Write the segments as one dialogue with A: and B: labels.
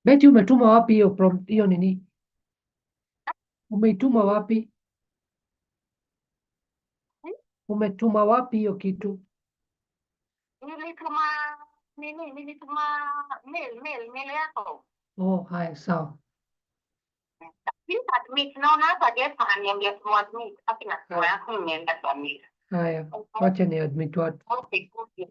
A: Beti, umetuma wapi hiyo nini? Umeituma wapi? Umetuma wapi hiyo kitu?
B: Nilituma nilituma mail yako.
A: Oh, haya sawa.
B: Please admit, naona hapa Jeff ananiambia tu admit, lakini simu yako imeenda tu admit.
A: Haya, wacha ni admit watu.
B: Okay, okay.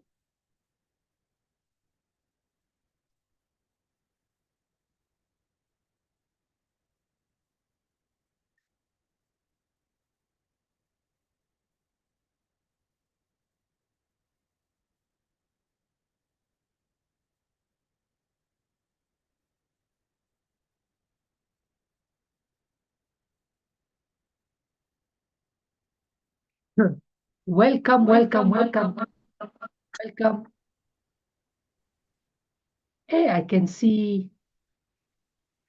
A: Welcome. Hey, I can see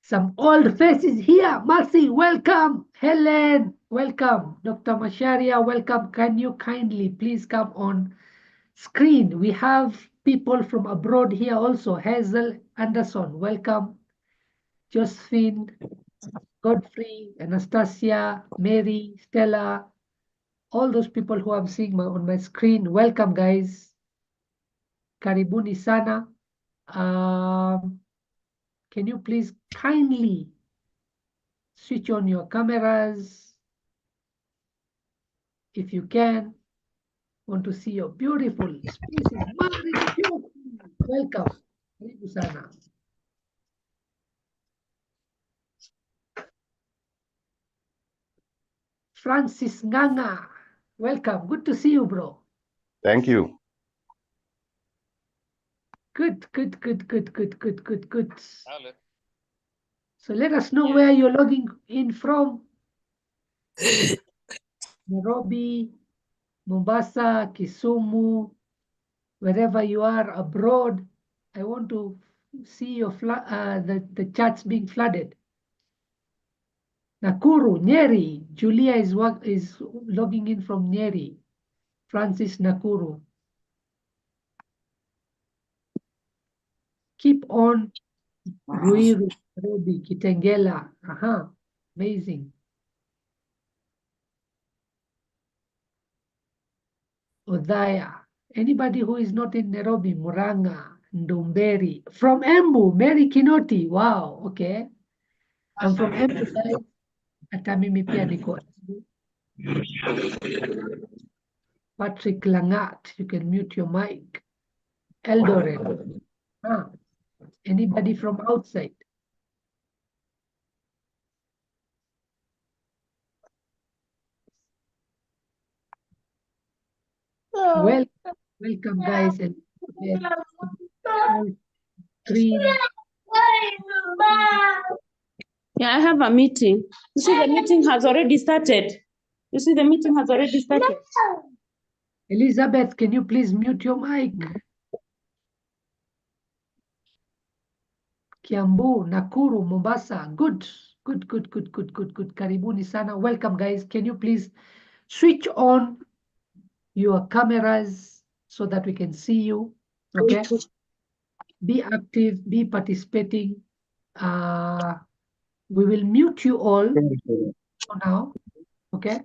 A: some old faces here. Mercy, welcome. Helen, welcome. Dr. Masharia, welcome. Can you kindly please come on screen? We have people from abroad here also. Hazel Anderson, welcome. Josephine, Godfrey, Anastasia, Mary, Stella, all those people who I'm seeing on my screen. Welcome, guys. Karibuni sana. Can you please kindly switch on your cameras if you can? Want to see your beautiful spaces. Welcome. Karibu sana. Francis Nganga, welcome. Good to see you, bro.
C: Thank you.
A: Good.
C: Hello.
A: So let us know where you're logging in from. Nairobi, Mombasa, Kisumu, wherever you are abroad. I want to see your the chats being flooded. Nakuru, Nyeri. Julia is logging in from Nyeri. Francis Nakuru. Keep on. Ruiru, Nairobi, Kitengela. Aha, amazing. Odhaya. Anybody who is not in Nairobi, Muranga, Ndumberi. From Embu, Mary Kinoti. Wow, okay. I'm from Embu, guys. Hata mimi pia niko Embu. Patrick Langat, you can mute your mic. Eldoret. Anybody from outside? Well, welcome, guys. And screen.
D: Yeah, I have a meeting. You see, the meeting has already started. You see, the meeting has already started.
A: Elizabeth, can you please mute your mic? Kiambu, Nakuru, Mombasa. Good. Karibuni sana. Welcome, guys. Can you please switch on your cameras so that we can see you? Okay. Be active, be participating. We will mute you all for now. Okay.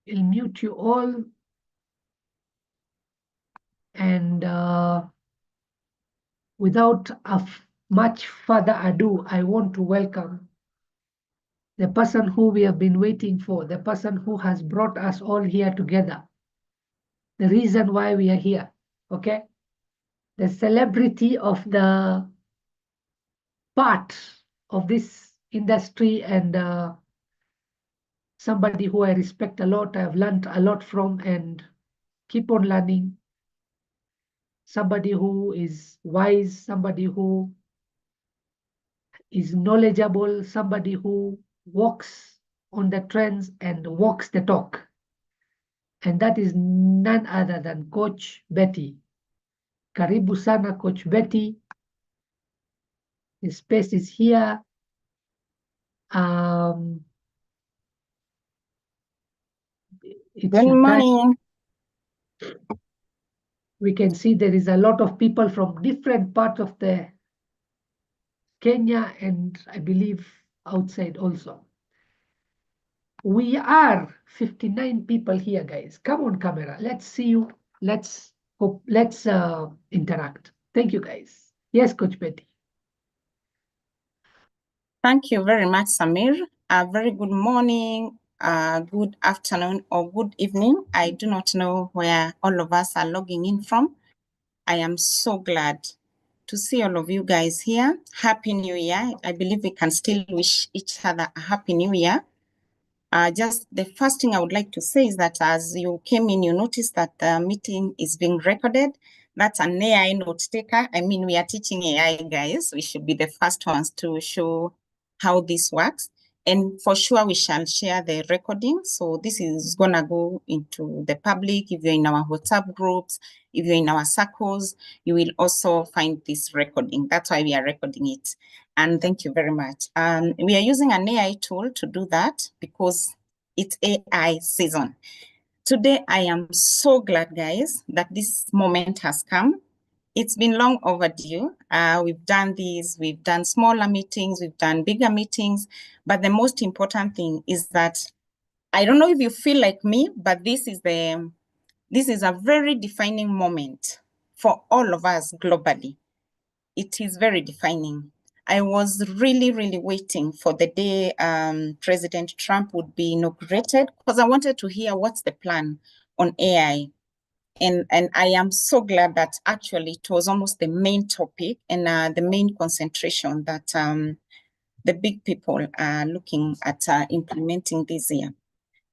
A: We'll mute you all. And without much further ado, I want to welcome the person who we have been waiting for, the person who has brought us all here together, the reason why we are here, okay? The celebrity of the part of this industry and somebody who I respect a lot, I've learned a lot from and keep on learning. Somebody who is wise, somebody who is knowledgeable, somebody who walks on the trends and walks the talk. And that is none other than Coach Betty. Karibu sana, Coach Betty. The space is here.
E: Good morning.
A: We can see there is a lot of people from different parts of the Kenya and I believe outside also. We are 59 people here, guys. Come on, camera. Let's see you. Let's interact. Thank you, guys. Yes, Coach Betty.
C: Thank you very much, Samir. A very good morning, good afternoon, or good evening. I do not know where all of us are logging in from. I am so glad to see all of you guys here. Happy New Year. I believe we can still wish each other a Happy New Year. Just the first thing I would like to say is that as you came in, you noticed that the meeting is being recorded. That's an AI note taker. I mean, we are teaching AI, guys. We should be the first ones to show how this works. And for sure, we shall share the recording. So this is going to go into the public. If you're in our WhatsApp groups, if you're in our circles, you will also find this recording. That's why we are recording it. And thank you very much. We are using an AI tool to do that because it's AI season. Today, I am so glad, guys, that this moment has come. It's been long overdue. We've done these, we've done smaller meetings, we've done bigger meetings, but the most important thing is that, I don't know if you feel like me, but this is a very defining moment for all of us globally. It is very defining. I was really, really waiting for the day President Trump would be inaugurated because I wanted to hear what's the plan on AI. And I am so glad that actually it was almost the main topic and the main concentration that the big people are looking at implementing this year.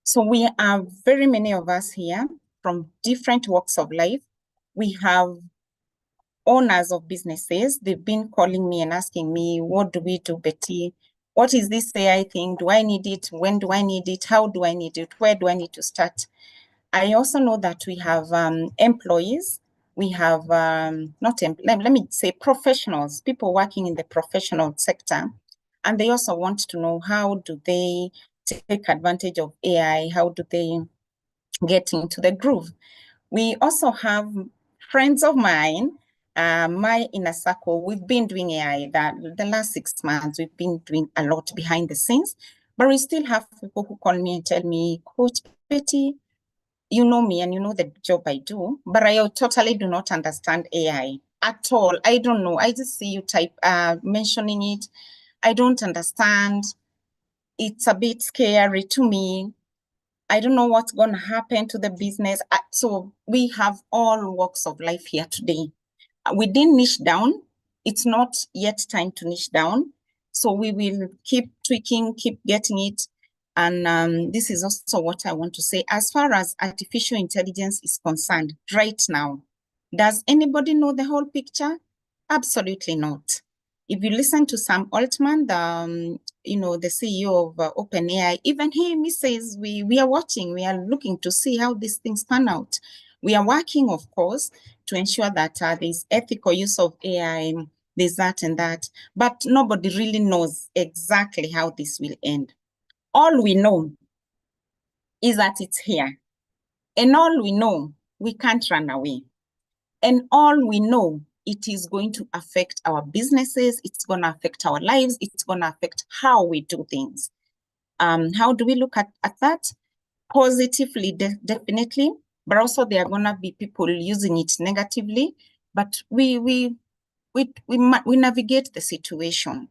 C: So we are very many of us here from different walks of life. We have owners of businesses. They've been calling me and asking me, what do we do, Betty? What is this AI thing? Do I need it? When do I need it? How do I need it? Where do I need to start? I also know that we have employees. We have let me say professionals, people working in the professional sector. And they also want to know, how do they take advantage of AI? How do they get into the groove? We also have friends of mine, my inner circle. We've been doing AI the last 6 months. We've been doing a lot behind the scenes, but we still have people who call me and tell me, Coach Betty, you know me and you know the job I do, but I totally do not understand AI at all. I don't know. I just see you mentioning it. I don't understand. It's a bit scary to me. I don't know what's going to happen to the business. So we have all walks of life here today. We didn't niche down. It's not yet time to niche down. So we will keep tweaking, keep getting it. And this is also what I want to say. As far as artificial intelligence is concerned right now, does anybody know the whole picture? Absolutely not. If you listen to Sam Altman, the CEO of OpenAI, even he says we are watching, we are looking to see how these things pan out. We are working, of course, to ensure that there's ethical use of AI, there's that and that, but nobody really knows exactly how this will end. All we know is that it's here. And all we know, we can't run away. And all we know, it is going to affect our businesses, it's going to affect our lives, it's going to affect how we do things. How do we look at that? Positively, definitely, but also there are going to be people using it negatively, but we navigate the situation.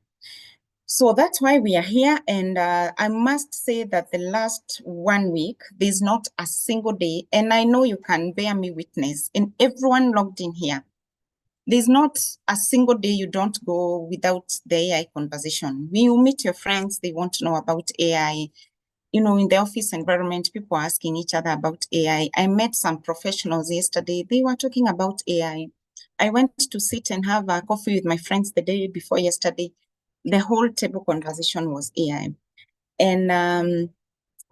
C: So that's why we are here. And I must say that the last 1 week, there's not a single day, and I know you can bear me witness, and everyone logged in here, there's not a single day you don't go without the AI conversation. When you meet your friends, they want to know about AI. In the office environment, people are asking each other about AI. I met some professionals yesterday. They were talking about AI. I went to sit and have a coffee with my friends the day before yesterday. The whole table conversation was AI. And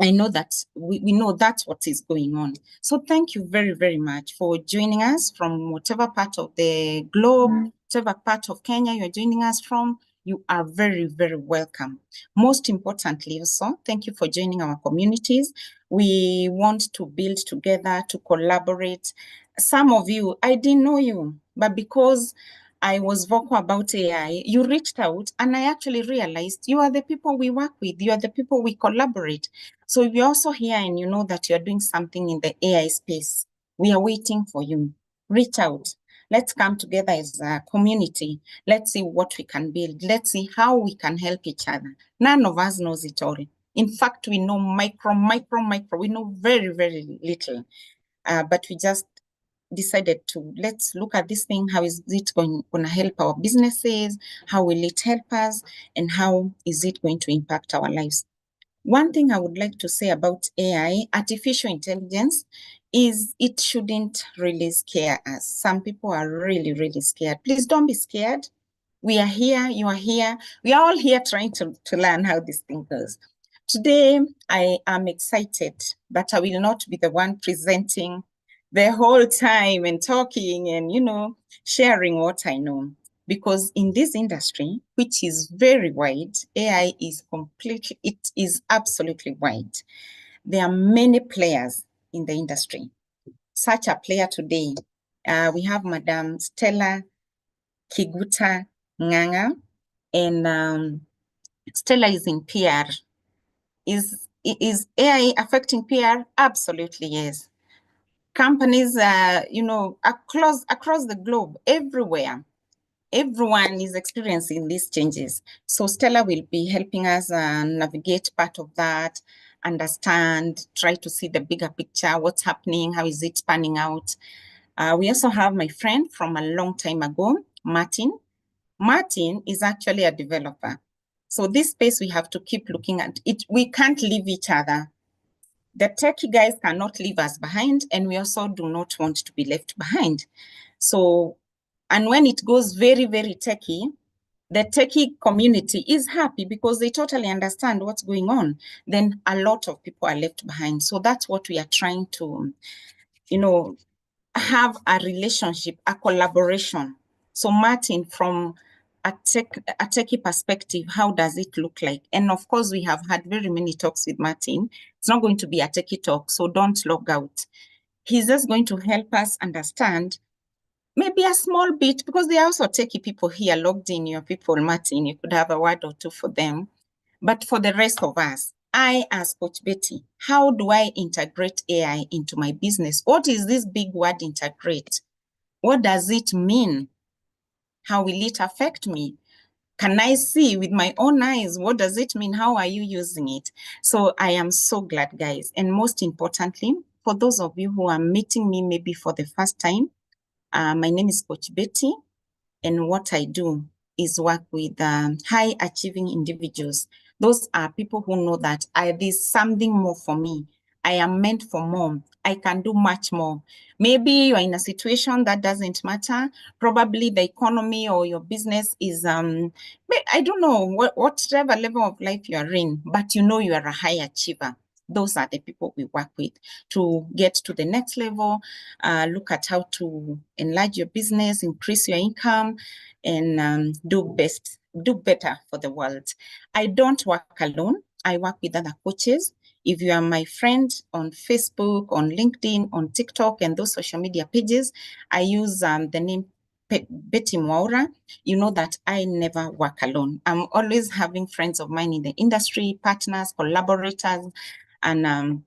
C: I know that we know that's what is going on. So thank you very, very much for joining us from whatever part of the globe, whatever part of Kenya you're joining us from. You are very, very welcome. Most importantly also, thank you for joining our communities. We want to build together, to collaborate. Some of you, I didn't know you, but because I was vocal about AI, you reached out, and I actually realized you are the people we work with, you are the people we collaborate. So if you're also here and you know that you're doing something in the AI space, we are waiting for you. Reach out. Let's come together as a community. Let's see what we can build. Let's see how we can help each other. None of us knows it all. In fact, we know micro. We know very, very little. But we just decided to let's look at this thing. How is it going to help our businesses? How will it help us? And how is it going to impact our lives? One thing I would like to say about AI, artificial intelligence, is it shouldn't really scare us. Some people are really, really scared. Please don't be scared. We are here, you are here. We are all here trying to learn how this thing goes. Today, I am excited, but I will not be the one presenting the whole time and talking and, sharing what I know. Because in this industry, which is very wide, AI is it is absolutely wide. There are many players in the industry. Such a player today, we have Madam Stella Kiguta Nganga, and Stella is in PR. Is AI affecting PR? Absolutely, yes. Companies, across the globe, everywhere, everyone is experiencing these changes. So Stella will be helping us navigate part of that, understand, try to see the bigger picture, what's happening, how is it panning out. We also have my friend from a long time ago, Martin. Martin is actually a developer. So this space we have to keep looking at it. We can't leave each other. The techie guys cannot leave us behind, and we also do not want to be left behind. So, and when it goes very, very techie, the techie community is happy because they totally understand what's going on. Then a lot of people are left behind. So that's what we are trying to, have a relationship, a collaboration. So Martin, from a techie perspective, how does it look like? And of course, we have had very many talks with Martin. It's not going to be a techie talk, so don't log out. He's just going to help us understand maybe a small bit, because there are also techie people here logged in, your people, Martin, you could have a word or two for them. But for the rest of us, I, as Coach Betty, how do I integrate AI into my business? What is this big word, integrate? What does it mean? How will it affect me? Can I see with my own eyes? What does it mean? How are you using it? So I am so glad, guys. And most importantly, for those of you who are meeting me maybe for the first time, my name is Coach Betty, and what I do is work with high achieving individuals. Those are people who know that there's something more for me. I am meant for more. I can do much more. Maybe you're in a situation that doesn't matter. Probably the economy or your business is, I don't know whatever level of life you are in, but you know you are a high achiever. Those are the people we work with to get to the next level, look at how to enlarge your business, increase your income, and do better for the world. I don't work alone. I work with other coaches. If you are my friend on Facebook, on LinkedIn, on TikTok, and those social media pages, I use the name Betty Mwaura. You know that I never work alone. I'm always having friends of mine in the industry, partners, collaborators, and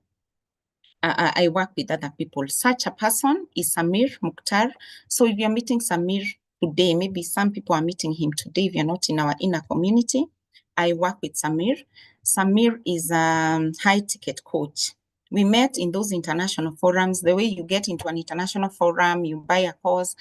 C: I work with other people. Such a person is Samir Mukhtar. So if you're meeting Samir today, maybe some people are meeting him today if you're not in our inner community, I work with Samir. Samir is a high ticket coach. We met in those international forums. The way you get into an international forum, you buy a course,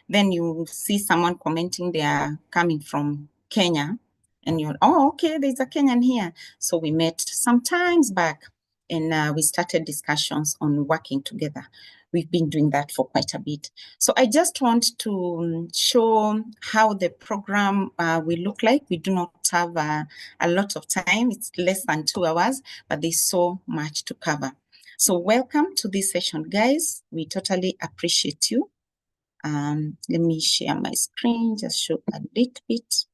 C: then you see someone commenting they are coming from Kenya, and you're, oh, okay, there's a Kenyan here. So we met some times back, and we started discussions on working together. We've been doing that for quite a bit. So I just want to show how the program will look like. We do not have a lot of time. It's less than 2 hours, but there's so much to cover. So welcome to this session, guys. We totally appreciate you. Let me share my screen, just show a little bit.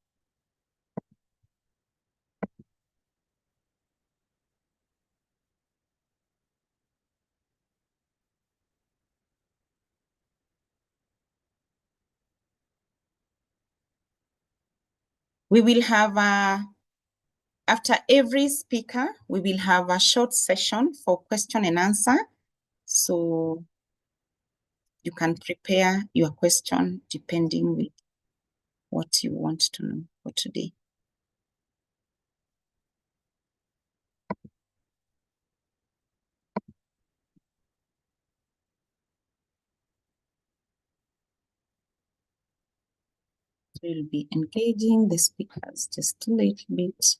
C: We will have after every speaker, we will have a short session for question and answer. So you can prepare your question depending with what you want to know for today. We'll be engaging the speakers just a little bit.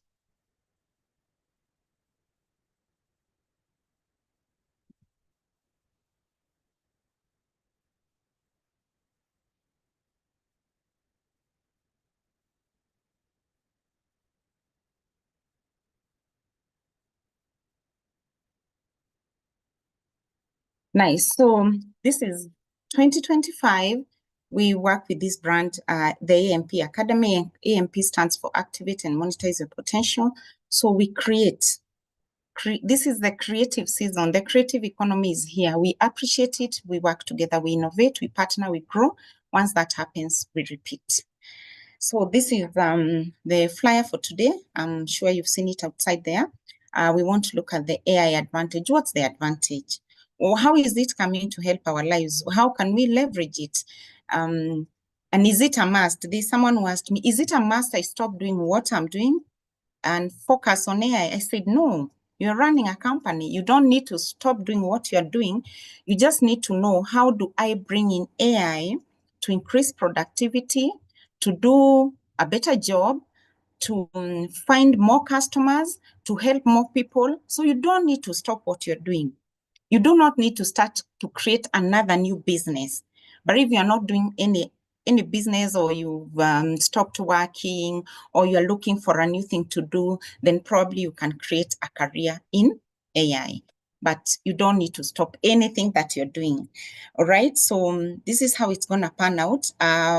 C: Nice. So this is 2025. We work with this brand, the AMP Academy. AMP stands for Activate and Monetize Your Potential. So we create. This is the creative season. The creative economy is here. We appreciate it. We work together. We innovate. We partner. We grow. Once that happens, we repeat. So this is the flyer for today. I'm sure you've seen it outside there. We want to look at the AI advantage. What's the advantage? Or how is it coming to help our lives? How can we leverage it? And is it a must? There's someone who asked me, is it a must I stop doing what I'm doing and focus on AI? I said, no, you're running a company. You don't need to stop doing what you're doing. You just need to know, how do I bring in AI to increase productivity, to do a better job, to find more customers, to help more people. So you don't need to stop what you're doing. You do not need to start to create another new business. But if you're not doing any business, or you've stopped working, or you're looking for a new thing to do, then probably you can create a career in AI. But you don't need to stop anything that you're doing. All right, so this is how it's going to pan out.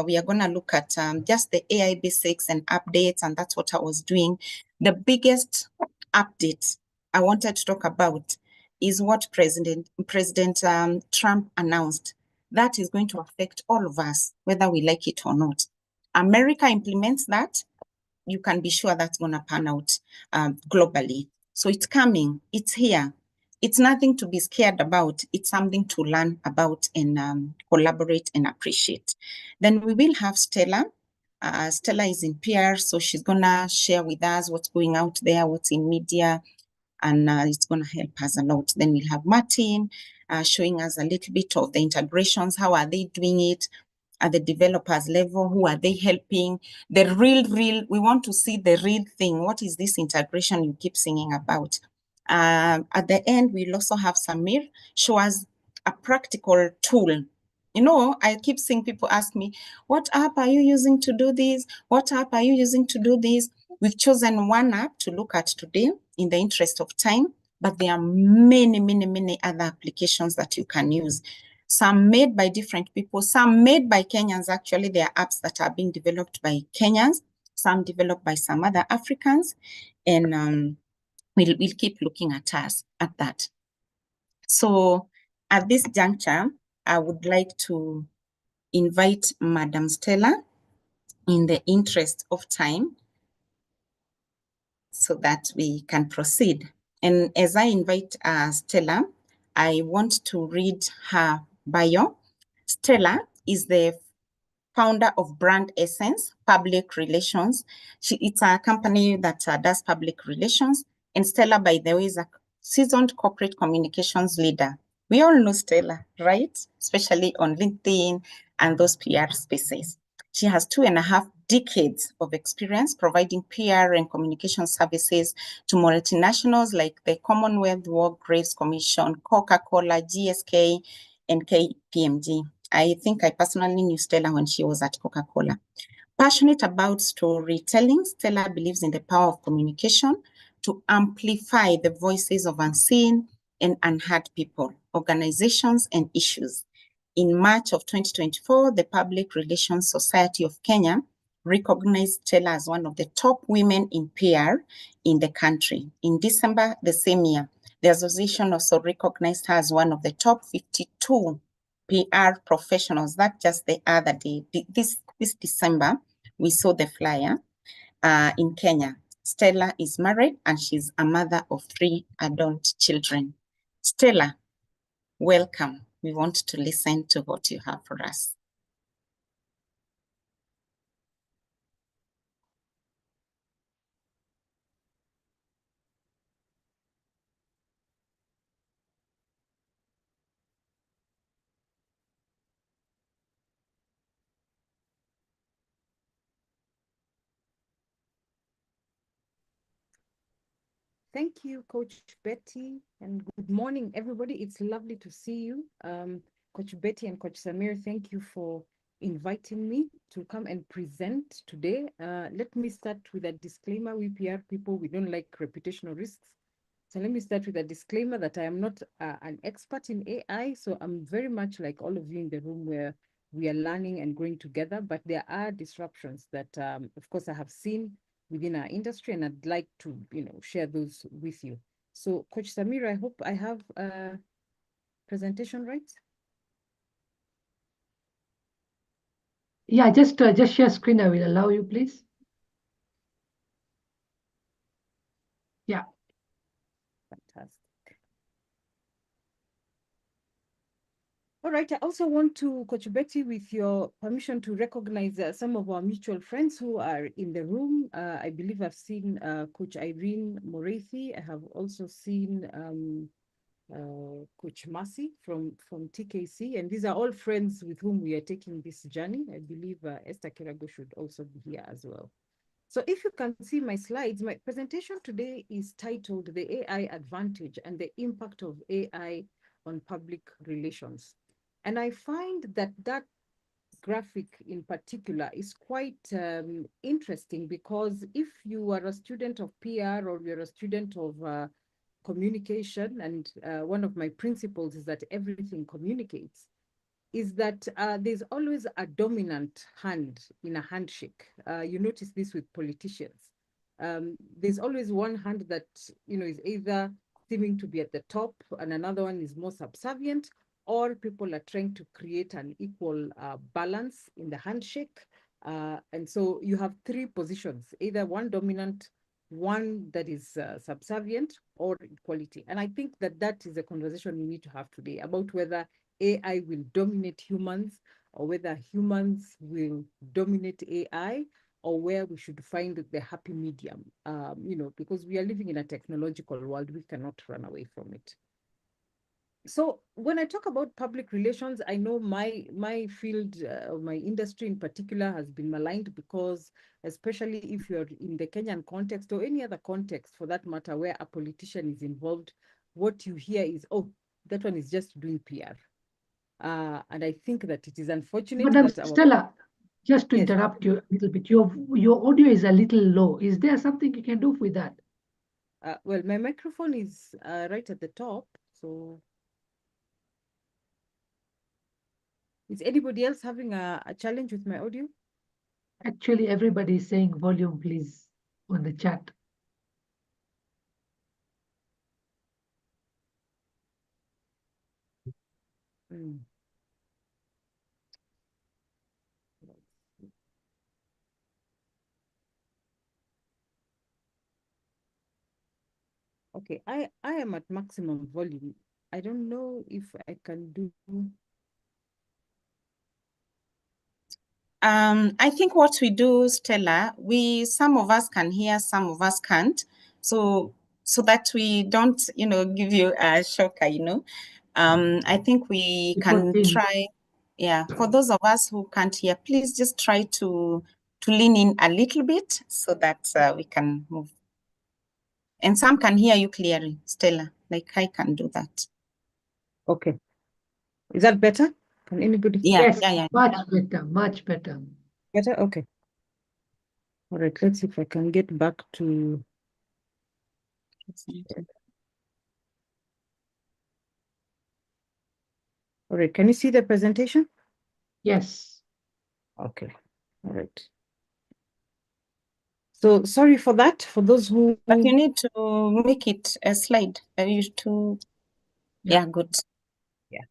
C: We are going to look at just the AI basics and updates, and that's what I was doing. The biggest update I wanted to talk about is what President Trump announced. That is going to affect all of us, whether we like it or not. America implements that, you can be sure that's going to pan out globally. So it's coming, it's here. It's nothing to be scared about. It's something to learn about and collaborate and appreciate. Then we will have Stella. Stella is in PR, so she's going to share with us what's going out there, what's in media, and it's going to help us a lot. Then we'll have Martin showing us a little bit of the integrations. How are they doing it at the developers level? Who are they helping? The real, we want to see the real thing. What is this integration you keep singing about? At the end, we'll also have Samir show us a practical tool. You know, I keep seeing people ask me, what app are you using to do this? What app are you using to do this? We've chosen one app to look at today in the interest of time, but there are many other applications that you can use. Some made by different people, some made by Kenyans. Actually, there are apps that are being developed by Kenyans, some developed by some other Africans, and we'll keep looking at that. So at this juncture, I would like to invite Madam Stella in the interest of time so that we can proceed. And as I invite Stella, I want to read her bio. Stella is the founder of Brand Essence Public Relations. It's a company that does public relations. And Stella, by the way, is a seasoned corporate communications leader. We all know Stella, right? Especially on LinkedIn and those PR spaces. She has 2.5 decades of experience providing PR and communication services to multinationals like the Commonwealth War Graves Commission, Coca-Cola, GSK, and KPMG. I think I personally knew Stella when she was at Coca-Cola. Passionate about storytelling, Stella believes in the power of communication to amplify the voices of unseen and unheard people, organizations, and issues. In March of 2024, the Public Relations Society of Kenya recognized Stella as one of the top women in PR in the country. In December the same year, the association also recognized her as one of the top 52 PR professionals. That just the other day, this December, we saw the flyer. in Kenya. Stella is married and she's a mother of 3 adult children. Stella, welcome. We want to listen to what you have for us.
E: Thank you, Coach Betty, and good morning, everybody. It's lovely to see you. Coach Betty and Coach Samir, thank you for inviting me to come and present today. Let me start with a disclaimer. We PR people, we don't like reputational risks. So let me start with a disclaimer that I am not an expert in AI, so I'm very much like all of you in the room where we are learning and growing together, but there are disruptions that, of course, I have seen within our industry, and I'd like to, share those with you. So, Coach Samir, I hope I have a presentation right.
A: Yeah, just share screen. I will allow you, please. Yeah.
E: Fantastic. All right, I also want to, Coach Betty, with your permission, to recognize some of our mutual friends who are in the room. I believe I've seen Coach Irene Morethi. I have also seen Coach Mercy from TKC, and these are all friends with whom we are taking this journey. I believe Esther Kirago should also be here as well. So if you can see my slides, my presentation today is titled The AI Advantage and the Impact of AI on Public Relations. And I find that that graphic in particular is quite interesting, because if you are a student of PR or you're a student of communication, and one of my principles is that everything communicates, is that there's always a dominant hand in a handshake. You notice this with politicians. There's always one hand that, is either seeming to be at the top and another one is more subservient, or people are trying to create an equal balance in the handshake. And so you have 3 positions, either one dominant, one that is subservient, or equality. And I think that that is a conversation we need to have today about whether AI will dominate humans or whether humans will dominate AI, or where we should find the happy medium, because we are living in a technological world, we cannot run away from it. So when I talk about public relations, I know my field, my industry in particular, has been maligned, because especially if you're in the Kenyan context or any other context for that matter, where a politician is involved, what you hear is, oh, that one is just doing PR. And I think that it is unfortunate.
A: Madam
E: that
A: Stella, just to
E: Yes.
A: interrupt you a little bit, your audio is a little low. Is there something you can do with that?
E: Well, my microphone is right at the top, so. Is anybody else having a challenge with my audio?
A: Actually, everybody is saying volume, please, on the chat.
E: Okay, I am at maximum volume. I don't know if I can do.
C: I think what we do, Stella, some of us can hear, some of us can't. So that we don't, give you a shocker, I think we can try. Yeah, for those of us who can't hear, please just try to lean in a little bit so that we can move. And some can hear you clearly, Stella, like I can do that.
E: Okay. Is that better? Can anybody?
C: Yeah,
A: Yes,
C: yeah.
A: Much better, much better.
E: Better? Okay. All right, let's see if I can get back to. All right, can you see the presentation?
A: Yes.
E: Okay, all right. So sorry for that, for those who.
C: But you need to make it a slide. Yeah, good.
E: Yeah.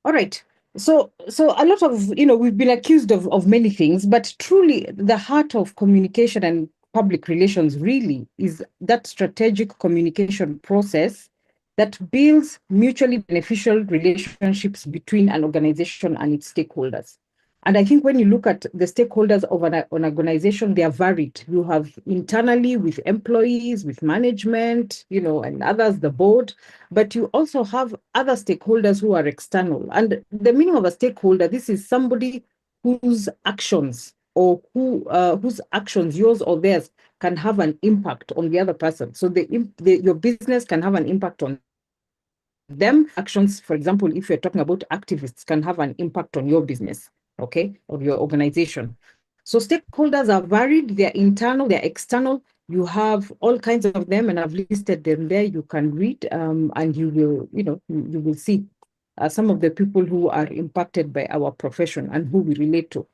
E: All right. So a lot of, we've been accused of many things, but truly the heart of communication and public relations really is that strategic communication process that builds mutually beneficial relationships between an organization and its stakeholders. And I think when you look at the stakeholders of an organization, they are varied. You have internally with employees, with management, and others, the board, but you also have other stakeholders who are external. And the meaning of a stakeholder, this is somebody whose actions or whose actions, yours or theirs, can have an impact on the other person. So your business can have an impact on them. Actions, for example, if you're talking about activists, can have an impact on your business, okay, or your organization. So stakeholders are varied, they're internal, they're external. You have all kinds of them, and I've listed them there. You can read, and you will see some of the people who are impacted by our profession and who we relate to.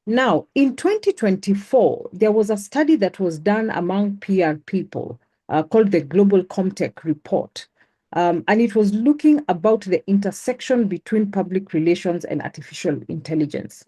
E: Now, in 2024, there was a study that was done among PR people called the Global Comtech Report. And it was looking about the intersection between public relations and artificial intelligence.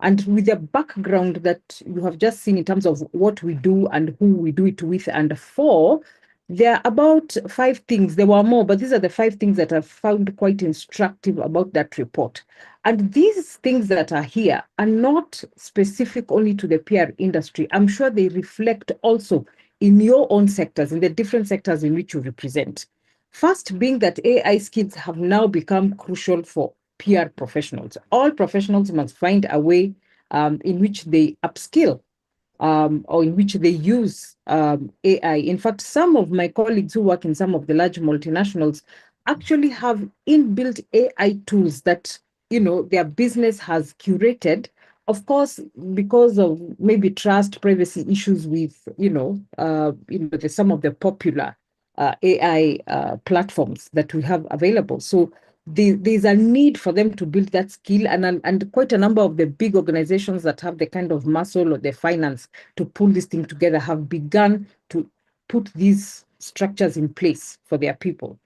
E: And with the background that you have just seen in terms of what we do and who we do it with and for, there are about 5 things. There were more, but these are the 5 things that I've found quite instructive about that report. And these things that are here are not specific only to the PR industry. I'm sure they reflect also in your own sectors, in the different sectors in which you represent. First being that AI skills have now become crucial for PR professionals. All professionals must find a way in which they upskill or in which they use AI. In fact, some of my colleagues who work in some of the large multinationals actually have inbuilt AI tools that their business has curated, of course, because of maybe trust, privacy issues with some of the popular AI platforms that we have available. So there's a need for them to build that skill, and quite a number of the big organizations that have the kind of muscle or the finance to pull this thing together have begun to put these structures in place for their people.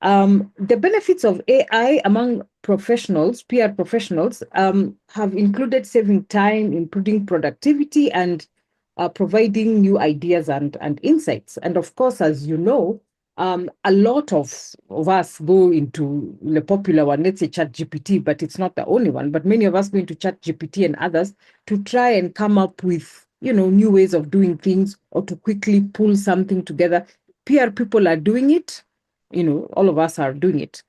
E: The benefits of AI among professionals, PR professionals, have included saving time, improving productivity, and providing new ideas and insights. And of course, as you know, a lot of us go into the popular one, let's say ChatGPT, but it's not the only one, but many of us go into ChatGPT and others to try and come up with, new ways of doing things or to quickly pull something together. PR people are doing it, all of us are doing it.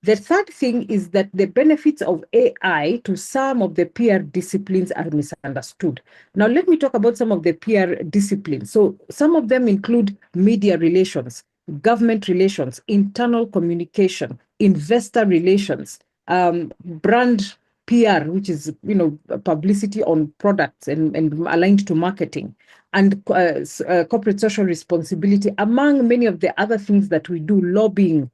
E: The third thing is that the benefits of AI to some of the PR disciplines are misunderstood. Now, let me talk about some of the PR disciplines. So some of them include media relations, government relations, internal communication, investor relations, brand PR, which is, publicity on products and aligned to marketing, and corporate social responsibility, among many of the other things that we do, lobbying,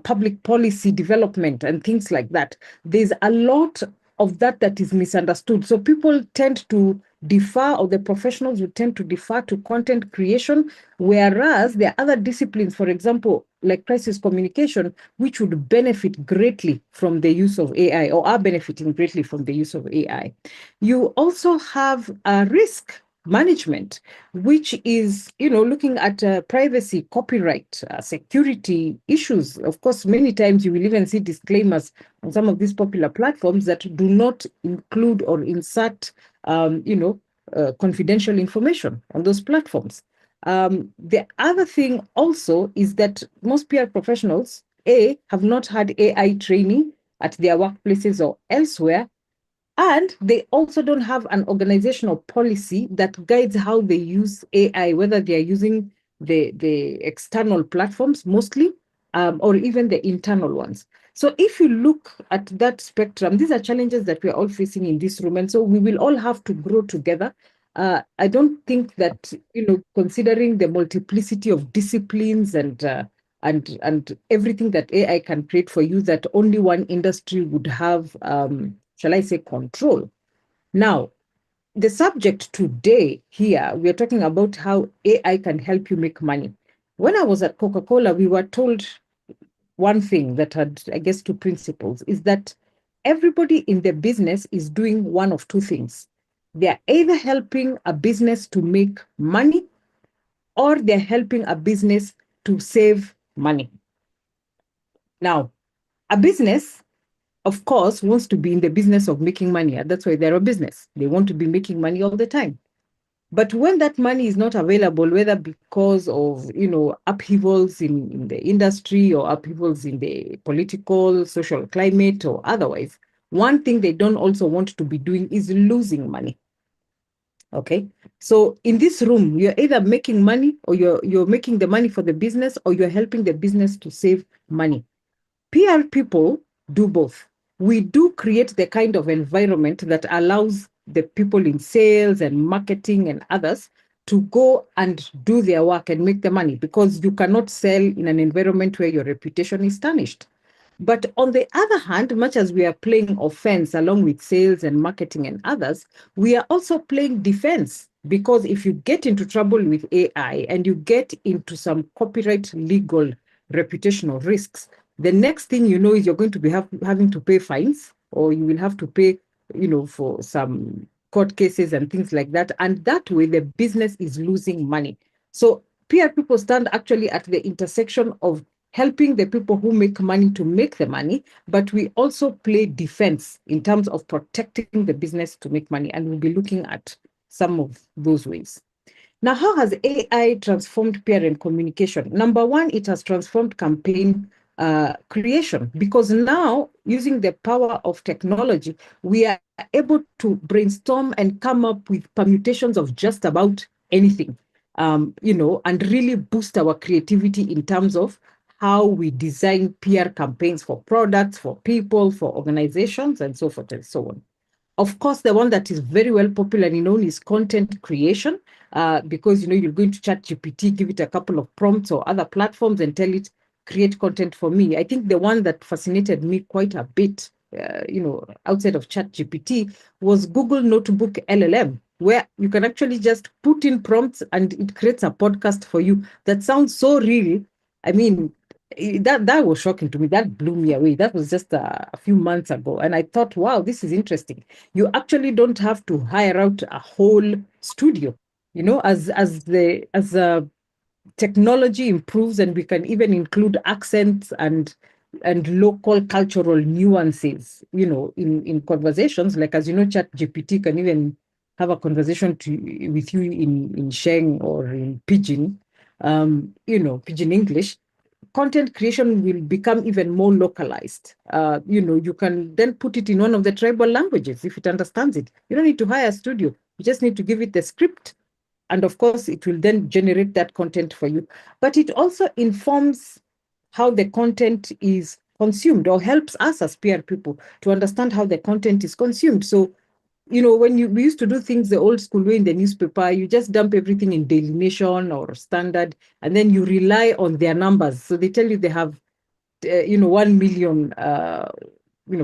E: public policy development, and things like that. There's a lot of that is misunderstood. So people tend to defer, or the professionals will tend to defer to content creation, whereas there are other disciplines, for example, like crisis communication, which would benefit greatly from the use of AI, or are benefiting greatly from the use of AI. You also have a risk management, which is, looking at privacy, copyright, security issues. Of course, many times you will even see disclaimers on some of these popular platforms that do not include or insert, confidential information on those platforms. The other thing also is that most PR professionals, have not had AI training at their workplaces or elsewhere, and they also don't have an organizational policy that guides how they use AI, whether they are using the external platforms mostly, or even the internal ones. So if you look at that spectrum, these are challenges that we are all facing in this room. And so we will all have to grow together. I don't think that, considering the multiplicity of disciplines and everything that AI can create for you, that only one industry would have, shall I say, control. Now, the subject today here, we are talking about how AI can help you make money. When I was at Coca-Cola, we were told one thing that had, I guess, 2 principles, is that everybody in the business is doing one of 2 things. They're either helping a business to make money or they're helping a business to save money. Now, a business, of course, wants to be in the business of making money. That's why they're a business. They want to be making money all the time. But when that money is not available, whether because of upheavals in the industry or upheavals in the political, social climate or otherwise, one thing they don't also want to be doing is losing money. Okay, so in this room, you're either making money or you're making the money for the business or you're helping the business to save money. PR people do both. We do create the kind of environment that allows the people in sales and marketing and others to go and do their work and make the money, because you cannot sell in an environment where your reputation is tarnished. But on the other hand, much as we are playing offense along with sales and marketing and others, we are also playing defense, because if you get into trouble with AI and you get into some copyright legal reputational risks, the next thing you know is you're going to be having to pay fines, or you will have to pay, for some court cases and things like that. And that way the business is losing money. So PR people stand actually at the intersection of helping the people who make money to make the money, but we also play defense in terms of protecting the business to make money. And we'll be looking at some of those ways. Now, how has AI transformed PR and communication? Number one, it has transformed campaign creation, because now, using the power of technology, we are able to brainstorm and come up with permutations of just about anything, and really boost our creativity in terms of how we design PR campaigns for products, for people, for organizations, and so forth and so on. Of course, the one that is very well popularly known is content creation, because you're going to ChatGPT, give it a couple of prompts or other platforms and tell it, create content for me. I think the one that fascinated me quite a bit, outside of ChatGPT, was Google Notebook LLM, where you can actually just put in prompts and it creates a podcast for you that sounds so real. I mean, that was shocking to me. That blew me away. That was just a few months ago. And I thought, wow, this is interesting. You actually don't have to hire out a whole studio. As the technology improves and we can even include accents and local cultural nuances, in conversations, like, as ChatGPT can even have a conversation with you in Sheng or in Pidgin, Pidgin English. Content creation will become even more localized. You can then put it in one of the tribal languages if it understands it. You don't need to hire a studio. You just need to give it the script. And of course, it will then generate that content for you. But it also informs how the content is consumed, or helps us as PR people to understand how the content is consumed. So, when we used to do things the old school way in the newspaper, you just dump everything in Daily Nation or Standard, and then you rely on their numbers. So they tell you they have, 1 million,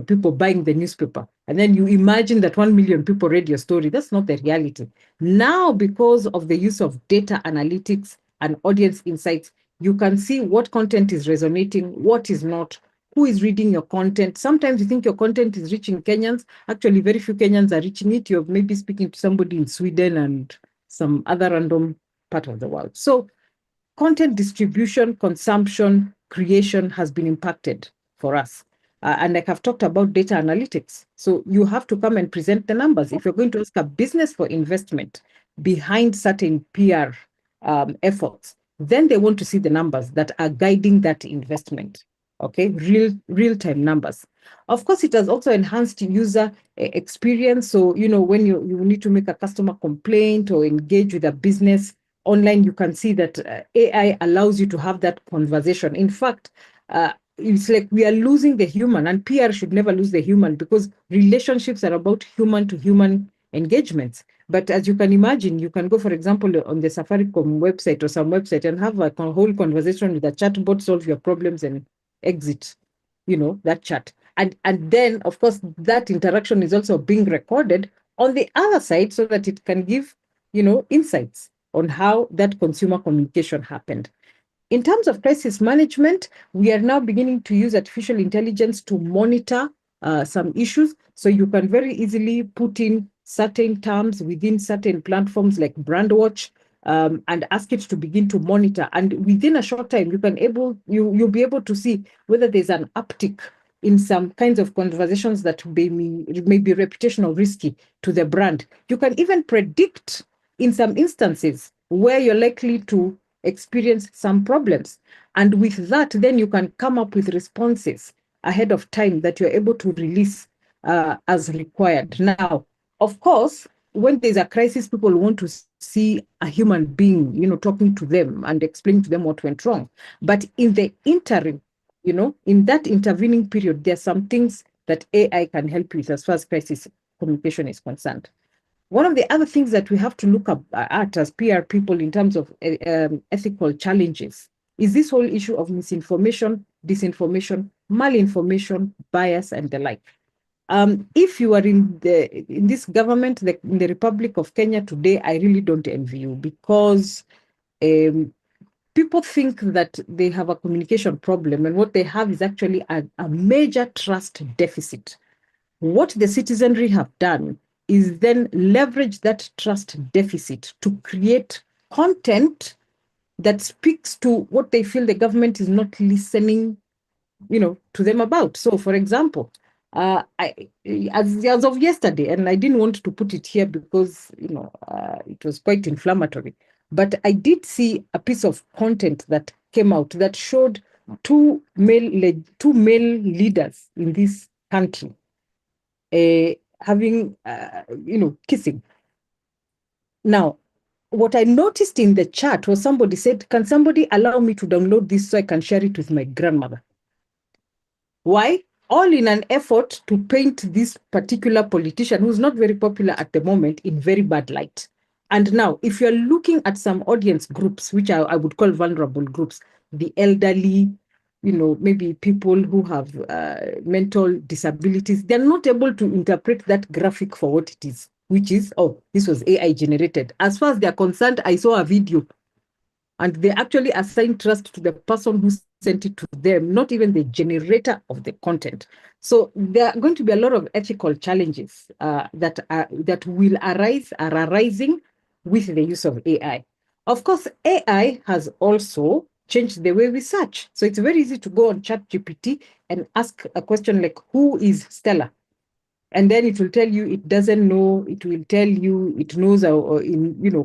E: people buying the newspaper. And then you imagine that 1 million people read your story. That's not the reality. Now, because of the use of data analytics and audience insights, you can see what content is resonating, what is not, who is reading your content. Sometimes you think your content is reaching Kenyans. Actually, very few Kenyans are reaching it. You're maybe speaking to somebody in Sweden and some other random part of the world. So content distribution, consumption, creation has been impacted for us. And like I've talked about data analytics. So you have to come and present the numbers. If you're going to ask a business for investment behind certain PR efforts, then they want to see the numbers that are guiding that investment. Okay, real-time numbers. Of course, it has also enhanced user experience. So, when you need to make a customer complaint or engage with a business online, you can see that AI allows you to have that conversation. In fact, it's like we are losing the human, and PR should never lose the human, because relationships are about human-to-human engagements. But as you can imagine, you can go, for example, on the Safaricom website or some website and have a whole conversation with a chatbot, solve your problems and exit, that chat. And then, of course, that interaction is also being recorded on the other side so that it can give, insights on how that consumer communication happened. In terms of crisis management, we are now beginning to use artificial intelligence to monitor some issues. So you can very easily put in certain terms within certain platforms like Brandwatch, and ask it to begin to monitor. And within a short time, you'll be able to see whether there's an uptick in some kinds of conversations that may be reputational risky to the brand. You can even predict in some instances where you're likely to experience some problems. And with that, then you can come up with responses ahead of time that you're able to release as required. Now, of course, when there's a crisis, people want to see a human being, talking to them and explaining to them what went wrong. But in the interim, in that intervening period, there are some things that AI can help with as far as crisis communication is concerned. One of the other things that we have to look at as PR people in terms of ethical challenges is this whole issue of misinformation, disinformation, malinformation, bias, and the like. If you are in this government, in the Republic of Kenya today, I really don't envy you, because people think that they have a communication problem, and what they have is actually a major trust deficit. What the citizenry have done is then leverage that trust deficit to create content that speaks to what they feel the government is not listening, to them about. So, for example, as of yesterday, and I didn't want to put it here because it was quite inflammatory, but I did see a piece of content that came out that showed two male leaders in this country having kissing. Now, what I noticed in the chat was somebody said, "Can somebody allow me to download this so I can share it with my grandmother?" Why? All in an effort to paint this particular politician, who's not very popular at the moment, in very bad light. And now, if you're looking at some audience groups, which I would call vulnerable groups, the elderly, maybe people who have mental disabilities, they're not able to interpret that graphic for what it is, which is, oh, this was AI generated. As far as they're concerned, I saw a video, and they actually assign trust to the person who sent it to them, not even the generator of the content. So there are going to be a lot of ethical challenges that will are arising with the use of AI. Of course, AI has also changed the way we search. So it's very easy to go on ChatGPT and ask a question like, "Who is Stella?" And then it will tell you it doesn't know. It will tell you it knows, or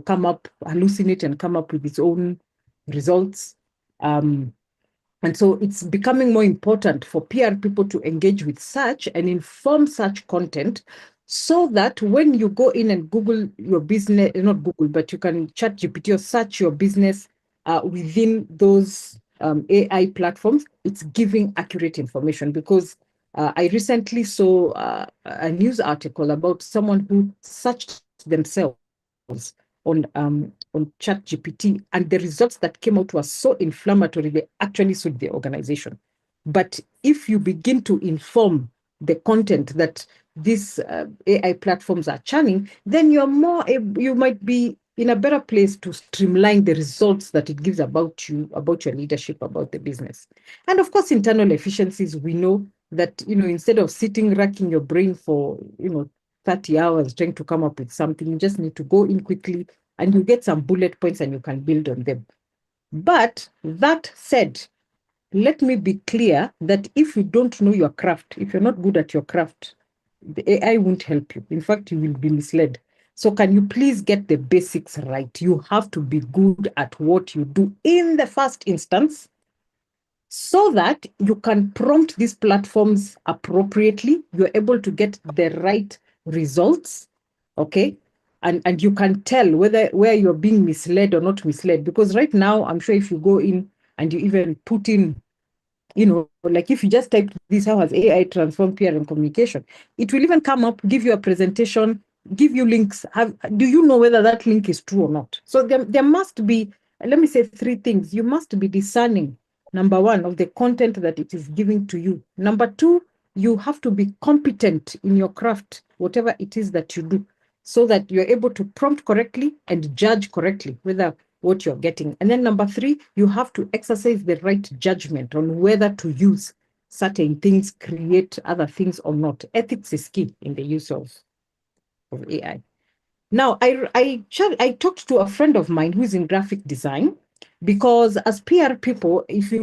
E: come up, hallucinate and come up with its own results. And so it's becoming more important for PR people to engage with search and inform such content, so that when you go in and Google your business, not Google, but you can ChatGPT or search your business within those AI platforms, it's giving accurate information. Because I recently saw a news article about someone who searched themselves on ChatGPT, and the results that came out were so inflammatory, they actually sued the organization. But if you begin to inform the content that these AI platforms are churning, then you might be in a better place to streamline the results that it gives about you, about your leadership, about the business. And of course, internal efficiencies. We know that, instead of racking your brain for, 30 hours trying to come up with something, you just need to go in quickly and you get some bullet points and you can build on them. But that said, let me be clear that if you don't know your craft, if you're not good at your craft, the AI won't help you. In fact, you will be misled. So can you please get the basics right? You have to be good at what you do in the first instance, so that you can prompt these platforms appropriately. You're able to get the right results, okay? And you can tell where you're being misled or not misled. Because right now, I'm sure if you go in and you even put in, like if you just type this, "How has AI transformed PR and communication?" it will even come up, give you a presentation, give you links. Do you know whether that link is true or not? So there must be, let me say 3 things. You must be discerning, number 1, of the content that it is giving to you. Number 2, you have to be competent in your craft, whatever it is that you do, so that you're able to prompt correctly and judge correctly whether what you're getting. And then number 3, you have to exercise the right judgment on whether to use certain things, create other things or not. Ethics is key in the use of of AI. Now, I talked to a friend of mine who's in graphic design, because as PR people, if you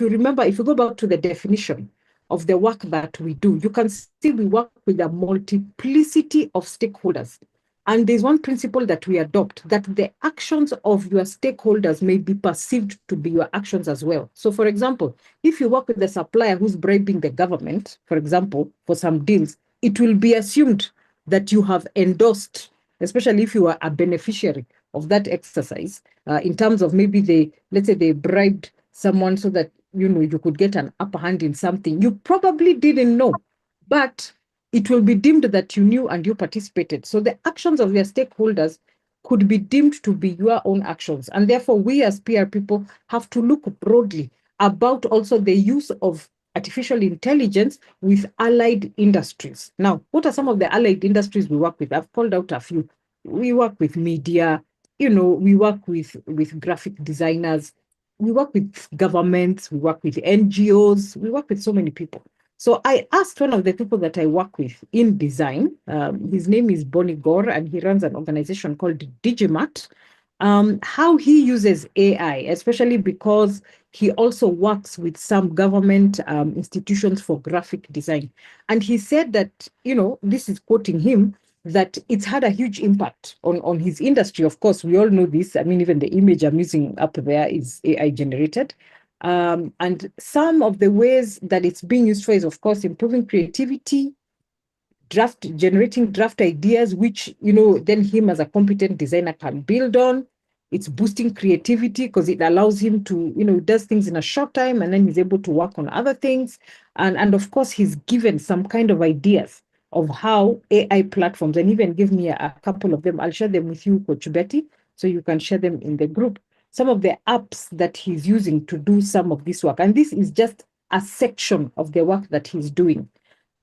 E: remember, if you go back to the definition of the work that we do, you can see we work with a multiplicity of stakeholders. And there's one principle that we adopt, that the actions of your stakeholders may be perceived to be your actions as well. So for example, if you work with a supplier who's bribing the government, for example, for some deals, it will be assumed that you have endorsed, especially if you are a beneficiary of that exercise, in terms of maybe let's say they bribed someone so that, you could get an upper hand in something you probably didn't know, but it will be deemed that you knew and you participated. So the actions of your stakeholders could be deemed to be your own actions. And therefore, we as PR people have to look broadly about also the use of artificial intelligence with allied industries. Now, what are some of the allied industries we work with? I've called out a few. We work with media, we work with graphic designers, we work with governments, we work with NGOs, we work with so many people. So I asked one of the people that I work with in design, his name is Bonnie Gore, and he runs an organization called Digimat, how he uses AI, especially because he also works with some government institutions for graphic design. And he said that, this is quoting him, that it's had a huge impact on his industry. Of course, we all know this. I mean, even the image I'm using up there is AI generated. And some of the ways that it's being used for is, of course, improving creativity, generating draft ideas, which, then him as a competent designer can build on. It's boosting creativity because it allows him to, does things in a short time, and then he's able to work on other things. And of course, he's given some kind of ideas of how AI platforms, and even give me a couple of them. I'll share them with you, Coach Betty, so you can share them in the group. Some of the apps that he's using to do some of this work. And this is just a section of the work that he's doing.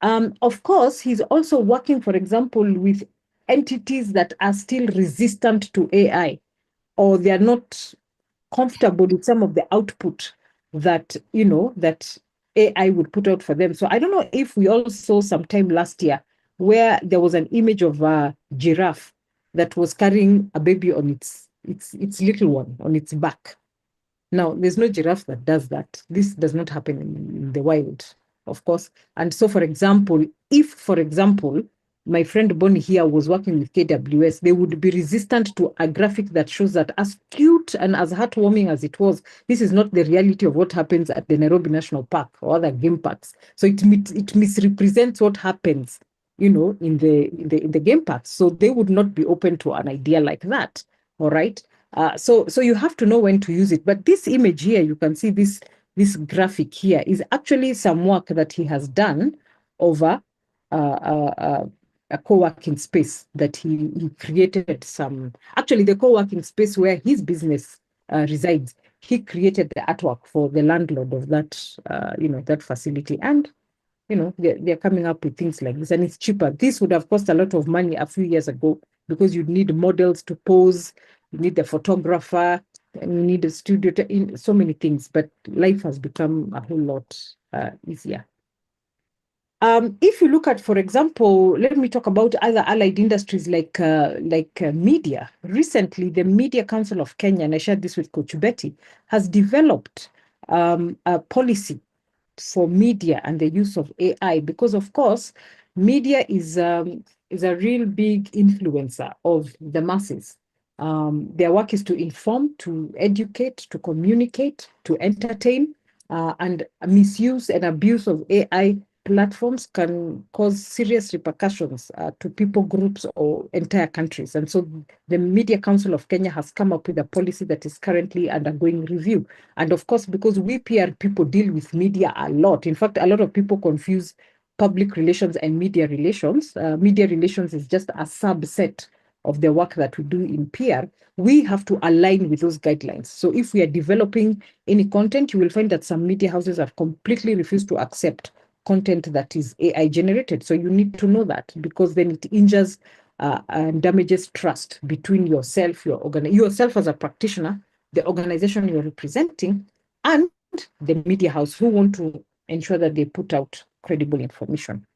E: Of course, he's also working, for example, with entities that are still resistant to AI, or they are not comfortable with some of the output that, that AI would put out for them. So I don't know if we all saw sometime last year where there was an image of a giraffe that was carrying a baby on its little one on its back. Now, there's no giraffe that does that. This does not happen in the wild, of course. And so, for example, if, my friend Bonnie here was working with KWS, they would be resistant to a graphic that shows that, as cute and as heartwarming as it was, this is not the reality of what happens at the Nairobi National Park or other game parks. So it misrepresents what happens, in the game parks. So they would not be open to an idea like that. All right. So you have to know when to use it. But this image here, you can see this graphic here is actually some work that he has done over a co-working space that he created. Actually the co-working space where his business resides, he created the artwork for the landlord of that, that facility. And, they're coming up with things like this, and it's cheaper. This would have cost a lot of money a few years ago, because you'd need models to pose, you need the photographer, and you need a studio, so many things. But life has become a whole lot easier. If you look at, for example, let me talk about other allied industries like media. Recently, the Media Council of Kenya, and I shared this with Coach Betty, has developed a policy for media and the use of AI, because of course, media is a real big influencer of the masses. Their work is to inform, to educate, to communicate, to entertain, and misuse and abuse of AI platforms can cause serious repercussions to people, groups, or entire countries. And so the Media Council of Kenya has come up with a policy that is currently undergoing review. And of course, because we PR people deal with media a lot, in fact, a lot of people confuse public relations and media relations. Media relations is just a subset of the work that we do in PR. We have to align with those guidelines. So if we are developing any content, you will find that some media houses have completely refused to accept content that is AI generated. So you need to know that, because then it injures and damages trust between yourself as a practitioner, the organization you're representing, and the media house, who want to ensure that they put out credible information.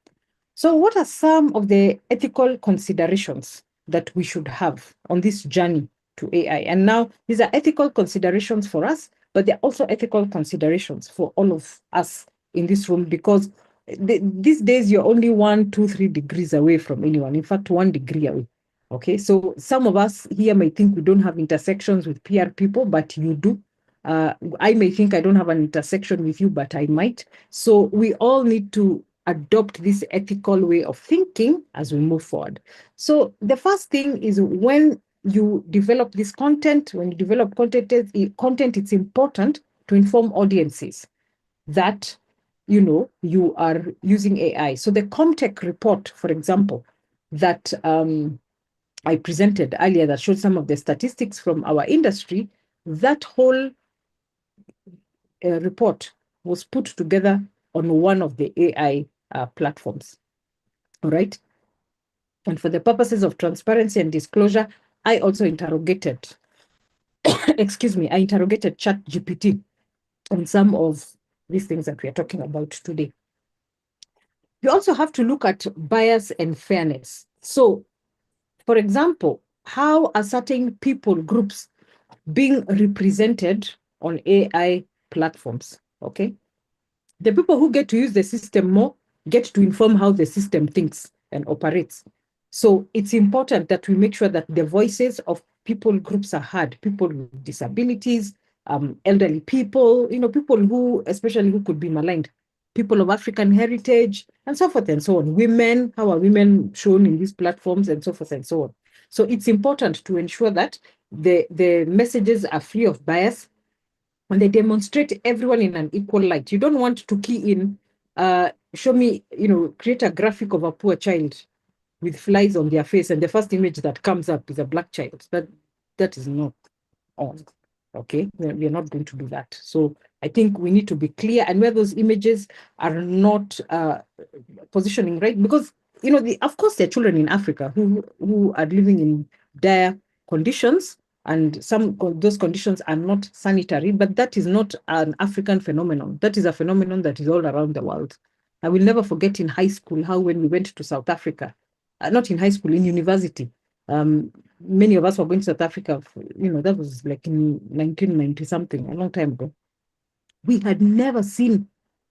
E: So what are some of the ethical considerations that we should have on this journey to AI? And now these are ethical considerations for us, but they're also ethical considerations for all of us in this room, because these days you're only 1, 2, 3 degrees away from anyone. In fact, 1 degree away. Okay, so some of us here may think we don't have intersections with PR people, but you do. I may think I don't have an intersection with you, but I might. So we all need to adopt this ethical way of thinking as we move forward. So the first thing is, when you develop this content, it's important to inform audiences that you are using AI. So the Comtech report, for example, that I presented earlier, that showed some of the statistics from our industry, that whole report was put together on one of the AI platforms. All right. And for the purposes of transparency and disclosure, I also interrogated, excuse me, I interrogated ChatGPT on some of these things that we are talking about today. You also have to look at bias and fairness. So, for example, how are certain people groups being represented on AI platforms? Okay. The people who get to use the system more get to inform how the system thinks and operates. So it's important that we make sure that the voices of people groups are heard, people with disabilities, elderly people, people who, especially who could be maligned, people of African heritage, and so forth and so on. Women, how are women shown in these platforms, and so forth and so on. So it's important to ensure that the messages are free of bias, and they demonstrate everyone in an equal light. You don't want to key in, show me, create a graphic of a poor child with flies on their face, and the first image that comes up is a black child. That is not on. Okay, we're not going to do that. So I think we need to be clear, and where those images are not positioning right, because of course there are children in Africa who are living in dire conditions, and some of those conditions are not sanitary, but that is not an African phenomenon. That is a phenomenon that is all around the world. I will never forget in high school how, when we went to South Africa, not in high school, in university, many of us were going to South Africa, that was like in 1990 something, a long time ago. We had never seen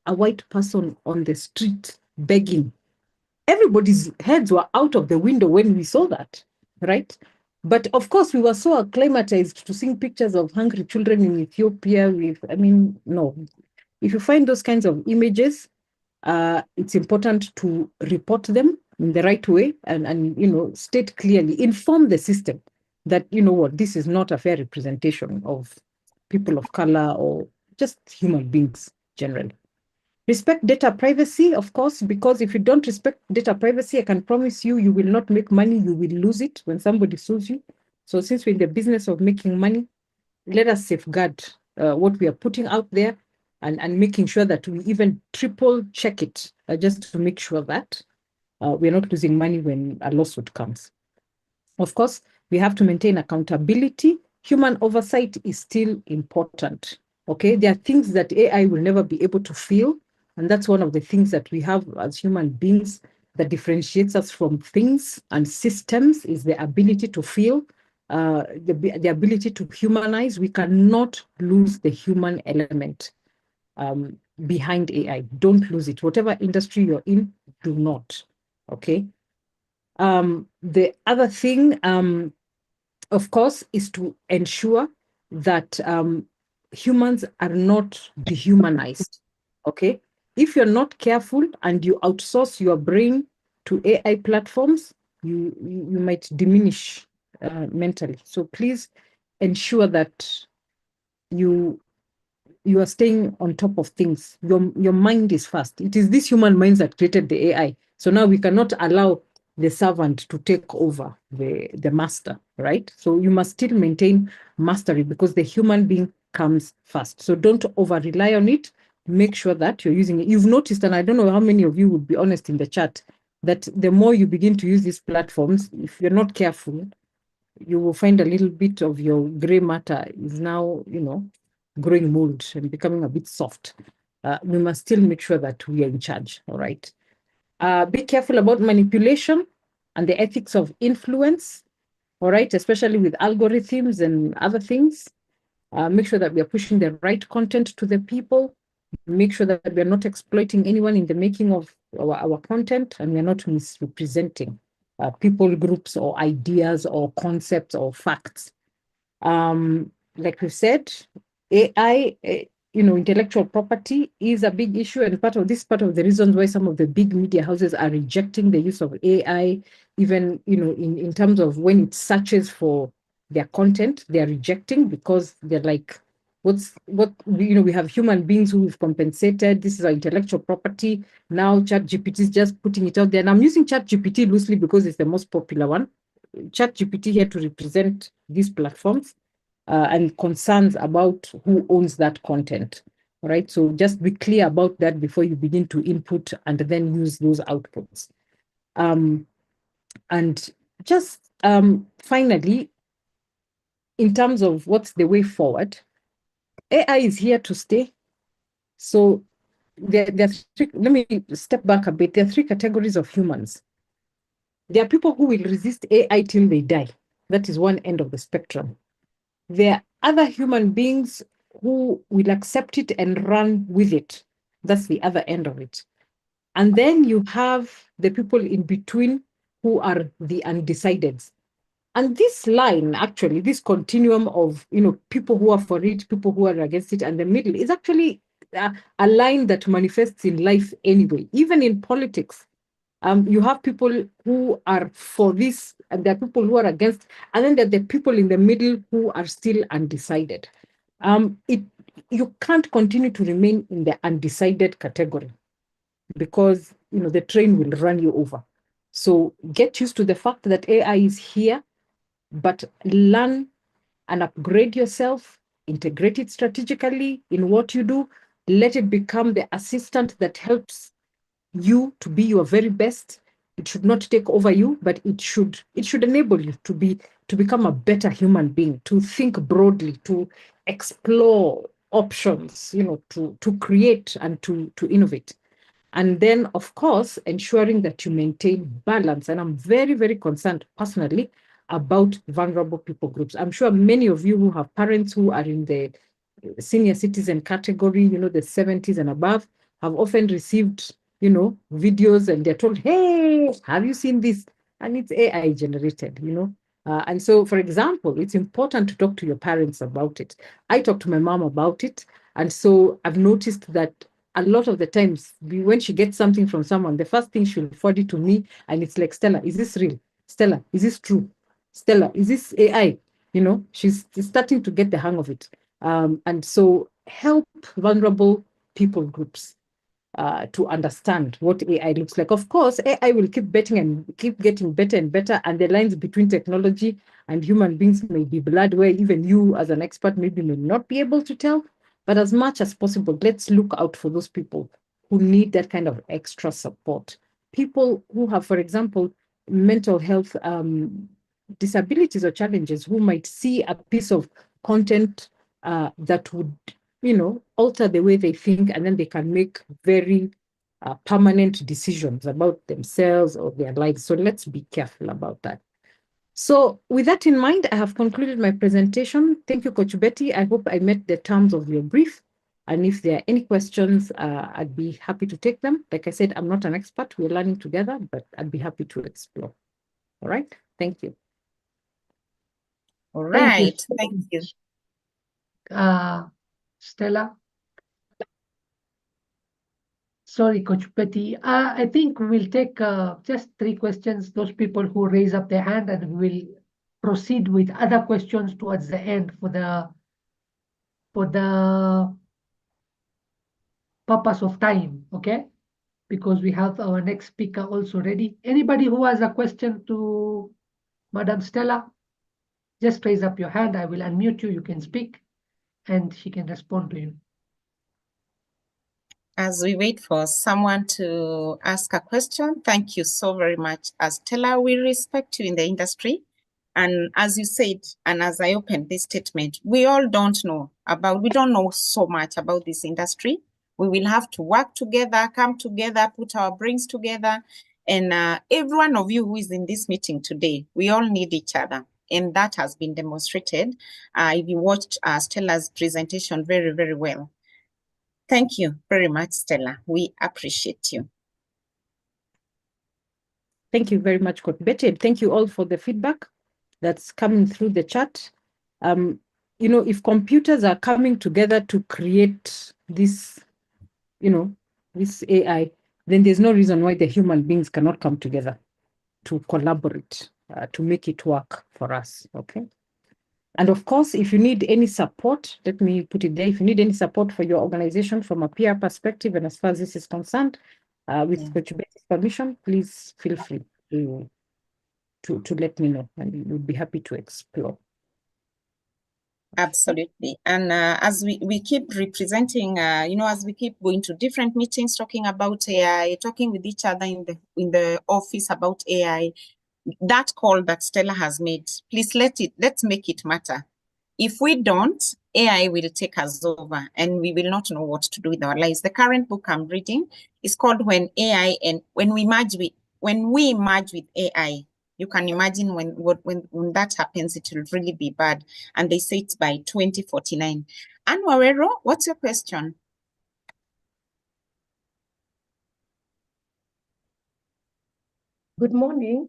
E: a white person on the street begging. Everybody's heads were out of the window when we saw that, right? But of course, we were so acclimatized to seeing pictures of hungry children in Ethiopia no. If you find those kinds of images, it's important to report them in the right way and state clearly, inform the system that, this is not a fair representation of people of color or just human beings generally. Respect data privacy, of course, because if you don't respect data privacy, I can promise you, you will not make money. You will lose it when somebody sues you. So since we're in the business of making money, let us safeguard what we are putting out there and making sure that we even triple check it just to make sure that we're not losing money when a lawsuit comes. Of course, we have to maintain accountability. Human oversight is still important. Okay, there are things that AI will never be able to feel, and that's one of the things that we have as human beings that differentiates us from things and systems, is the ability to feel, the ability to humanize. We cannot lose the human element behind AI. Don't lose it. Whatever industry you're in, do not. Okay. The other thing, of course, is to ensure that humans are not dehumanized. Okay. If you're not careful and you outsource your brain to AI platforms, you might diminish mentally. So please ensure that you are staying on top of things. Your mind is fast. It is these human minds that created the AI. So now we cannot allow the servant to take over the master, right? So you must still maintain mastery, because the human being comes first. So don't over-rely on it. Make sure that you're using it. You've noticed, and I don't know how many of you would be honest in the chat, that the more you begin to use these platforms, if you're not careful, you will find a little bit of your gray matter is now, growing mold and becoming a bit soft. We must still make sure that we are in charge, all right? Be careful about manipulation and the ethics of influence, all right, especially with algorithms and other things. Make sure that we are pushing the right content to the people. Make sure that we are not exploiting anyone in the making of our content, and we are not misrepresenting people, groups, or ideas, or concepts, or facts. Like we've said, AI, intellectual property is a big issue, and part of the reasons why some of the big media houses are rejecting the use of AI, even in terms of when it searches for their content, they are rejecting because they're like, we have human beings who we've compensated. This is our intellectual property. Now ChatGPT is just putting it out there, and I'm using ChatGPT loosely because it's the most popular one. ChatGPT here to represent these platforms and concerns about who owns that content. All right, so just be clear about that before you begin to input and then use those outputs. And just finally, in terms of what's the way forward, AI is here to stay. So let me step back a bit. There are three categories of humans. There are people who will resist AI till they die. That is one end of the spectrum. There are other human beings who will accept it and run with it. That's the other end of it. And then you have the people in between who are the undecideds. And this line, actually, this continuum of people who are for it, people who are against it, and the middle is actually a line that manifests in life anyway, even in politics. You have people who are for this, and there are people who are against, and then there are the people in the middle who are still undecided. You can't continue to remain in the undecided category because the train will run you over. So get used to the fact that AI is here, but learn and upgrade yourself, integrate it strategically in what you do, let it become the assistant that helps you to be your very best. It should not take over you, but it should enable you to become a better human being, to think broadly, to explore options, to create and to innovate. And then, of course, ensuring that you maintain balance. And I'm very, very concerned personally about vulnerable people groups. I'm sure many of you who have parents who are in the senior citizen category, the 70s and above, have often received, videos, and they're told, hey, have you seen this? And it's AI generated, and so, for example, it's important to talk to your parents about it. I talked to my mom about it. And so I've noticed that a lot of the times when she gets something from someone, the first thing she'll forward it to me, and it's like, Stella, is this real? Stella, is this true? Stella, is this AI? She's starting to get the hang of it. And so help vulnerable people groups to understand what AI looks like. Of course, AI will keep getting better and better, and the lines between technology and human beings may be blurred, where even you as an expert maybe may not be able to tell. But as much as possible, let's look out for those people who need that kind of extra support. People who have, for example, mental health disabilities or challenges, who might see a piece of content that would alter the way they think, and then they can make very permanent decisions about themselves or their lives. So let's be careful about that. So with that in mind, I have concluded my presentation. Thank you, Coach Betty. I hope I met the terms of your brief. And if there are any questions, I'd be happy to take them. Like I said, I'm not an expert. We're learning together, but I'd be happy to explore. All right. Thank you.
C: All right. Thank you.
A: Stella. Sorry, Coach Betty. I think we'll take just 3 questions, those people who raise up their hand, and we'll proceed with other questions towards the end for the purpose of time, okay? Because we have our next speaker also ready. Anybody who has a question to Madam Stella, just raise up your hand. I will unmute you. You can speak, and she can respond to you.
C: As we wait for someone to ask a question, thank you so very much, Stella. We respect you in the industry. And as you said, and as I opened this statement, we don't know so much about this industry. We will have to work together, come together, put our brains together. And every one of you who is in this meeting today, we all need each other. And that has been demonstrated. If you watched Stella's presentation very, very well. Thank you very much, Stella. We appreciate you.
E: Thank you very much, Coach Betty, and thank you all for the feedback that's coming through the chat. You know, if computers are coming together to create this, you know, this AI, then there's no reason why the human beings cannot come together to collaborate, to make it work for us, okay? And of course, if you need any support, let me put it there, if you need any support for your organization from a peer perspective, and as far as this is concerned, with Coach Betty's permission, please feel free to let me know, and we'll be happy to explore.
C: Absolutely. And as we keep representing, you know, as we keep going to different meetings, talking about AI, talking with each other in the office about AI, that call that Stella has made, please let's make it matter. If we don't, AI will take us over and we will not know what to do with our lives. The current book I'm reading is called When We Merge with AI. You can imagine when that happens, it will really be bad. And they say it's by 2049. Anne Wawero, what's your question?
F: Good morning.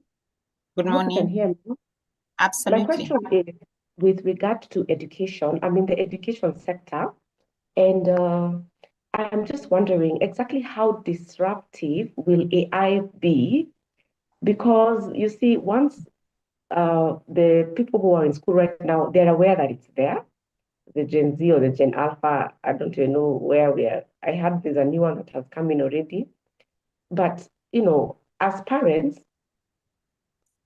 C: Good
F: I hope you can
C: morning.
F: hear me.
C: Absolutely.
F: My question is with regard to education. I'm in the education sector, and I'm just wondering exactly how disruptive will AI be? Because you see, once the people who are in school right now, they're aware that it's there, the Gen Z or the Gen Alpha, I don't even know where we are. I heard there's a new one that has come in already. But, you know, as parents,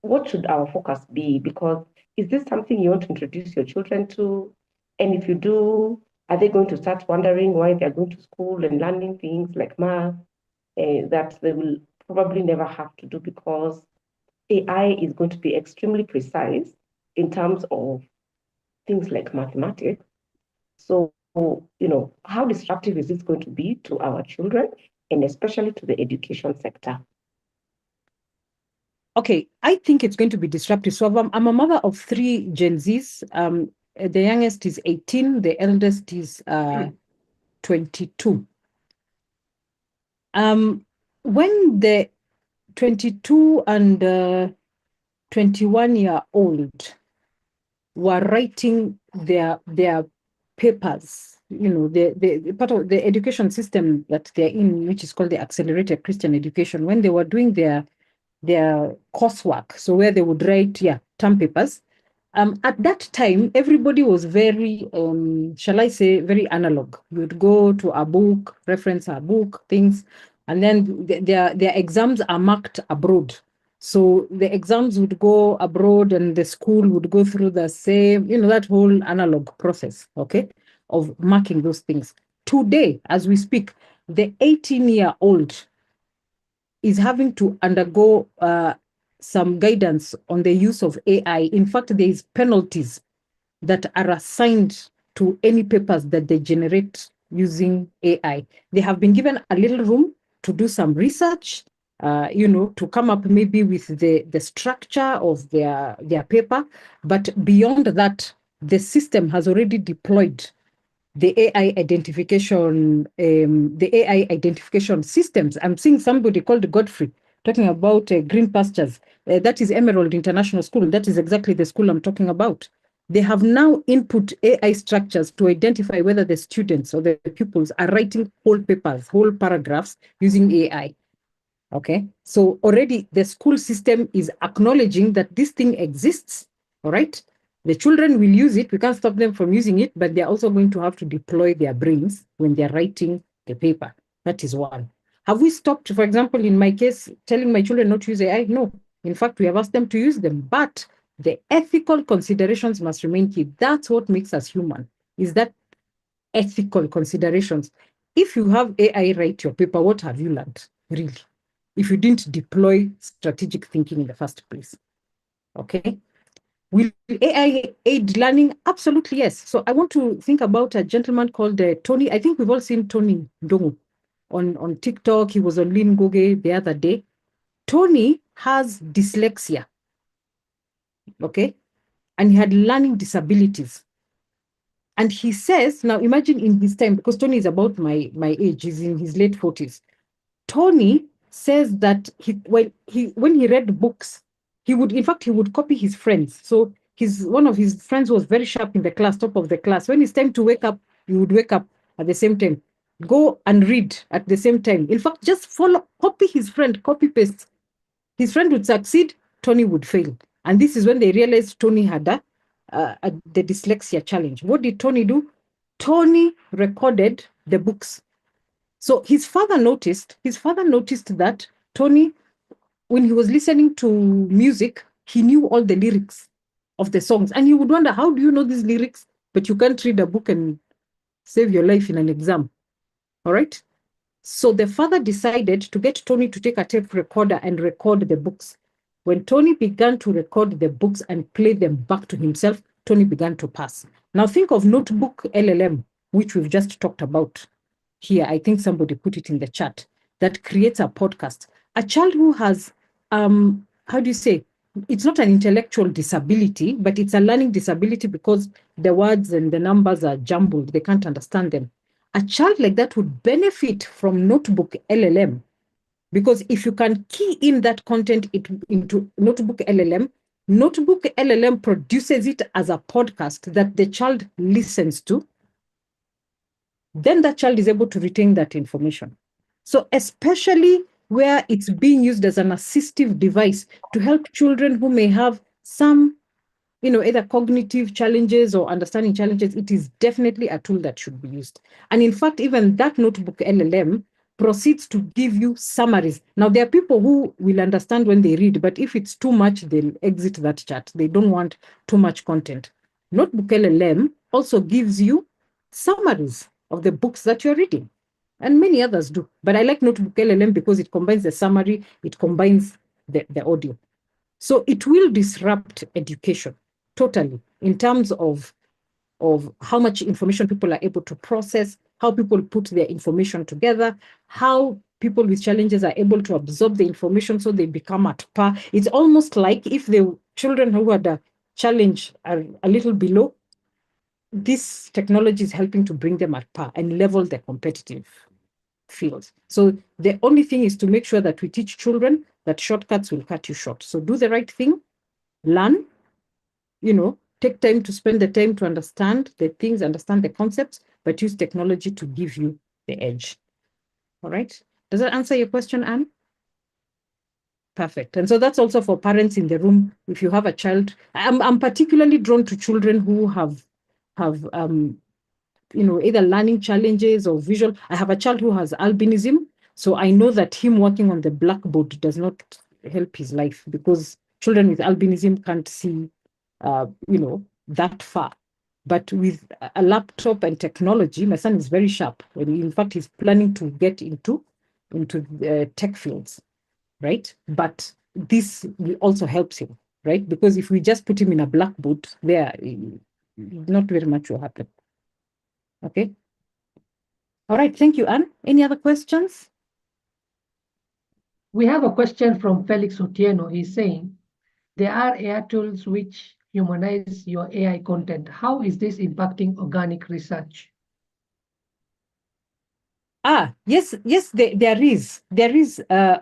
F: what should our focus be? Because is this something you want to introduce your children to? And if you do, are they going to start wondering why they're going to school and learning things like math that they will probably never have to do, because AI is going to be extremely precise in terms of things like mathematics. So, you know, how disruptive is this going to be to our children and especially to the education sector?
E: Okay, I think it's going to be disruptive. So I'm a mother of 3 Gen Zs. The youngest is 18, the eldest is 22. When the 22 and 21-year-old were writing their papers, you know, the part of the education system that they're in, which is called the Accelerated Christian Education, when they were doing their coursework, so where they would write, term papers. At that time, everybody was very, shall I say, very analog. You would go to a book, reference a book, things, and then their exams are marked abroad. So the exams would go abroad and the school would go through the same, you know, that whole analog process, okay, of marking those things. Today, as we speak, the 18-year-old is having to undergo some guidance on the use of AI. In fact, there is penalties that are assigned to any papers that they generate using AI. They have been given a little room to do some research, you know, to come up maybe with the structure of their paper. But beyond that, the system has already deployed the AI identification systems. I'm seeing somebody called Godfrey talking about green pastures. That is Emerald International School. That is exactly the school I'm talking about. They have now input AI structures to identify whether the students or the pupils are writing whole papers, whole paragraphs using AI. Okay, so already the school system is acknowledging that this thing exists. All right. The children will use it. We can't stop them from using it, but they're also going to have to deploy their brains when they're writing the paper. That is one. Have we stopped, for example, in my case, telling my children not to use AI? No. In fact, we have asked them to use them, but the ethical considerations must remain key. That's what makes us human, is that ethical considerations. If you have AI write your paper, what have you learned, really? If you didn't deploy strategic thinking in the first place, okay? Will AI aid learning? Absolutely, yes. So I want to think about a gentleman called Tony. I think we've all seen Tony Ndongo on TikTok. He was on Lin Goge the other day. Tony has dyslexia, okay? And he had learning disabilities. And he says, now imagine in his time, because Tony is about my age, he's in his late 40s. Tony says that when he read books, he would copy his friends. So one of his friends was very sharp in the class, top of the class. When it's time to wake up, he would wake up at the same time, go and read at the same time. In fact, just copy his friend, copy paste. His friend would succeed, Tony would fail. And this is when they realized Tony had the dyslexia challenge. What did Tony do? Tony recorded the books. So his father noticed that Tony, when he was listening to music, he knew all the lyrics of the songs. And he would wonder, how do you know these lyrics, but you can't read a book and save your life in an exam? All right. So the father decided to get Tony to take a tape recorder and record the books. When Tony began to record the books and play them back to himself, Tony began to pass. Now think of Notebook LLM, which we've just talked about here. I think somebody put it in the chat, that creates a podcast. A child who has, how do you say, it's not an intellectual disability, but it's a learning disability because the words and the numbers are jumbled. They can't understand them. A child like that would benefit from Notebook LLM, because if you can key in that content into Notebook LLM, Notebook LLM produces it as a podcast that the child listens to. Then that child is able to retain that information. So especially where it's being used as an assistive device to help children who may have some, either cognitive challenges or understanding challenges, it is definitely a tool that should be used. And in fact, even that Notebook LLM proceeds to give you summaries. Now, there are people who will understand when they read, but if it's too much, they'll exit that chat. They don't want too much content. Notebook LLM also gives you summaries of the books that you're reading, and many others do. But I like Notebook LLM because it combines the summary, it combines the audio. So it will disrupt education totally in terms of how much information people are able to process, how people put their information together, how people with challenges are able to absorb the information so they become at par. It's almost like if the children who had a challenge are a little below, this technology is helping to bring them at par and level the competitive field. So the only thing is to make sure that we teach children that shortcuts will cut you short. So do the right thing, learn, take time to spend the time to understand the things, understand the concepts, but use technology to give you the edge. All right. Does that answer your question, Anne? Perfect. And so that's also for parents in the room. If you have a child, I'm particularly drawn to children who have either learning challenges or visual. I have a child who has albinism, so I know that him working on the blackboard does not help his life, because children with albinism can't see that far. But with a laptop and technology, my son is very sharp. In fact, he's planning to get into tech fields, right? But this also helps him, right? Because if we just put him in a blackboard, not very much will happen. Okay. All right. Thank you, Anne. Any other questions?
A: We have a question from Felix Otieno. He's saying, there are AI tools which humanize your AI content. How is this impacting organic research?
E: Yes, there is,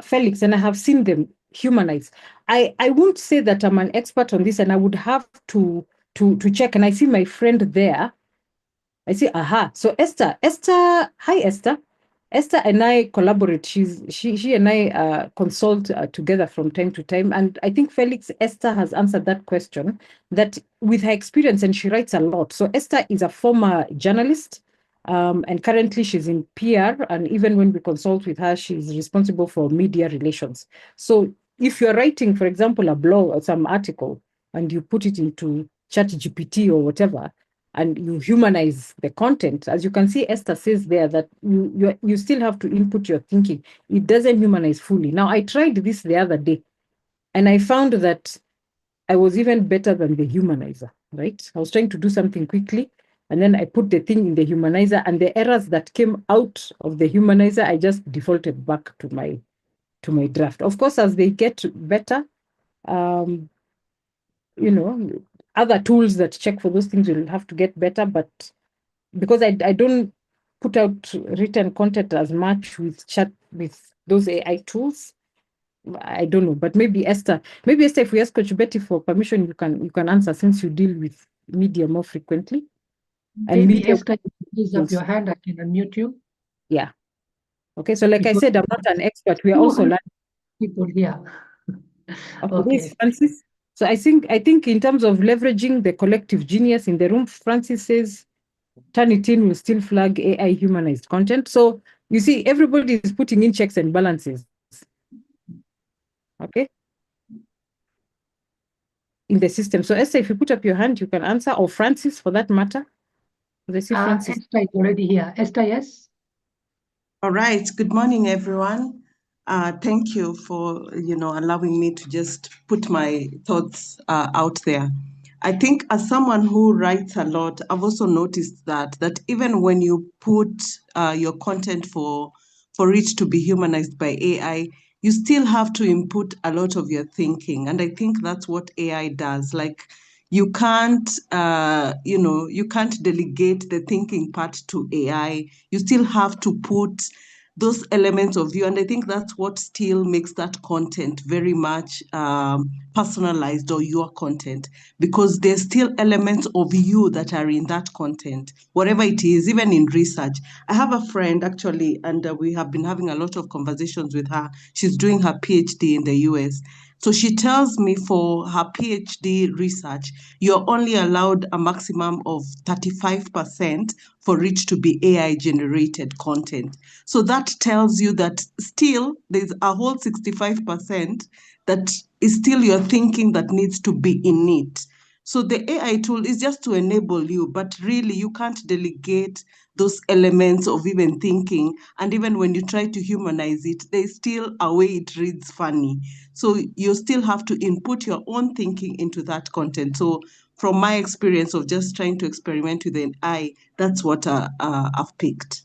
E: Felix, and I have seen them humanize. I won't say that I'm an expert on this, and I would have to check. And I see my friend there. I see, so Esther, hi Esther. Esther and I collaborate. She and I consult together from time to time. And I think Esther has answered that question, that with her experience, and she writes a lot. So Esther is a former journalist, and currently she's in PR. And even when we consult with her, she's responsible for media relations. So if you're writing, for example, a blog or some article, and you put it into ChatGPT or whatever, and you humanize the content, as you can see, Esther says there that you still have to input your thinking. It doesn't humanize fully. Now, I tried this the other day, and I found that I was even better than the humanizer, right? I was trying to do something quickly, and then I put the thing in the humanizer, and the errors that came out of the humanizer, I just defaulted back to my draft. Of course, as they get better, you know, other tools that check for those things will have to get better, but because I don't put out written content as much with those AI tools, I don't know, but maybe Esther, if we ask Coach Betty for permission, you can answer, since you deal with media more frequently. And
A: Maybe
E: media,
A: Esther, please up your hand. I can unmute you.
E: yeah. Okay, so like
A: Because
E: I said, I'm not an expert. We are
A: you
E: also
A: have
E: learning.
A: people here.
E: Okay, this
A: Okay.
E: is Francis. So I think in terms of leveraging the collective genius in the room, Francis says Turnitin will still flag AI humanized content. So you see, everybody is putting in checks and balances. Okay. In the system. So Esther, if you put up your hand, you can answer, or Francis for that matter. They see Francis.
A: Esther is already here. Esther, yes?
G: All right. Good morning, everyone. Thank you for allowing me to just put my thoughts out there. I think as someone who writes a lot, I've also noticed that even when you put your content for it to be humanized by AI, you still have to input a lot of your thinking. And I think that's what AI does. Like, you can't delegate the thinking part to AI. You still have to put those elements of you. And I think that's what still makes that content very much personalized, or your content, because there's still elements of you that are in that content, whatever it is, even in research. I have a friend actually, and we have been having a lot of conversations with her. She's doing her PhD in the US. So she tells me for her PhD research, you're only allowed a maximum of 35% for it to be AI generated content. So that tells you that still there's a whole 65% that is still your thinking that needs to be in it. So the AI tool is just to enable you, but really you can't delegate those elements of even thinking. And even when you try to humanize it, there's still a way it reads funny. So you still have to input your own thinking into that content. So from my experience of just trying to experiment with an AI, that's what I've picked.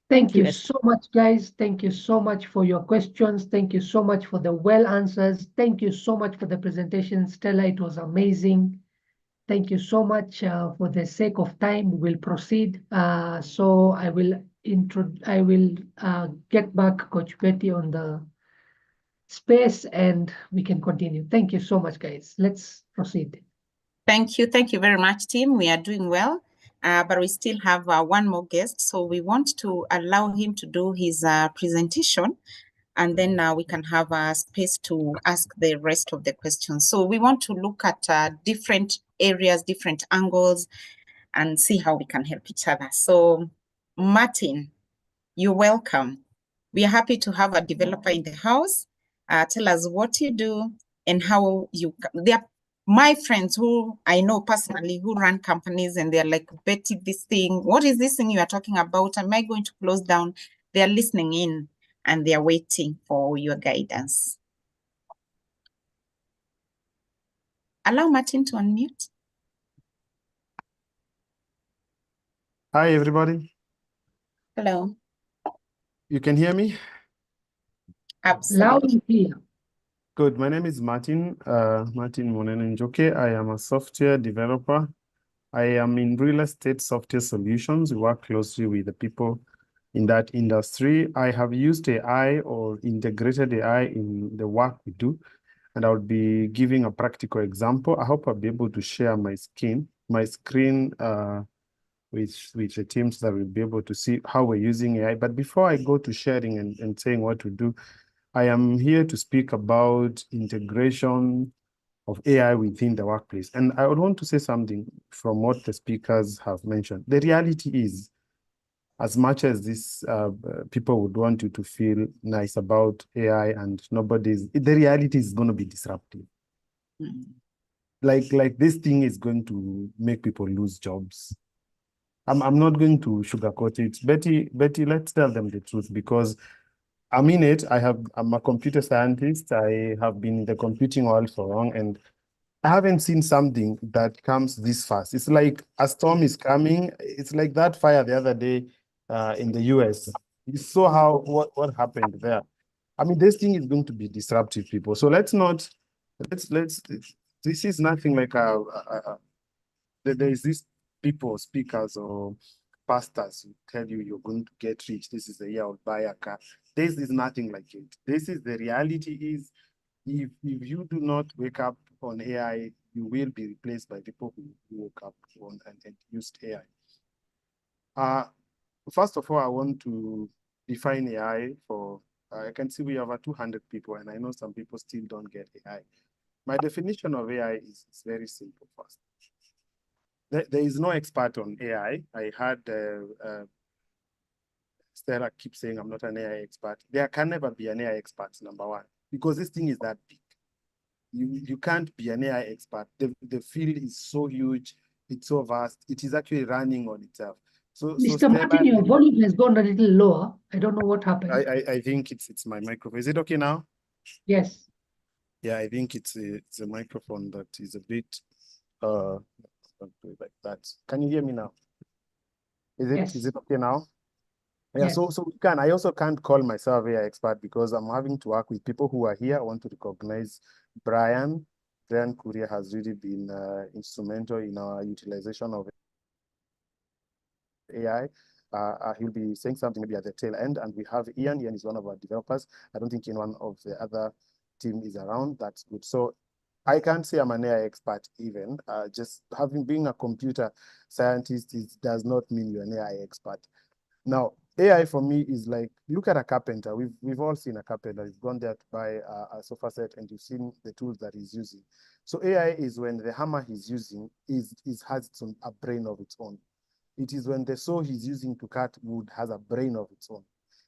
A: Thank you so much, guys. Thank you so much for your questions. Thank you so much for the well answers. Thank you so much for the presentation, Stella. It was amazing. Thank you so much. For the sake of time, we will proceed. So I will get back Coach Betty on the space, and we can continue. Thank you so much, guys. Let's proceed.
C: Thank you. Thank you very much, team. We are doing well, but we still have one more guest. So we want to allow him to do his presentation, and then we can have a space to ask the rest of the questions. So we want to look at different areas, different angles, and see how we can help each other. So Martin, you're welcome. We are happy to have a developer in the house. Tell us what you do and how you, they are my friends who I know personally who run companies, and they're like, Betty, this thing, what is this thing you are talking about? Am I going to close down? They're listening in and they're waiting for your guidance. Allow Martin to unmute.
H: Hi, everybody.
C: Hello.
H: You can hear me?
C: Absolutely.
A: Loud and clear.
H: Good. My name is Martin Monenenjoke. I am a software developer. I am in real estate software solutions. We work closely with the people in that industry. I have used AI or integrated AI in the work we do, and I'll be giving a practical example. I hope I'll be able to share my screen with the teams that will be able to see how we're using AI. But before I go to sharing and saying what to do, I am here to speak about integration of AI within the workplace. And I would want to say something from what the speakers have mentioned. The reality is, as much as this people would want you to feel nice about AI and the reality is going to be disruptive. Like this thing is going to make people lose jobs. I'm not going to sugarcoat it. Betty, let's tell them the truth, because I'm in it. I'm a computer scientist. I have been in the computing world for long, and I haven't seen something that comes this fast. It's like a storm is coming. It's like that fire the other day in the US. You saw what happened there. I mean, this thing is going to be disruptive, people. So let's this is nothing like there is this people, speakers or pastors who tell you you're going to get rich. This is the year of buy a car. This is nothing like it. This is the reality is if you do not wake up on AI, you will be replaced by people who woke up on and used AI. First of all, I want to define AI for, I can see we have 200 people, and I know some people still don't get AI. My definition of AI is very simple first. There is no expert on AI. I heard Stella keep saying I'm not an AI expert. There can never be an AI expert, number one, because this thing is that big. You can't be an AI expert. The field is so huge, it's so vast, it is actually running on itself. So
A: Mr. Martin, your volume has gone a little lower. I don't know what happened.
H: I think it's my microphone. Is it okay now?
A: Yes.
H: Yeah, I think it's a microphone that is a bit like that. Can you hear me now? Is it okay now? Yeah,
A: Yes.
H: so we can. I also can't call myself AI expert because I'm having to work with people who are here. I want to recognize Brian. Brian Kuria has really been instrumental in our utilization of AI. He'll be saying something maybe at the tail end, and we have Ian. Ian is one of our developers. I don't think anyone of the other team is around. That's good. So I can't say I'm an AI expert even. Just being a computer scientist does not mean you're an AI expert. Now, AI for me is like, look at a carpenter. We've all seen a carpenter. We've gone there to buy a sofa set, and you've seen the tools that he's using. So AI is when the hammer he's using has a brain of its own. It is when the saw he's using to cut wood has a brain of its own.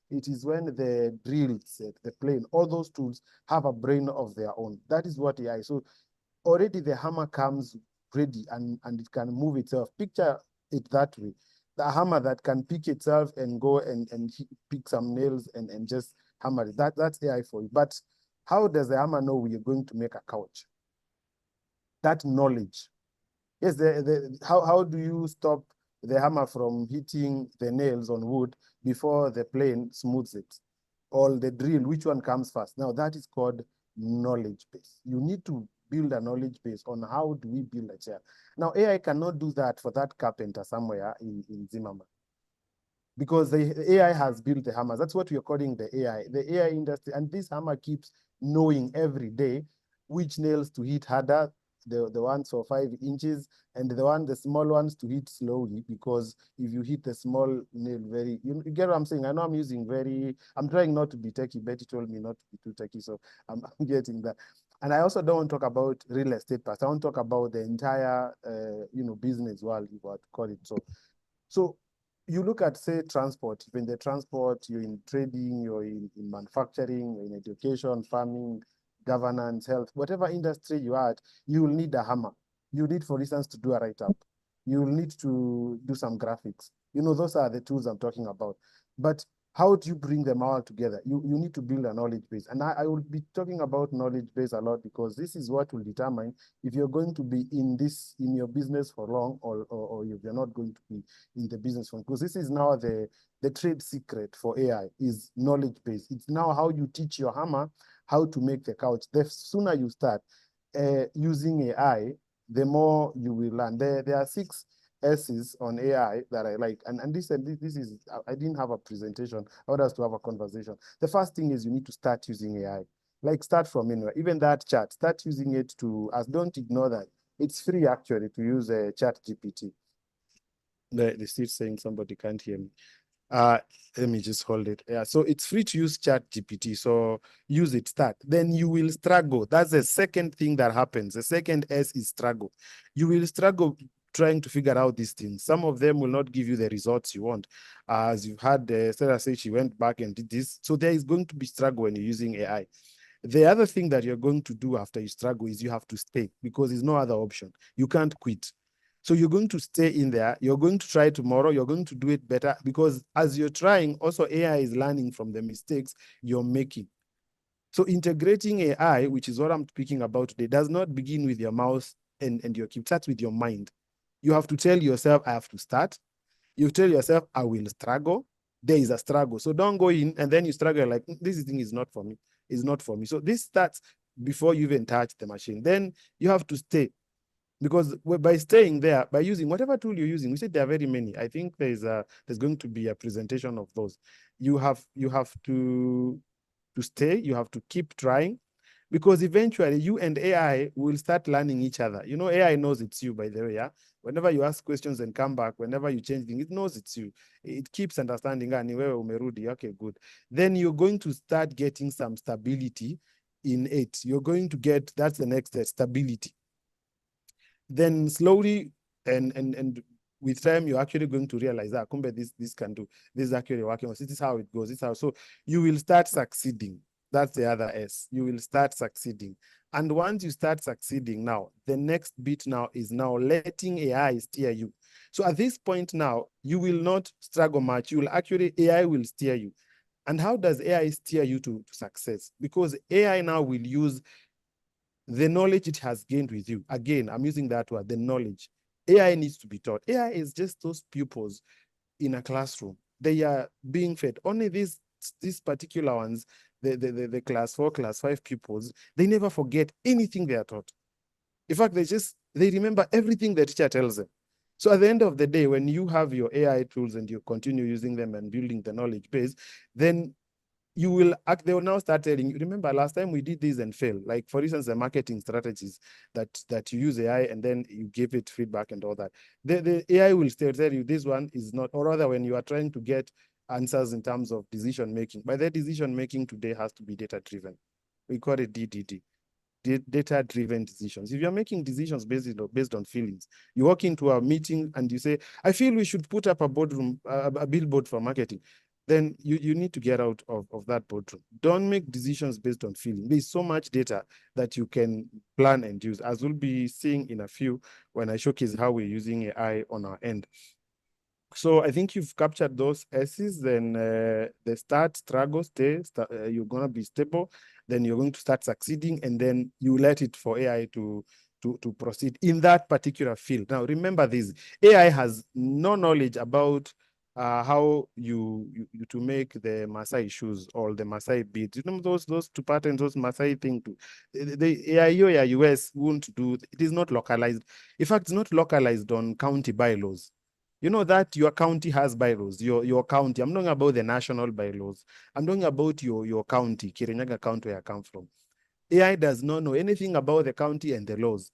H: It is when the drill set, the plane, all those tools have a brain of their own. That is what AI. So already the hammer comes ready and it can move itself. Picture it that way. The hammer that can pick itself and go and pick some nails and just hammer it. That's AI for you. But how does the hammer know we are going to make a couch? That knowledge. Yes, how do you stop the hammer from hitting the nails on wood before the plane smooths it? Or the drill, which one comes first? Now that is called knowledge base. You need to build a knowledge base on how do we build a chair. Now AI cannot do that for that carpenter somewhere in Zimmerman, because the AI has built the hammers. That's what we are calling the AI industry. And this hammer keeps knowing every day which nails to hit harder, the ones for 5 inches, and the small ones to hit slowly, because if you hit the small nail you get what I'm saying? I know I'm trying not to be techie. Betty told me not to be too techie, so I'm getting that. And I also don't want to talk about real estate parts. I want to talk about the entire, business world, if you want to call it so. So you look at, say, transport. If in the transport, you're in trading, you're in manufacturing, you're in education, farming, governance, health, whatever industry you are at, you will need a hammer. You need, for instance, to do a write-up. You will need to do some graphics. Those are the tools I'm talking about. But how do you bring them all together? You need to build a knowledge base. And I will be talking about knowledge base a lot, because this is what will determine if you're going to be in your business for long, or if you're not going to be in the business for long. Because this is now the trade secret for AI is knowledge base. It's now how you teach your hammer how to make the couch. The sooner you start using AI, the more you will learn. There are 6 S's on AI that I like. And this is, I didn't have a presentation. I want us to have a conversation. The first thing is you need to start using AI. Like, start from anywhere. Even that chat, start using it don't ignore that. It's free actually to use a ChatGPT. They're still saying somebody can't hear me. Let me just hold it. Yeah, so it's free to use ChatGPT. So use it, start. Then you will struggle. That's the second thing that happens. The second S is struggle. You will struggle trying to figure out these things. Some of them will not give you the results you want. As you've had Sarah say, she went back and did this. So there is going to be struggle when you're using AI. The other thing that you're going to do after you struggle is you have to stay, because there's no other option. You can't quit. So you're going to stay in there. You're going to try tomorrow. You're going to do it better because as you're trying, also AI is learning from the mistakes you're making. So integrating AI, which is what I'm speaking about today, does not begin with your mouse and your keyboard. It starts with your mind. You have to tell yourself, I have to start. You tell yourself, I will struggle. There is a struggle. So don't go in and then you struggle like, this thing is not for me. It's not for me. So this starts before you even touch the machine. Then you have to stay. Because by staying there, by using whatever tool you're using, we said there are very many. I think there's going to be a presentation of those. You have to stay. You have to keep trying, because eventually you and AI will start learning each other. You know, AI knows it's you, by the way. Yeah. Whenever you ask questions and come back, whenever you change things, it knows it's you. It keeps understanding. Okay, good. Then you're going to start getting some stability in it. You're going to get, that's the next step, stability. Then slowly and with time, you're actually going to realize that this can do, this is actually working. This is how it goes. This is how, so you will start succeeding. That's the other S. You will start succeeding. And once you start succeeding now, the next bit now is now letting AI steer you. So at this point now, you will not struggle much. You will actually, AI will steer you. And how does AI steer you to success? Because AI now will use the knowledge it has gained with you. Again, I'm using that word, the knowledge. AI needs to be taught. AI is just those pupils in a classroom. They are being fed. Only these particular ones, the class 4, class 5 pupils, they never forget anything they are taught. In fact, they remember everything the teacher tells them. So at the end of the day, when you have your AI tools and you continue using them and building the knowledge base, then they will now start telling you, remember last time we did this and failed. Like for instance, the marketing strategies that you use AI and then you give it feedback and all that. The AI will still tell you this one is not, or rather when you are trying to get answers in terms of decision making. But the decision making today has to be data driven. We call it DDD. Data-driven decisions. If you're making decisions based on feelings, you walk into a meeting and you say, I feel we should put up a billboard for marketing. Then you need to get out of that boardroom. Don't make decisions based on feeling. There's so much data that you can plan and use, as we'll be seeing in a few when I showcase how we're using AI on our end. So I think you've captured those S's. Then the start, struggle, stay, you're going to be stable. Then you're going to start succeeding, and then you let it for AI to proceed in that particular field. Now, remember this, AI has no knowledge about how you to make the Maasai shoes or the Maasai beads. You know, those two patterns, those Maasai thing to the AI US won't do. It is not localized. In fact, it's not localized on county bylaws. You know that your county has bylaws, your county. I'm talking about the national bylaws. I'm talking about your county, Kirinyaga County, where I come from. AI does not know anything about the county and the laws.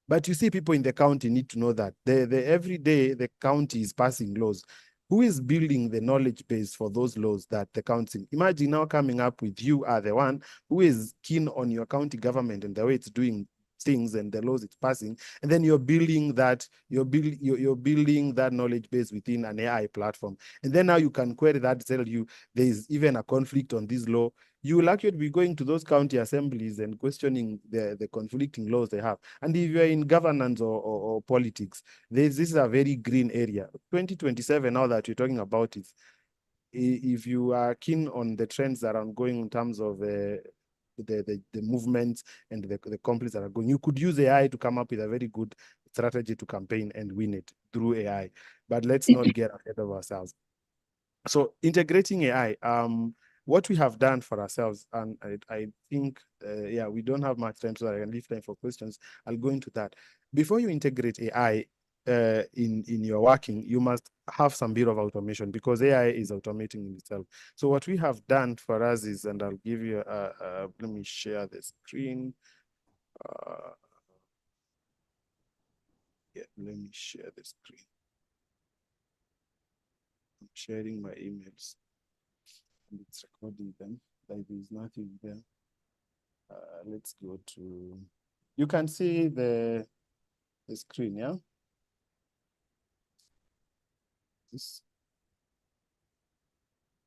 H: But you see, people in the county need to know that. Every day, the county is passing laws. Who is building the knowledge base for those laws that the county? Imagine now coming up with you are the one who is keen on your county government and the way it's doing things and the laws it's passing, and then you're building that knowledge base within an AI platform, and then now you can query that to tell you there is even a conflict on this law. You will actually be going to those county assemblies and questioning the conflicting laws they have. And if you're in governance or politics, this is a very green area. 2027 now that we're talking about it, if you are keen on the trends that are ongoing in terms of the movements and the conflicts that are going, you could use AI to come up with a very good strategy to campaign and win it through AI. But let's not get ahead of ourselves. So integrating AI, what we have done for ourselves, and I think, we don't have much time, so I can leave time for questions. I'll go into that. Before you integrate AI in your working, you must have some bit of automation, because AI is automating itself. So what we have done for us is, and I'll give you let me share the screen. Let me share the screen. I'm sharing my emails. It's recording them. Like there's nothing there. Let's go to. You can see the screen, yeah.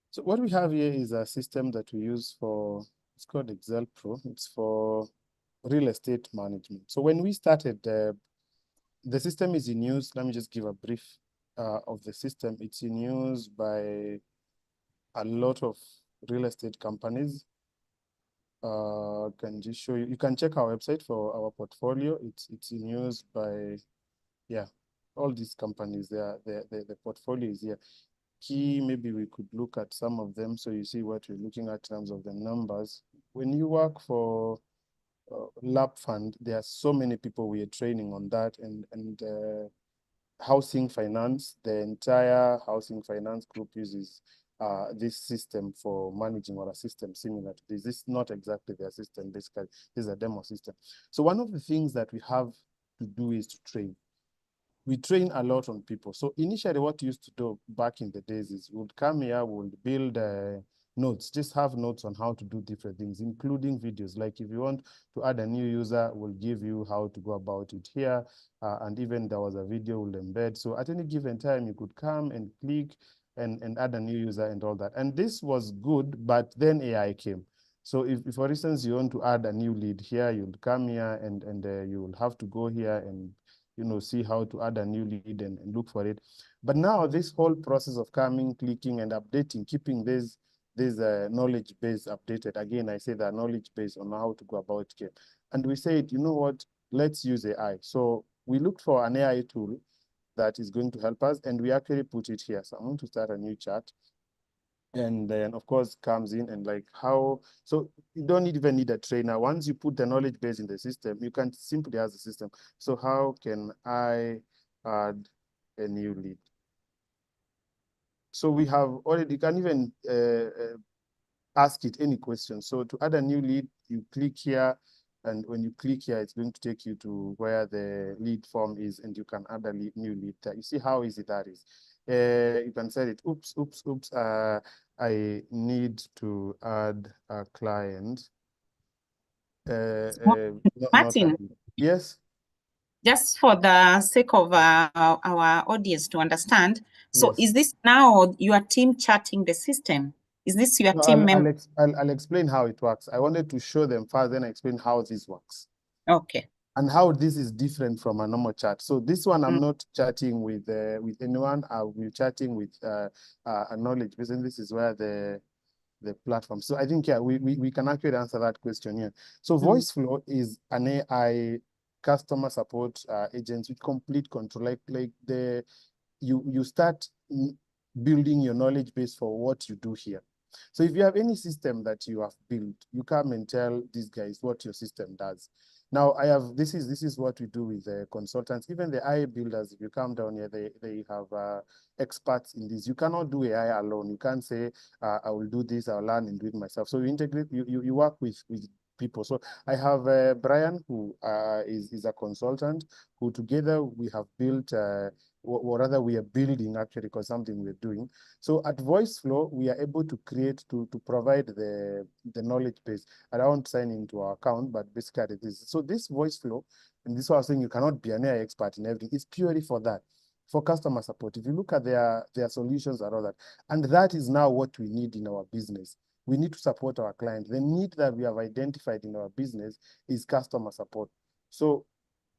H: So what we have here is a system that we use for. It's called Excel Pro. It's for real estate management. So when we started the system is in use. Let me just give a brief of the system. It's in use by a lot of real estate companies. Can just show you. You can check our website for our portfolio. It's in use by, yeah, all these companies. The portfolio is here. Key, maybe we could look at some of them so you see what we're looking at in terms of the numbers. When you work for Lab Fund, there are so many people we are training on that, and housing finance, the entire housing finance group uses this system for managing, or a system similar to this. This is not exactly their system, basically. This is a demo system. So one of the things that we have to do is to train. We train a lot on people. So initially what we used to do back in the days is we'd come here, we'll build notes, just have notes on how to do different things, including videos. Like if you want to add a new user, we'll give you how to go about it here. And even there was a video we'll embed. So at any given time, you could come and click and add a new user and all that. And this was good, but then AI came. So if for instance, you want to add a new lead here, you'll come here and you will have to go here and see how to add a new lead and look for it. But now this whole process of coming, clicking and updating, keeping this knowledge base updated. Again, I say that knowledge base on how to go about it. And we said, you know what, let's use AI. So we looked for an AI tool that is going to help us, and we actually put it here. So I'm going to start a new chat. And then, of course, comes in and like how, so you don't even need a trainer. Once you put the knowledge base in the system, you can simply ask the system, so how can I add a new lead? So we have already, you can even ask it any question. So to add a new lead, you click here, and when you click here, it's going to take you to where the lead form is, and you can add a new lead there. You see how easy that is. You can set it, oops, I need to add a client.
C: Martin,
H: yes?
C: Just for the sake of our audience to understand, so
H: Yes.
C: is this now your team chatting the system? Is this your team member?
H: I'll explain how it works. I wanted to show them first, then explain how this works.
C: Okay.
H: And how this is different from a normal chat. So this one, I'm not chatting with anyone. I'll be chatting with a knowledge base, and this is where the platform. So I think, yeah, we can actually answer that question here. So VoiceFlow is an AI customer support agent with complete control. Like you start building your knowledge base for what you do here. So if you have any system that you have built, you come and tell these guys what your system does. Now this is what we do with the consultants, even the AI builders. If you come down here, they have experts in this. You cannot do AI alone. You can't say, I will do this, I'll learn and do it myself. So you integrate, you work with people. So I have Brian, who is a consultant, who together we have built, or rather we are building actually, because something we're doing. So at VoiceFlow, we are able to create, to provide the knowledge base. I don't sign into our account, but basically this. So this VoiceFlow, and this was I was saying, you cannot be an AI expert in everything. It's purely for that, for customer support. If you look at their solutions and all that, and that is now what we need in our business. We need to support our clients. The need that we have identified in our business is customer support. So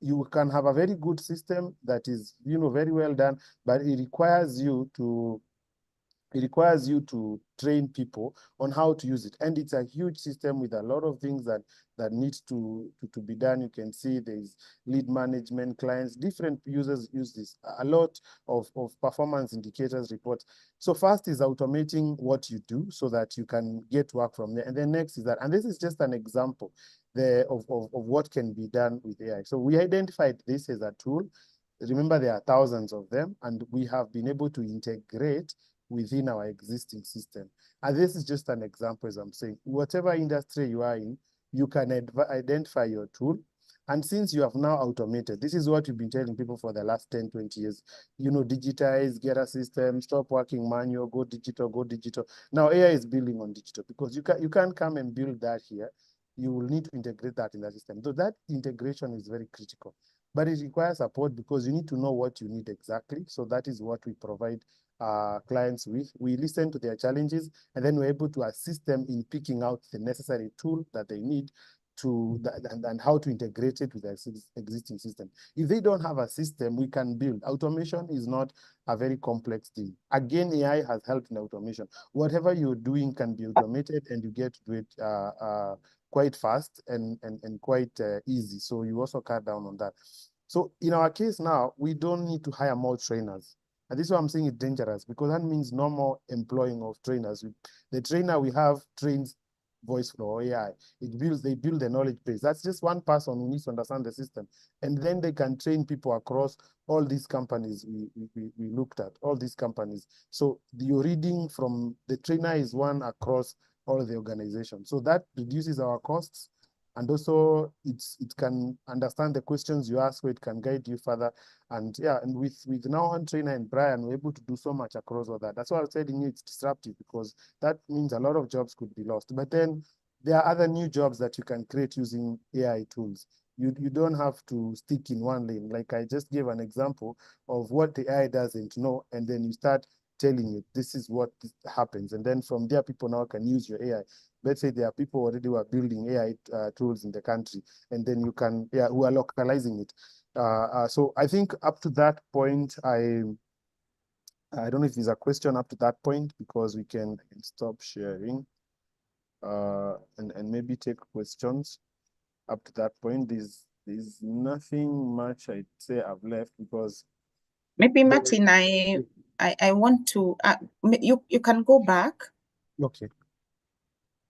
H: you can have a very good system that is, very well done, but it requires you to train people on how to use it. And it's a huge system with a lot of things that needs to be done. You can see there's lead management, clients, different users use this, a lot of performance indicators, reports. So first is automating what you do so that you can get work from there. And then next is that, and this is just an example of what can be done with AI. So we identified this as a tool. Remember, there are thousands of them, and we have been able to integrate within our existing system. And this is just an example, as I'm saying. Whatever industry you are in, you can identify your tool. And since you have now automated, this is what we've been telling people for the last 10, 20 years, digitize, get a system, stop working manual, go digital, go digital. Now AI is building on digital, because you can't come and build that here. You will need to integrate that in the system. So that integration is very critical, but it requires support, because you need to know what you need exactly. So that is what we provide clients with. We listen to their challenges, and then we're able to assist them in picking out the necessary tool that they need and how to integrate it with the existing system. If they don't have a system, we can build. Automation is not a very complex thing. Again, AI has helped in automation. Whatever you're doing can be automated, and you get to do it quite fast and quite easy. So you also cut down on that. So in our case now, we don't need to hire more trainers. And this is what I'm saying is dangerous, because that means no more employing of trainers. The trainer we have trains voice flow AI. They build the knowledge base. That's just one person who needs to understand the system. And then they can train people across all these companies we looked at, all these companies. So you're reading from the trainer is one across all the organizations. So that reduces our costs. And also it can understand the questions you ask, so it can guide you further. And yeah, and with now on trainer and Brian, we're able to do so much across all that. That's why I was telling you it's disruptive, because that means a lot of jobs could be lost. But then there are other new jobs that you can create using AI tools. You don't have to stick in one lane. Like I just gave an example of what the AI doesn't know, and then you start telling it, this is what happens. And then from there, people now can use your AI. Let's say there are people already who are building AI tools in the country, and then you can, who are localizing it. So I think up to that point, I don't know if there's a question up to that point, because we can stop sharing and maybe take questions up to that point. There's nothing much I'd say I've left, because
C: maybe Martin, I want to you can go back.
H: Okay.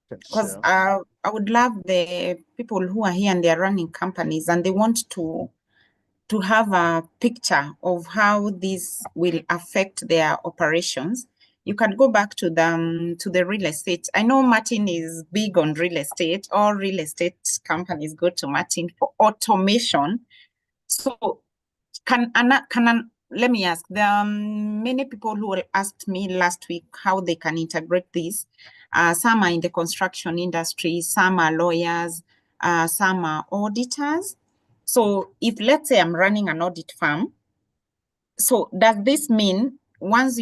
C: Because I would love the people who are here and they're running companies and they want to have a picture of how this will affect their operations. You can go back to the real estate. I know Martin is big on real estate. All real estate companies go to Martin for automation. So let me ask, there are many people who asked me last week how they can integrate this. Some are in the construction industry, some are lawyers, some are auditors. So if, let's say, I'm running an audit firm, so does this mean once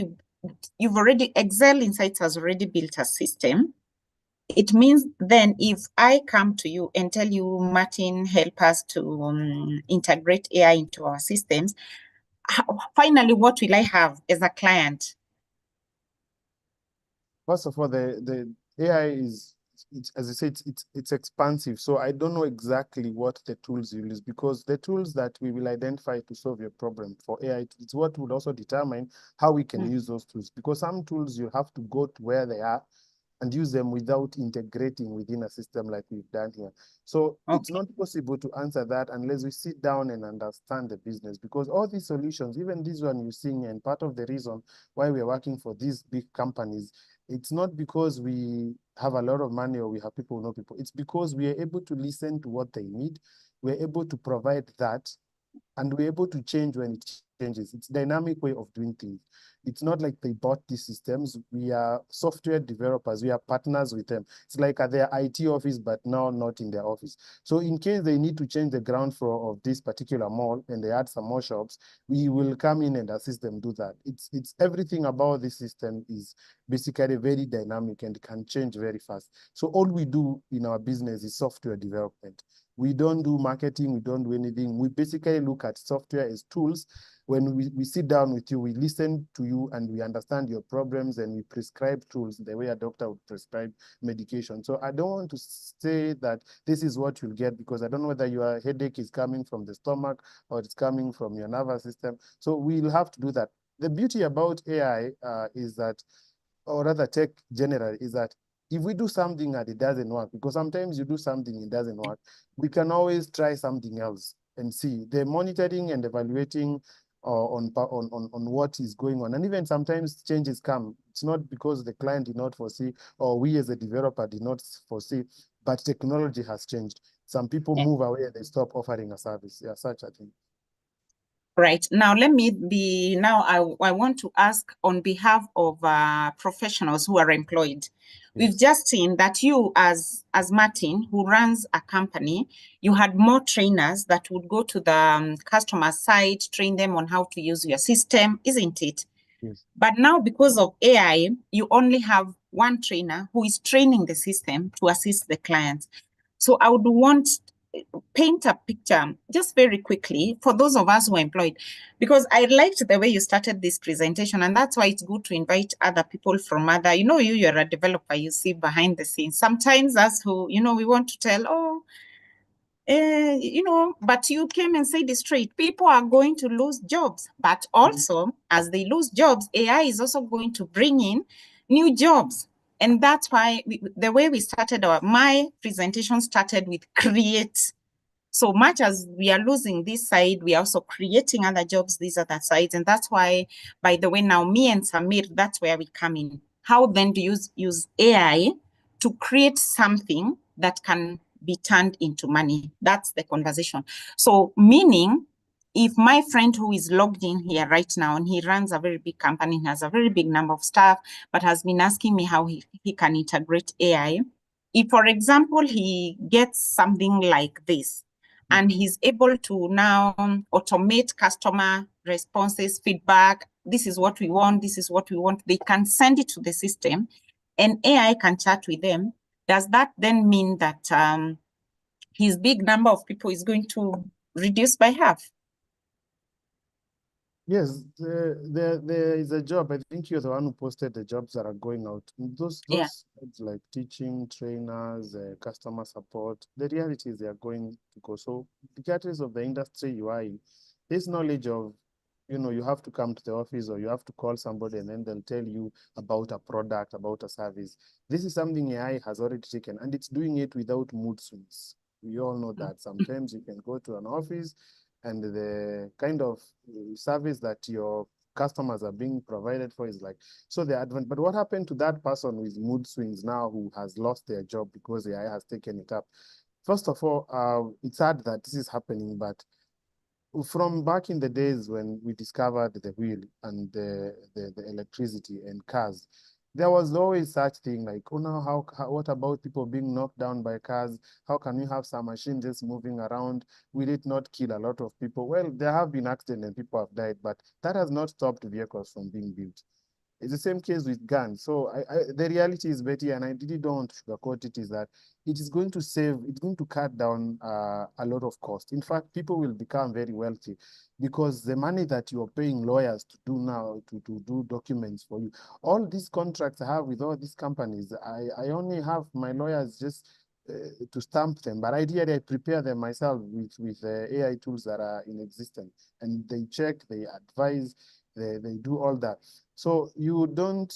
C: you've already, Excel Insights has already built a system, it means then if I come to you and tell you, Martin, help us to integrate AI into our systems, finally, what will I have as a client?
H: First of all, the AI is, as I said, it's expansive. So I don't know exactly what the tools you use, because the tools that we will identify to solve your problem for AI, it's what would also determine how we can use those tools. Because some tools you have to go to where they are and use them without integrating within a system like we've done here. So it's not possible to answer that unless we sit down and understand the business, because all these solutions, even this one you're seeing, and part of the reason why we're working for these big companies, it's not because we have a lot of money or we have people who know people. It's because we are able to listen to what they need. We're able to provide that, and we're able to change when it changes. It's a dynamic way of doing things. It's not like they bought these systems. We are software developers. We are partners with them. It's like at their IT office, but now not in their office. So in case they need to change the ground floor of this particular mall and they add some more shops, we will come in and assist them do that. It's everything about this system is basically very dynamic and can change very fast. So all we do in our business is software development. We don't do marketing, we don't do anything. We basically look at software as tools. When we sit down with you, we listen to you and we understand your problems, and we prescribe tools the way a doctor would prescribe medication. So I don't want to say that this is what you'll get, because I don't know whether your headache is coming from the stomach or it's coming from your nervous system. So we'll have to do that. The beauty about AI is that, or rather tech generally, is that if we do something and it doesn't work, because sometimes you do something, it doesn't work, we can always try something else and see. The monitoring and evaluating on what is going on. And even sometimes changes come. It's not because the client did not foresee, or we as a developer did not foresee, but technology has changed. Some people move away and they stop offering a service. Yeah, such a thing.
C: Right. Now, I want to ask on behalf of professionals who are employed. We've just seen that you, as Martin, who runs a company, you had more trainers that would go to the customer side, train them on how to use your system, isn't it?
H: Yes.
C: But now, because of AI, you only have one trainer who is training the system to assist the clients. So I would want paint a picture just very quickly for those of us who are employed, because I liked the way you started this presentation, and that's why it's good to invite other people from other, you're a developer, you see behind the scenes. Sometimes us who, we want to tell, but you came and said it straight. People are going to lose jobs, but also as they lose jobs, AI is also going to bring in new jobs. And that's why the way we started my presentation started with create. So much as we are losing this side, we are also creating other jobs, these other sides. And that's why, by the way, now me and Samir, that's where we come in. How then do you use AI to create something that can be turned into money? That's the conversation. So meaning, if my friend who is logged in here right now, and he runs a very big company, has a very big number of staff, but has been asking me how he can integrate AI. If, for example, he gets something like this, and he's able to now automate customer responses, feedback. This is what we want. This is what we want. They can send it to the system and AI can chat with them. Does that then mean that his big number of people is going to reduce by half?
H: Yes, there is a job. I think you're the one who posted the jobs that are going out. Those jobs like teaching, trainers, customer support. The reality is they are going to go. So regardless of the industry you are in, this knowledge of, you have to come to the office or you have to call somebody and then they'll tell you about a product, about a service. This is something AI has already taken, and it's doing it without mood swings. We all know that sometimes you can go to an office and the kind of service that your customers are being provided for is like, so the advent. But what happened to that person with mood swings now who has lost their job because AI has taken it up? First of all, it's sad that this is happening, but from back in the days when we discovered the wheel and the electricity and cars, there was always such thing like, oh, now what about people being knocked down by cars? How can we have some machine just moving around? Will it not kill a lot of people? Well, there have been accidents and people have died, but that has not stopped vehicles from being built. It's the same case with guns. So the reality is, Betty, and I really don't want to sugarcoat it, is that it is going to save, it's going to cut down a lot of cost. In fact, people will become very wealthy because the money that you're paying lawyers to do now, to do documents for you, all these contracts I have with all these companies, I only have my lawyers just to stamp them, but ideally I prepare them myself with AI tools that are in existence, and they check, they advise, they do all that. So you don't,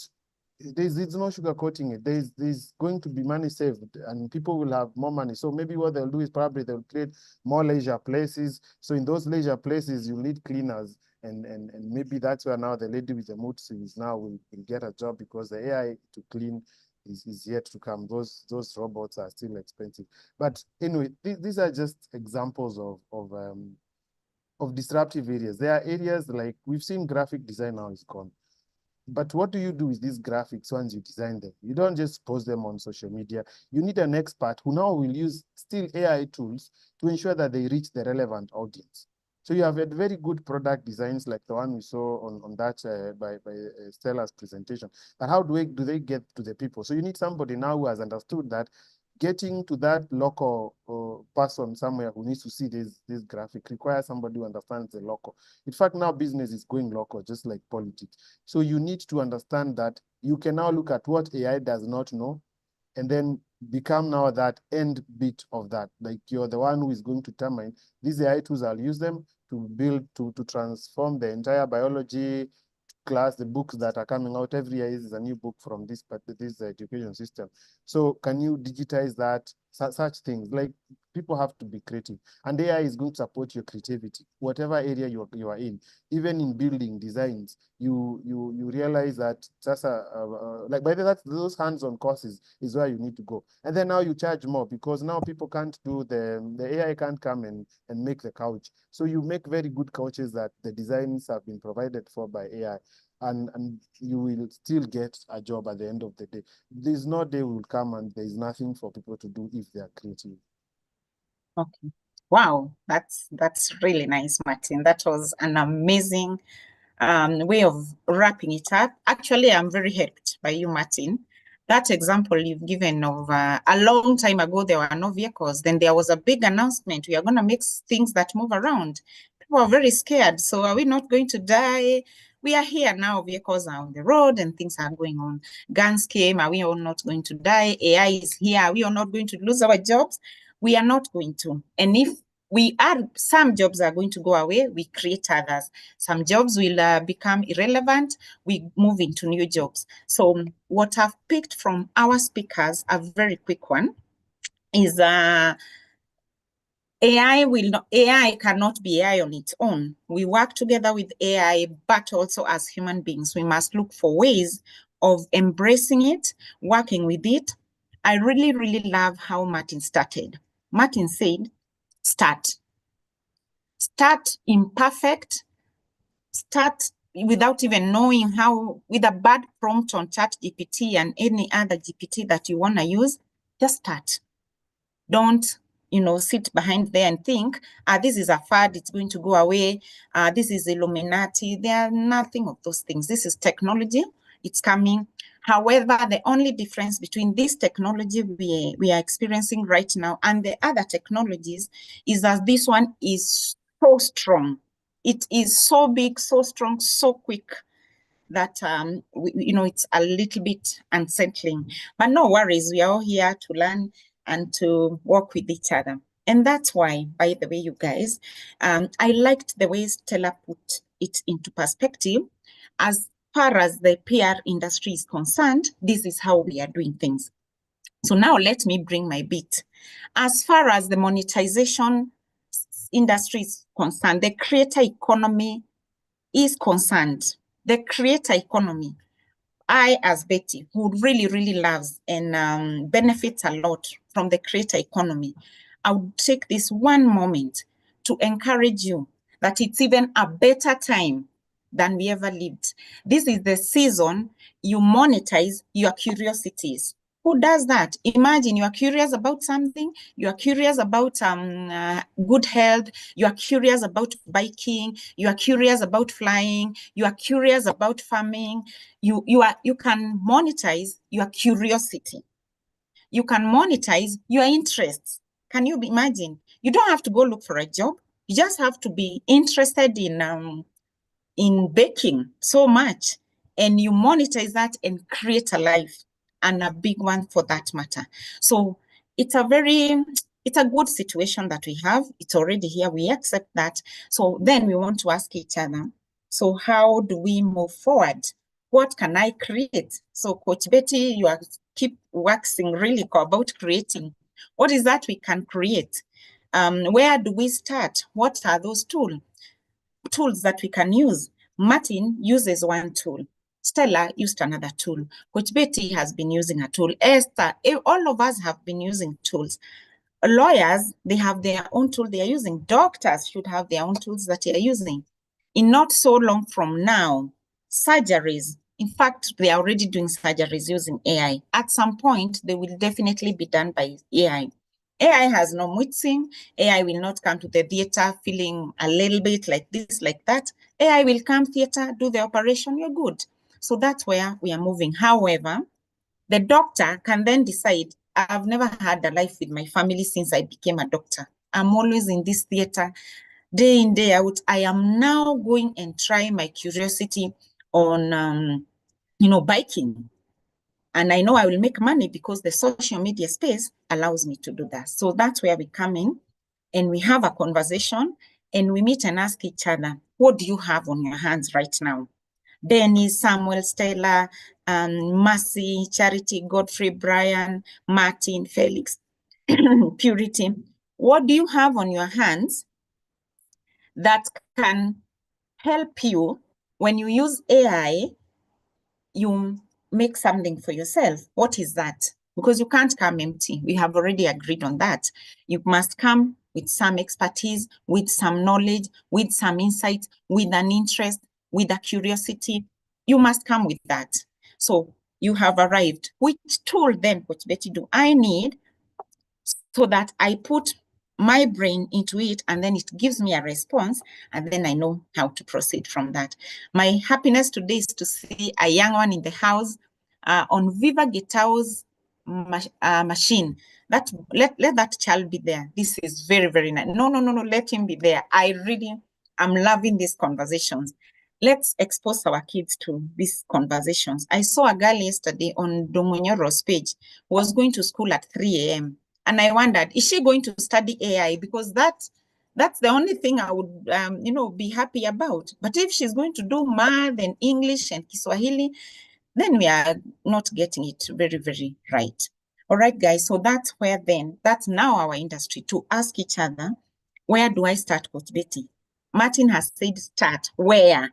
H: there's no sugarcoating it. There's going to be money saved and people will have more money. So maybe what they'll do is probably they'll create more leisure places. So in those leisure places, you need cleaners. And maybe that's where now the lady with the mood swings now will get a job, because the AI to clean is yet to come. Those robots are still expensive. But anyway, these are just examples of disruptive areas. There are areas like we've seen graphic design now is gone. But what do you do with these graphics once you design them? You don't just post them on social media. You need an expert who now will use still AI tools to ensure that they reach the relevant audience. So you have had very good product designs like the one we saw on that by Stella's presentation. But how do they get to the people? So you need somebody now who has understood that getting to that local person somewhere who needs to see this graphic requires somebody who understands the local. In fact, now business is going local, just like politics. So you need to understand that you can now look at what AI does not know and then become now that end bit of that. Like you're the one who is going to determine these AI tools, I'll use them to build, to transform the entire biology class. The books that are coming out every year is a new book from this education system. So can you digitize that? Such things, like people have to be creative, and AI is going to support your creativity, whatever area you are in. Even in building designs, you realize that just like by that, those hands-on courses is where you need to go. And then now you charge more because now people can't do the AI can't come and make the couch. So you make very good couches that the designs have been provided for by AI. And you will still get a job at the end of the day. There's no day will come and there's nothing for people to do if they are creative.
C: Okay. Wow, that's really nice, Martin. That was an amazing way of wrapping it up. Actually, I'm very helped by you, Martin. that example you've given of a long time ago, there were no vehicles. Then there was a big announcement. We are going to make things that move around. People are very scared. So are we not going to die? We are here now. Vehicles are on the road and things are going on. Guns came. Are we all not going to die? AI is here. Are we all not going to lose our jobs? We are not going to. And if some jobs are going to go away, we create others. Some jobs will become irrelevant, we move into new jobs. So what I've picked from our speakers, a very quick one, is AI cannot be AI on its own. We work together with AI, but also as human beings, we must look for ways of embracing it, working with it. I really, really love how Martin started. Martin said, start imperfect, start without even knowing how, with a bad prompt on ChatGPT and any other GPT that you want to use, just start. Don't, sit behind there and think, this is a fad, it's going to go away. This is Illuminati. There are nothing of those things. This is technology. It's coming. However, the only difference between this technology we are experiencing right now and the other technologies is that this one is so strong. It is so big, so strong, so quick that, it's a little bit unsettling. But no worries, we are all here to learn and to work with each other. And that's why, by the way, you guys, I liked the way Stella put it into perspective. As far as the PR industry is concerned, this is how we are doing things. So now let me bring my bit. As far as the monetization industry is concerned, the creator economy is concerned. The creator economy, I, as Betty, who really, really loves and benefits a lot from the creator economy, I would take this one moment to encourage you that it's even a better time than we ever lived. This is the season you monetize your curiosities. Who does that? Imagine you are curious about something, you are curious about good health, you are curious about biking, you are curious about flying, you are curious about farming. You can monetize your curiosity. You can monetize your interests. Can you imagine? You don't have to go look for a job. You just have to be interested in baking so much, and you monetize that and create a life, and a big one for that matter. So it's a good situation that we have. It's already here. We accept that. So then we want to ask each other, so how do we move forward? What can I create? So Coach Betty, you keep waxing really about creating. What is that we can create? Where do we start? What are those tools that we can use? Martin uses one tool. Stella used another tool. Coach Betty has been using a tool. Esther, all of us have been using tools. Lawyers, they have their own tool they are using. Doctors should have their own tools that they are using. In not so long from now, surgeries, in fact, they are already doing surgeries using AI. At some point, they will definitely be done by AI. AI has no mutzing. AI will not come to the theater feeling a little bit like this, like that. AI will come theater, do the operation, you're good. So that's where we are moving. However, the doctor can then decide, I've never had a life with my family since I became a doctor. I'm always in this theater, day in, day out. I am now going and try my curiosity on, biking. And I know I will make money because the social media space allows me to do that. So that's where we come in and we have a conversation and we meet and ask each other, what do you have on your hands right now? Dennis, Samuel, Stella, Mercy, Charity, Godfrey, Brian, Martin, Felix, Purity. What do you have on your hands that can help you when you use AI, you make something for yourself? What is that? Because you can't come empty. We have already agreed on that. You must come with some expertise, with some knowledge, with some insight, with an interest, with a curiosity. You must come with that. So you have arrived. Which tool then, Coach Betty, do I need so that I put my brain into it and then it gives me a response and then I know how to proceed from that? My happiness today is to see a young one in the house, on Viva Gitao's machine. Let that child be there. This is very, very nice. No, let him be there. I'm loving these conversations. Let's expose our kids to these conversations. I saw a girl yesterday on Domonyoro's page who was going to school at 3 a.m. And I wondered, is she going to study AI? Because that's the only thing I would, be happy about. But if she's going to do math and English and Kiswahili, then we are not getting it very, very right. All right, guys. So that's now our industry to ask each other, where do I start, Coach Betty? Martin has said start. Where?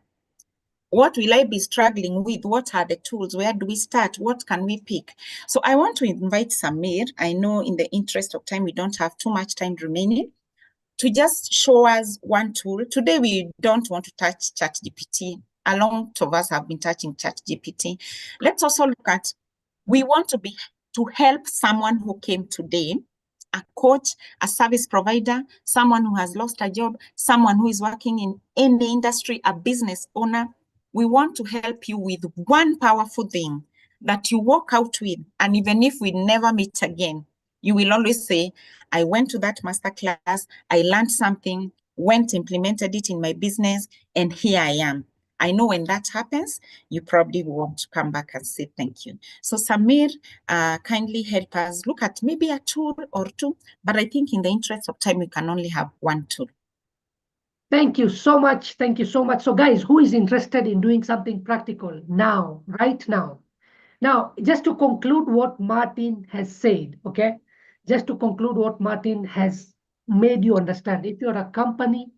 C: What will I be struggling with? What are the tools? Where do we start? What can we pick? So I want to invite Samir. I know in the interest of time, we don't have too much time remaining, to just show us one tool. Today, we don't want to touch ChatGPT. A lot of us have been touching ChatGPT. Let's also look at, we want to help someone who came today, a coach, a service provider, someone who has lost a job, someone who is working in any industry, a business owner. We want to help you with one powerful thing that you walk out with. And even if we never meet again, you will always say, I went to that masterclass, I learned something, implemented it in my business, and here I am. I know when that happens, you probably want to come back and say thank you. So Samir, kindly help us look at maybe a tool or two, but I think in the interest of time, we can only have one tool.
A: Thank you so much. Thank you so much. So guys, who is interested in doing something practical now, right now? Now, just to conclude what Martin has said, okay? Just to conclude what Martin has made you understand. If you're a company,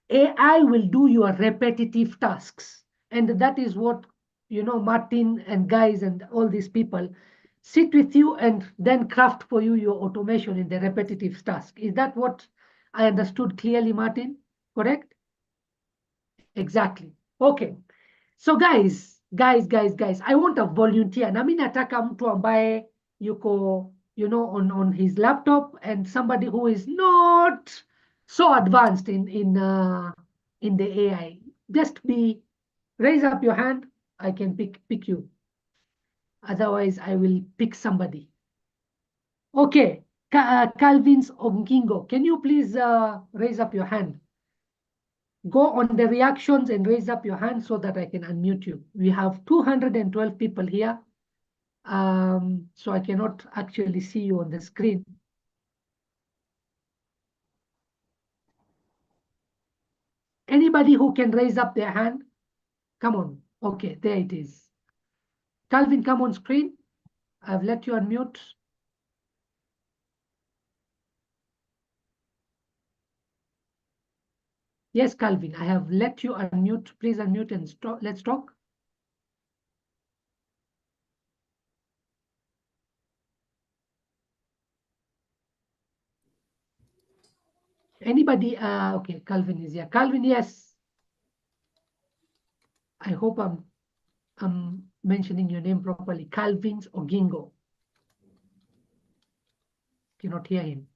A: AI will do your repetitive tasks. And that is what, Martin and guys and all these people sit with you and then craft for you your automation in the repetitive task. Is that what I understood clearly, Martin? Correct? Exactly. Okay. So guys, I want a volunteer. Na mimi nataka mtu ambaye yuko, on his laptop, and somebody who is not so advanced in the AI. Just raise up your hand. I can pick you. Otherwise, I will pick somebody. Okay. Calvin's Ongingo, can you please raise up your hand? Go on the reactions and raise up your hand so that I can unmute you. We have 212 people here. So I cannot actually see you on the screen. Anybody who can raise up their hand? Come on. Okay, there it is. Calvin, come on screen. I've let you unmute. Yes, Calvin, I have let you unmute. Please unmute and let's talk. Anybody? Okay, Calvin is here. Calvin, yes. I hope I'm mentioning your name properly. Calvin's Ogingo. Cannot hear him.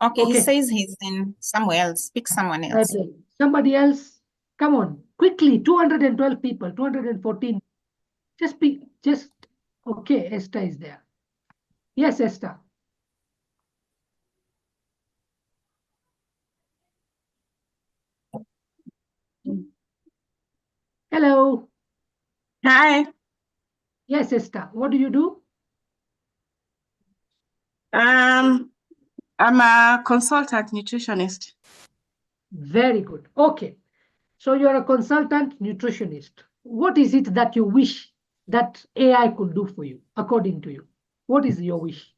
C: Okay, he says he's in somewhere else. Pick someone else.
A: Okay. Somebody else. Come on, quickly. 212 people, 214. Okay, Esther is there. Yes, Esther. Hello.
I: Hi.
A: Yes, Esther. What do you do?
I: I'm a consultant nutritionist.
A: Very good. Okay. So you're a consultant nutritionist. What is it that you wish that AI could do for you, according to you? What is your wish?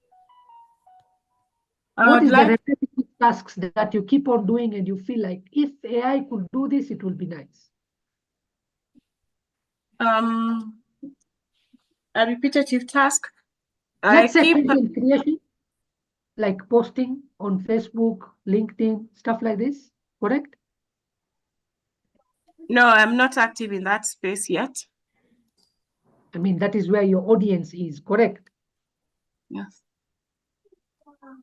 A: What is the repetitive tasks that you keep on doing and you feel like if AI could do this, it will be nice?
I: A repetitive task.
A: Let's say content creation, like posting on Facebook, LinkedIn, stuff like this, correct?
I: No, I'm not active in that space yet.
A: I mean, that is where your audience is, correct?
I: Yes.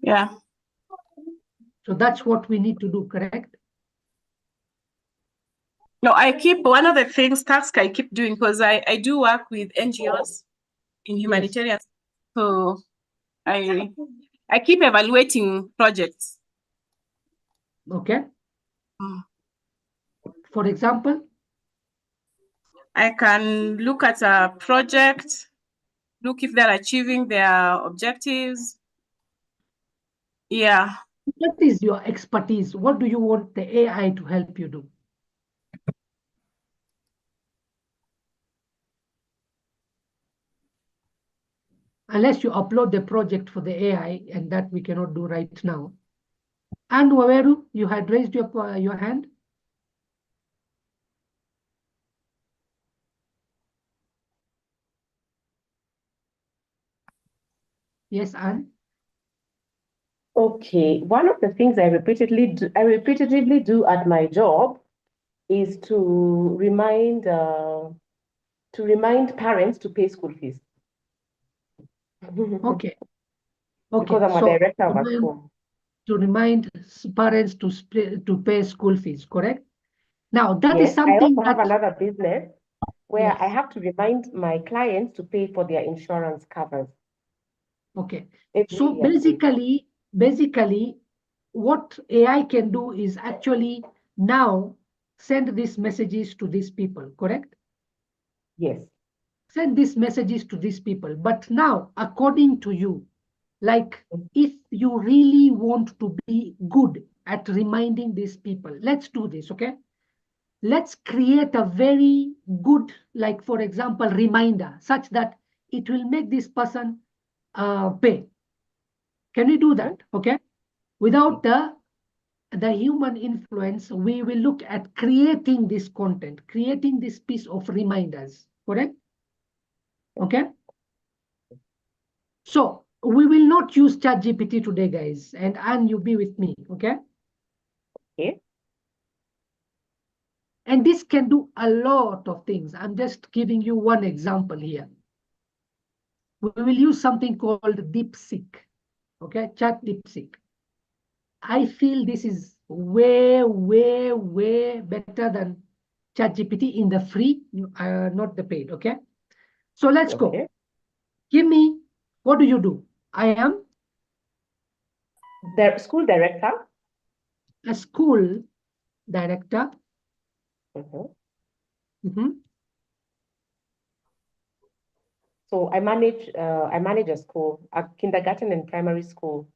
I: Yeah.
A: So that's what we need to do, correct?
I: No, one of the tasks I keep doing, because I do work with NGOs in humanitarian. So I keep evaluating projects.
A: Okay.
I: Mm.
A: For example?
I: I can look at a project, look if they're achieving their objectives. Yeah.
A: What is your expertise? What do you want the AI to help you do? Unless you upload the project for the AI, and that we cannot do right now. And Waweru, you had raised your hand. Yes, Anne.
F: Okay, one of the things I repetitively do at my job is to remind parents to pay school fees.
A: Okay.
F: Because I'm a
A: So
F: director of a school.
A: to remind parents to pay school fees, correct? Now that is
F: Yes, I
A: something
F: also have
A: that
F: another business where I
A: yes.
F: have to remind my clients to pay for their insurance covers.
A: Okay.
F: Every
A: So
F: year.
A: basically, what AI can do is actually now send these messages to these people, correct?
F: Yes.
A: Send these messages to these people. But now, according to you, like if you really want to be good at reminding these people, let's do this, okay? Let's create a very good, like for example, reminder such that it will make this person pay. Can we do that? Okay. Without the human influence, we will look at creating this content, creating this piece of reminders. Correct? Okay. So we will not use ChatGPT today, guys, and you be with me. Okay.
F: Okay.
A: And this can do a lot of things. I'm just giving you one example here. We will use something called DeepSeek. Okay, Chat DeepSeek. I feel this is way, way, way better than ChatGPT in the free, not the paid. Okay. So let's go. Give me, what do you do? I am
F: the school director.
A: A school director.
F: So I manage a school, a kindergarten and primary school.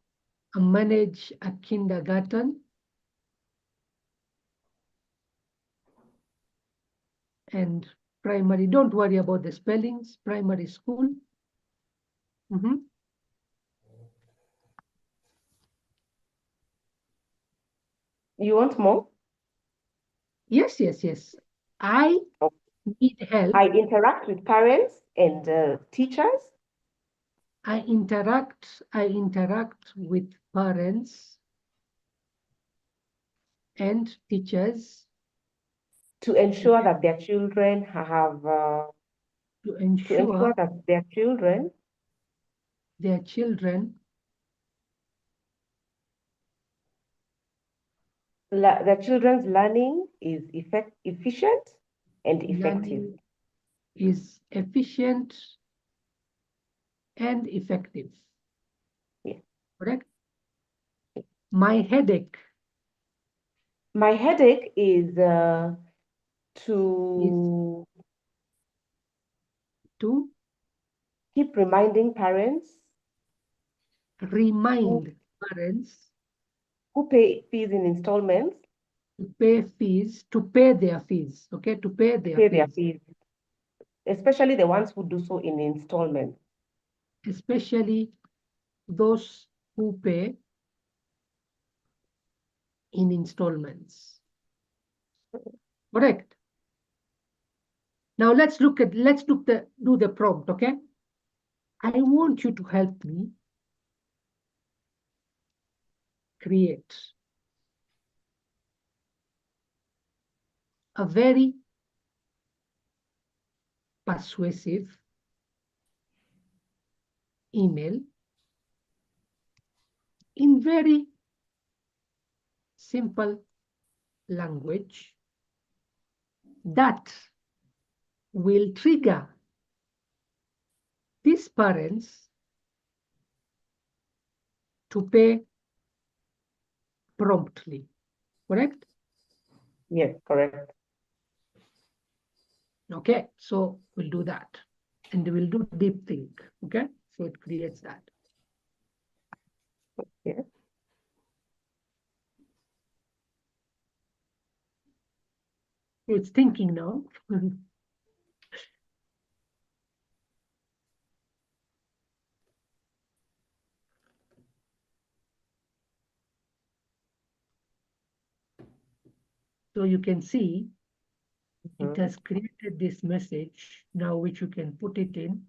A: I manage a kindergarten and primary. Don't worry about the spellings. Primary school.
F: You want more?
A: Yes, yes, yes. I need help.
F: I interact with parents and teachers.
A: I interact with parents and teachers
F: to ensure that their children have
A: to ensure
F: that their children their children's learning is efficient and effective.
A: Is efficient and effective.
F: Yeah.
A: Correct? My headache
F: is to keep reminding parents who pay fees in installments
A: to pay their fees, okay, to pay their fees,
F: especially the ones who do so in installments,
A: especially those who pay in installments. Correct. Now let's do the prompt, okay? I want you to help me create a very persuasive email in very simple language that will trigger these parents to pay promptly, correct?
F: Yes, correct.
A: Okay, so we'll do that. And we'll do deep think, okay? So it creates that.
F: Yeah.
A: So it's thinking now. So you can see it has created this message now, which you can put it in.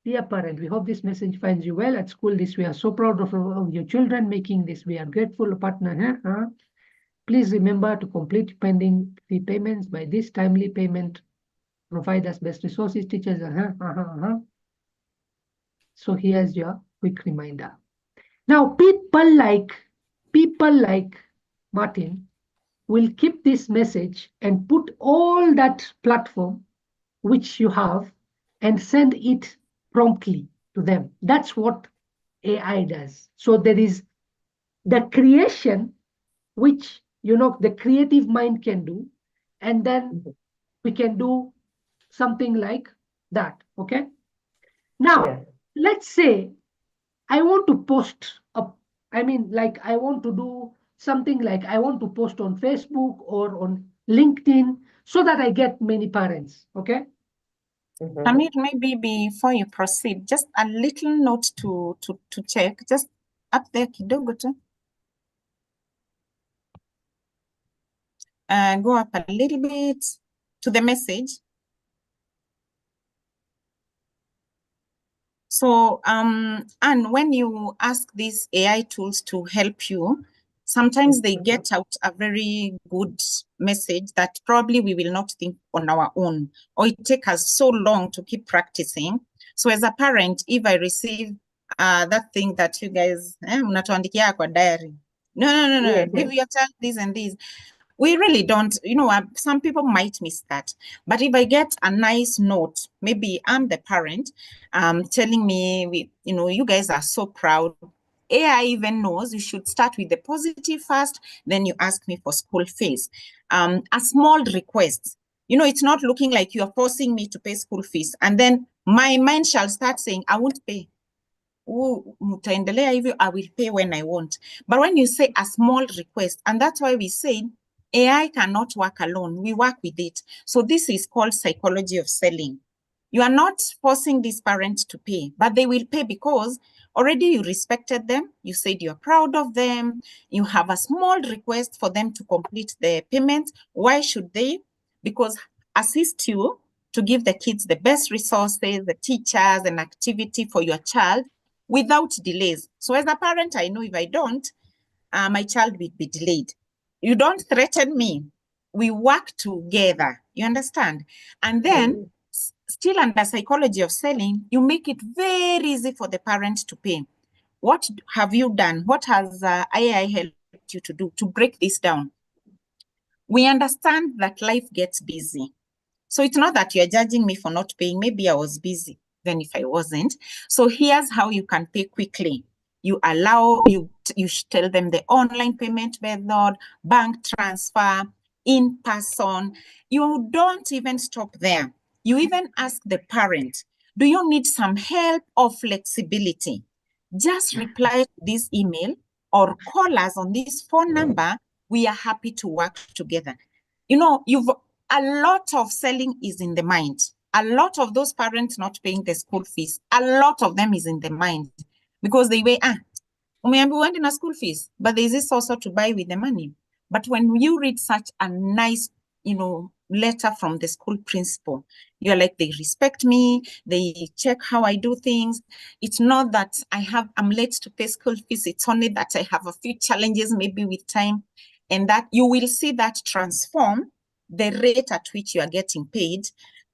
A: Dear parent, we hope this message finds you well at school. We are so proud of your children making this. We are grateful partner. Please remember to complete pending fee payments by this timely payment. Provide us best resources, teachers. So here's your quick reminder. Now, people like Martin will keep this message and put all that platform which you have and send it promptly to them. That's what AI does. So there is the creation, which, the creative mind can do, and then we can do something like that, okay? Now, let's say I want to post I want to do something like I want to post on Facebook or on LinkedIn so that I get many parents, okay?
C: Samir, maybe before you proceed, just a little note to check, just up there kidogo tu. Go up a little bit to the message. So, and when you ask these AI tools to help you, sometimes they get out a very good message that probably we will not think on our own, or it takes us so long to keep practicing. So as a parent, if I receive that thing that you guys, mnatuandikia kwa diary, no, give your child this and this. We really don't, some people might miss that. But if I get a nice note, maybe I'm the parent, telling me, you guys are so proud. AI even knows you should start with the positive first, then you ask me for school fees. A small request. It's not looking like you are forcing me to pay school fees. And then my mind shall start saying, I won't pay. I will pay when I want. But when you say a small request, and that's why we say AI cannot work alone. We work with it. So this is called psychology of selling. You are not forcing these parents to pay, but they will pay because already you respected them. You said you're proud of them. You have a small request for them to complete the payment. Why should they? Because assist you to give the kids the best resources, the teachers, and activity for your child without delays. So as a parent, I know if I don't, my child will be delayed. You don't threaten me. We work together. You understand? And then, still under psychology of selling, you make it very easy for the parent to pay. What have you done? What has AI helped you to do to break this down? We understand that life gets busy. So it's not that you're judging me for not paying. Maybe I was busy then if I wasn't. So here's how you can pay quickly. You tell them the online payment method, bank transfer, in person. You don't even stop there. You even ask the parent, do you need some help or flexibility? Just reply to this email or call us on this phone number. We are happy to work together. A lot of selling is in the mind. A lot of those parents not paying the school fees, a lot of them is in the mind because they went in a school fees, but there's this also to buy with the money. But when you read such a nice, letter from the school principal, you're like, they respect me, they check how I do things. It's not that I'm late to pay school fees. It's only that I have a few challenges, maybe with time, and that you will see that transform the rate at which you are getting paid.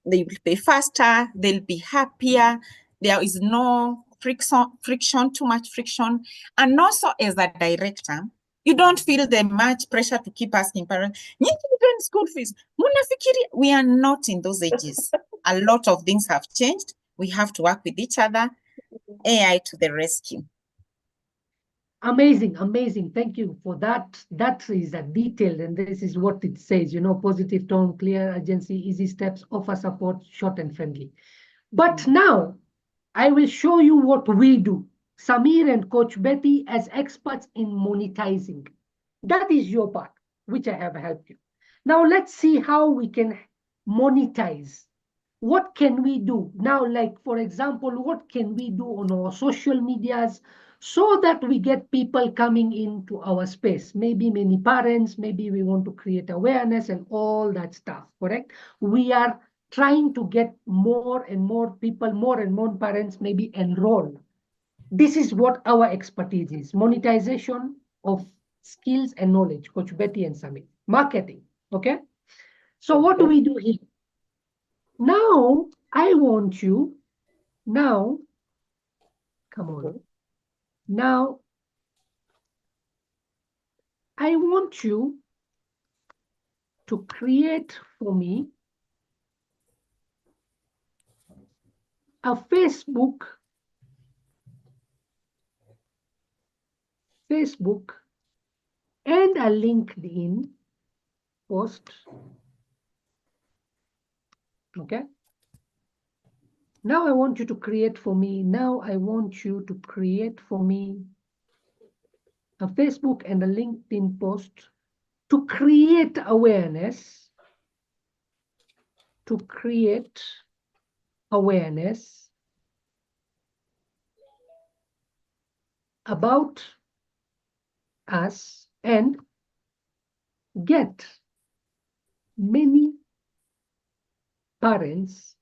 C: They will pay faster, they'll be happier, there is no friction, too much friction. And also as a director, You don't feel the much pressure to keep asking parents, "Nyinyi children school fees. Munafikiri?" We are not in those ages. A lot of things have changed. We have to work with each other. AI to the rescue.
A: Amazing, amazing. Thank you for that. That is a detailed, and this is what it says, you know, positive tone, clear urgency, easy steps, offer support, short and friendly. But now I will show you what we do, Samir and Coach Betty, as experts in monetizing. That is your part, which I have helped you. Now let's see how we can monetize. What can we do now? Like, for example, what can we do on our social medias so that we get people coming into our space? Maybe many parents, maybe we want to create awareness and all that stuff, correct? We are trying to get more and more people, more and more parents maybe enroll. This is what our expertise is, monetization of skills and knowledge, Coach Betty and Samir. Marketing, okay? So what do we do here? Now, I want you, now, come on. Now, I want you to create for me a Facebook and a LinkedIn post. Okay. Now I want you to create for me. Now I want you to create for me a Facebook and a LinkedIn post to create awareness. To create awareness about us and get many parents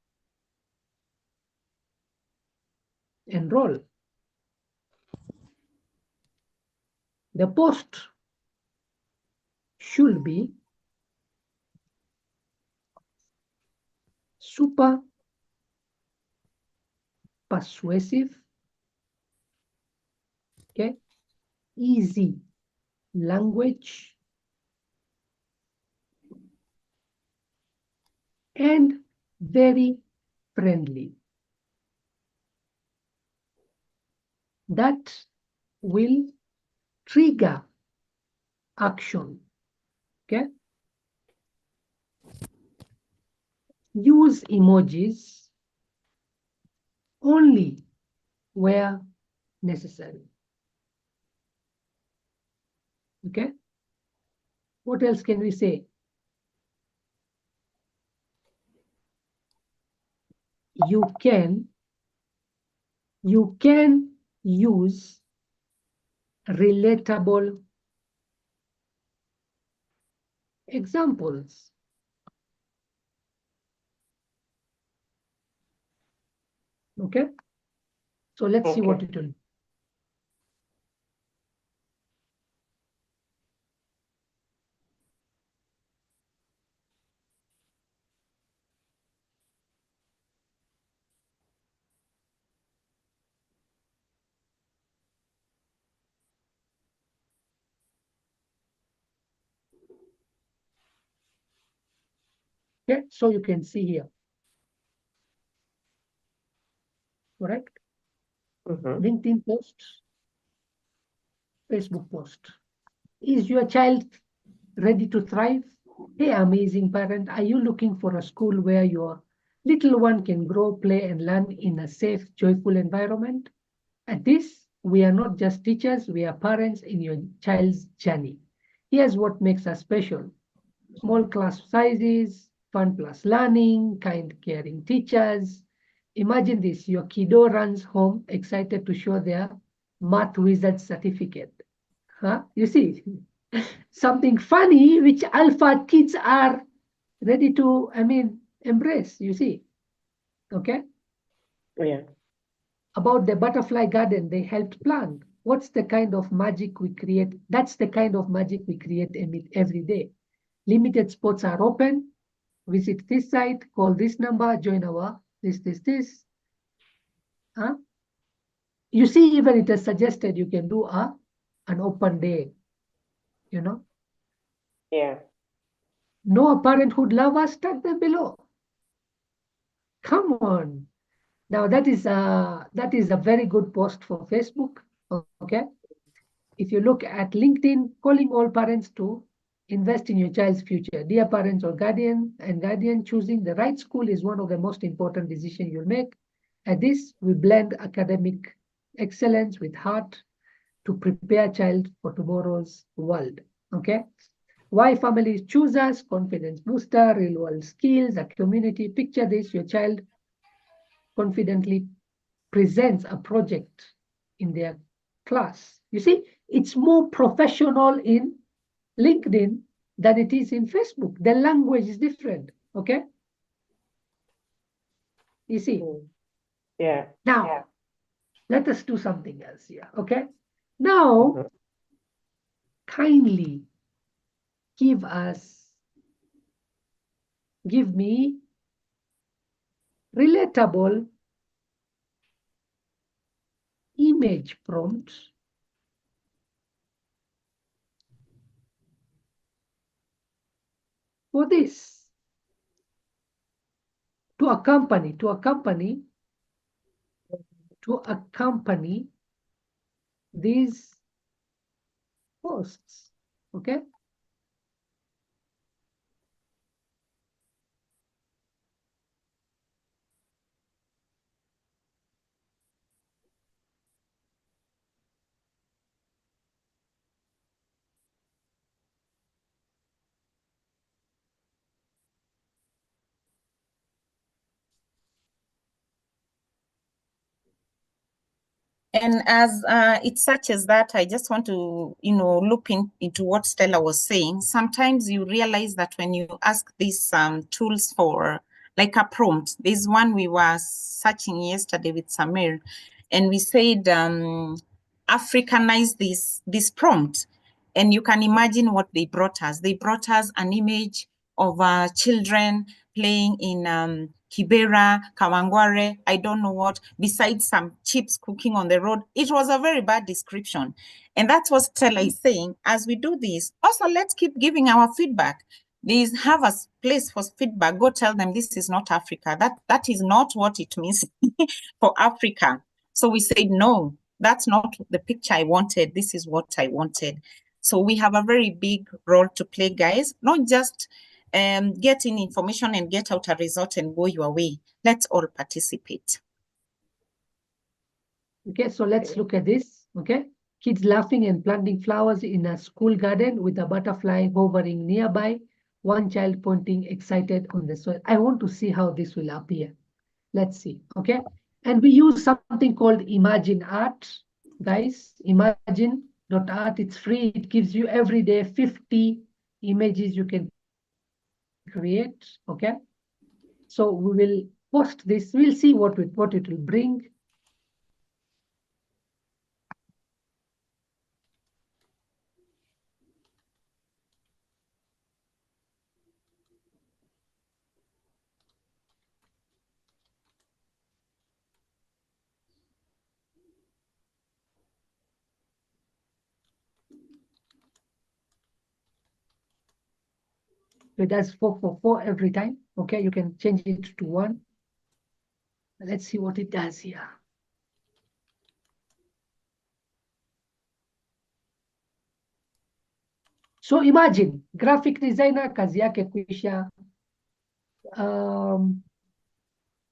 A: enroll. The post should be super persuasive, okay, easy language, and very friendly. That will trigger action, okay? Use emojis only where necessary, okay? What else can we say? You can use relatable examples. Okay, so let's see what it will do. Okay, so you can see here, correct? LinkedIn post, Facebook post. Is your child ready to thrive? Hey, amazing parent, are you looking for a school where your little one can grow, play, and learn in a safe, joyful environment? At this, we are not just teachers, we are parents in your child's journey. Here's what makes us special. Small class sizes, fun plus learning, kind, caring teachers. Imagine this, your kiddo runs home excited to show their math wizard certificate. Huh? You see, something funny which alpha kids are ready to, embrace, you see. Okay?
F: Yeah.
A: About the butterfly garden they helped plant. What's the kind of magic we create? That's the kind of magic we create every day. Limited spots are open. Visit this site, call this number, join our this. Huh? You see, even it is suggested you can do an open day. you know.
F: Yeah.
A: Know a parent who'd love us? Tag them below. Come on. Now that is a very good post for Facebook. Okay. If you look at LinkedIn, calling all parents to invest in your child's future. Dear parents or guardian, choosing the right school is one of the most important decisions you'll make. At this, we blend academic excellence with heart to prepare child for tomorrow's world. Okay. Why families choose us, confidence booster, real world skills, a community. Picture this, your child confidently presents a project in their class. You see, it's more professional in LinkedIn than it is in Facebook. The language is different, okay? You see?
F: Yeah.
A: Now, let us do something else here, okay? Now, kindly give me relatable image prompt for this to accompany these posts, okay?
C: And as it's such as that, I just want to, loop into what Stella was saying. Sometimes you realize that when you ask these tools for like a prompt, there's one we were searching yesterday with Samir, and we said, Africanize this prompt. And you can imagine what they brought us. They brought us an image of children playing in Kibera, Kawangware, I don't know what, besides some chips cooking on the road. It was a very bad description. And that's what Stella is saying. As we do this, also let's keep giving our feedback. These have a place for feedback. Go tell them this is not Africa. That is not what it means for Africa. So we said, no, that's not the picture I wanted. This is what I wanted. So we have a very big role to play, guys, not just get in information and get out a result and go your way. Let's all participate.
A: Okay, so let's look at this, okay? Kids laughing and planting flowers in a school garden with a butterfly hovering nearby, one child pointing excited on the soil. I want to see how this will appear. Let's see, okay? And we use something called Imagine Art, guys. Imagine.art, it's free. It gives you every day 50 images you can create, okay? So we will post this. We'll see what it will bring. It does 444 every time. Okay, you can change it to 1. Let's see what it does here. So imagine graphic designer kazi yake kuisha.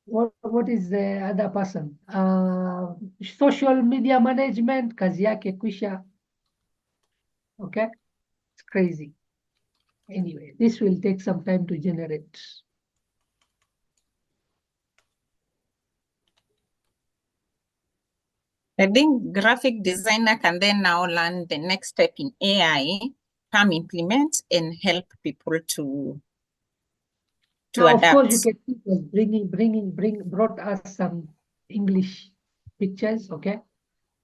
A: What is the other person? Social media management kazi yake kuisha. Okay, it's crazy. Anyway, this will take some time to generate.
C: I think graphic designer can then now learn the next step in AI, come implement and help people to
A: now,
C: adapt.
A: of course, you can see brought us some English pictures. Okay,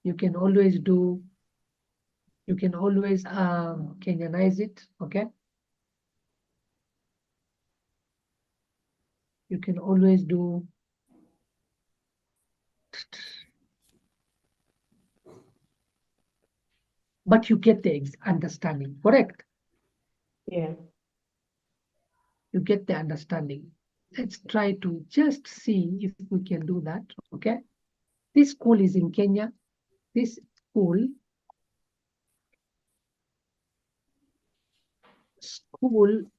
A: you can always Kenyanize it. Okay, you can always do. but you get the understanding, correct?
F: Yeah.
A: You get the understanding. Let's try to just see if we can do that, okay? This school is in Kenya. This school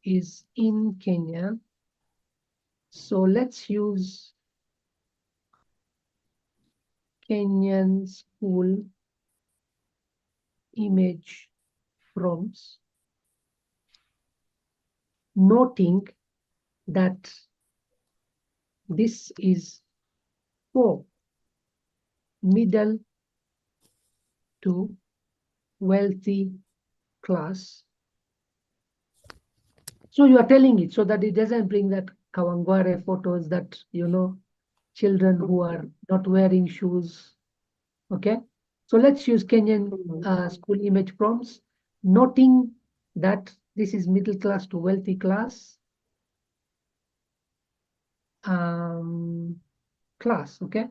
A: is in Kenya. So let's use Kenyan school image prompts, noting that this is for middle to wealthy class. So you are telling it so that it doesn't bring that Kawangware photos that, you know, children who are not wearing shoes. Okay. So let's use Kenyan school image prompts, noting that this is middle class to wealthy class. Class, okay.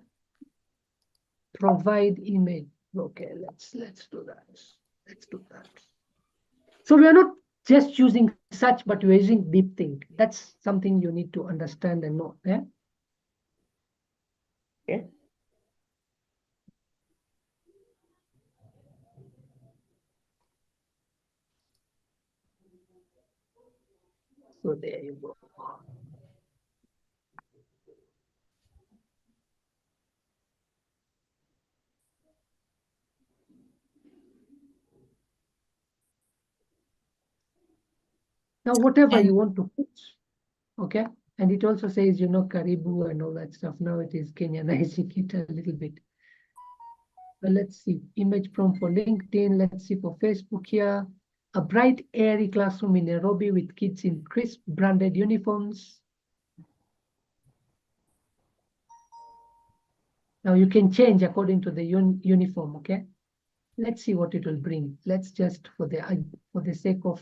A: Provide image. Okay, let's do that. Let's do that. So we are not just using search, but we're using DeepThink. That's something you need to understand and know. Yeah.
F: Okay.
A: So there you go. Now, whatever you want to put, okay? And it also says, you know, Karibu and all that stuff. Now it is Kenyanizing it a little bit. But let's see, image prompt for LinkedIn. Let's see for Facebook here. A bright, airy classroom in Nairobi with kids in crisp branded uniforms. Now you can change according to the uniform, okay? Let's see what it will bring. Let's just, for the sake of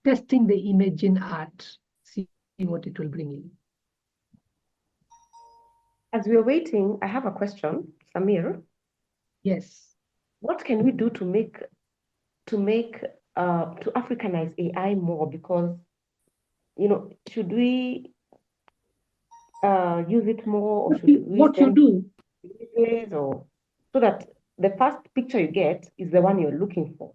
A: testing the image in art, see what it will bring in.
F: As we're waiting, I have a question, Samir.
A: Yes.
F: What can we do to Africanize AI more? Because, you know, should we use it more, or should we
A: what you do,
F: or so that the first picture you get is the one you're looking for?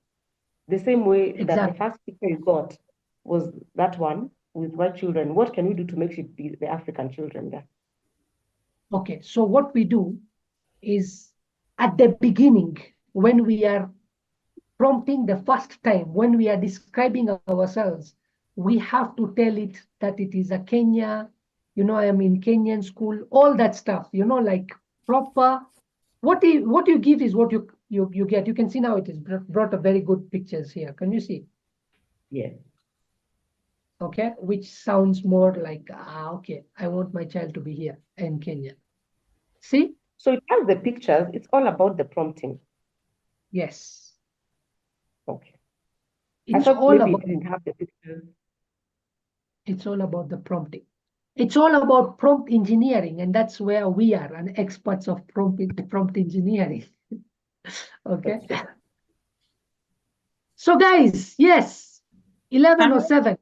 F: The same way that the first picture you got was that one with white children. What can we do to make it be the African children there?
A: Okay, so what we do is at the beginning, when we are prompting the first time, when we are describing ourselves, we have to tell it that it is a Kenya, you know, I am in Kenyan school, all that stuff, you know, like proper. What you give is what you get. You can see now it is brought a very good pictures here. Can you see?
F: Yeah.
A: Okay, which sounds more like, okay, I want my child to be here in Kenya. See?
F: So it has the pictures. It's all about the prompting.
A: Yes.
F: Okay.
A: It's
F: I thought
A: all
F: maybe
A: about,
F: it didn't have the pictures.
A: It's all about the prompting. It's all about prompt engineering, and that's where we are, and experts of prompt engineering. Okay. So guys, yes, 11:07.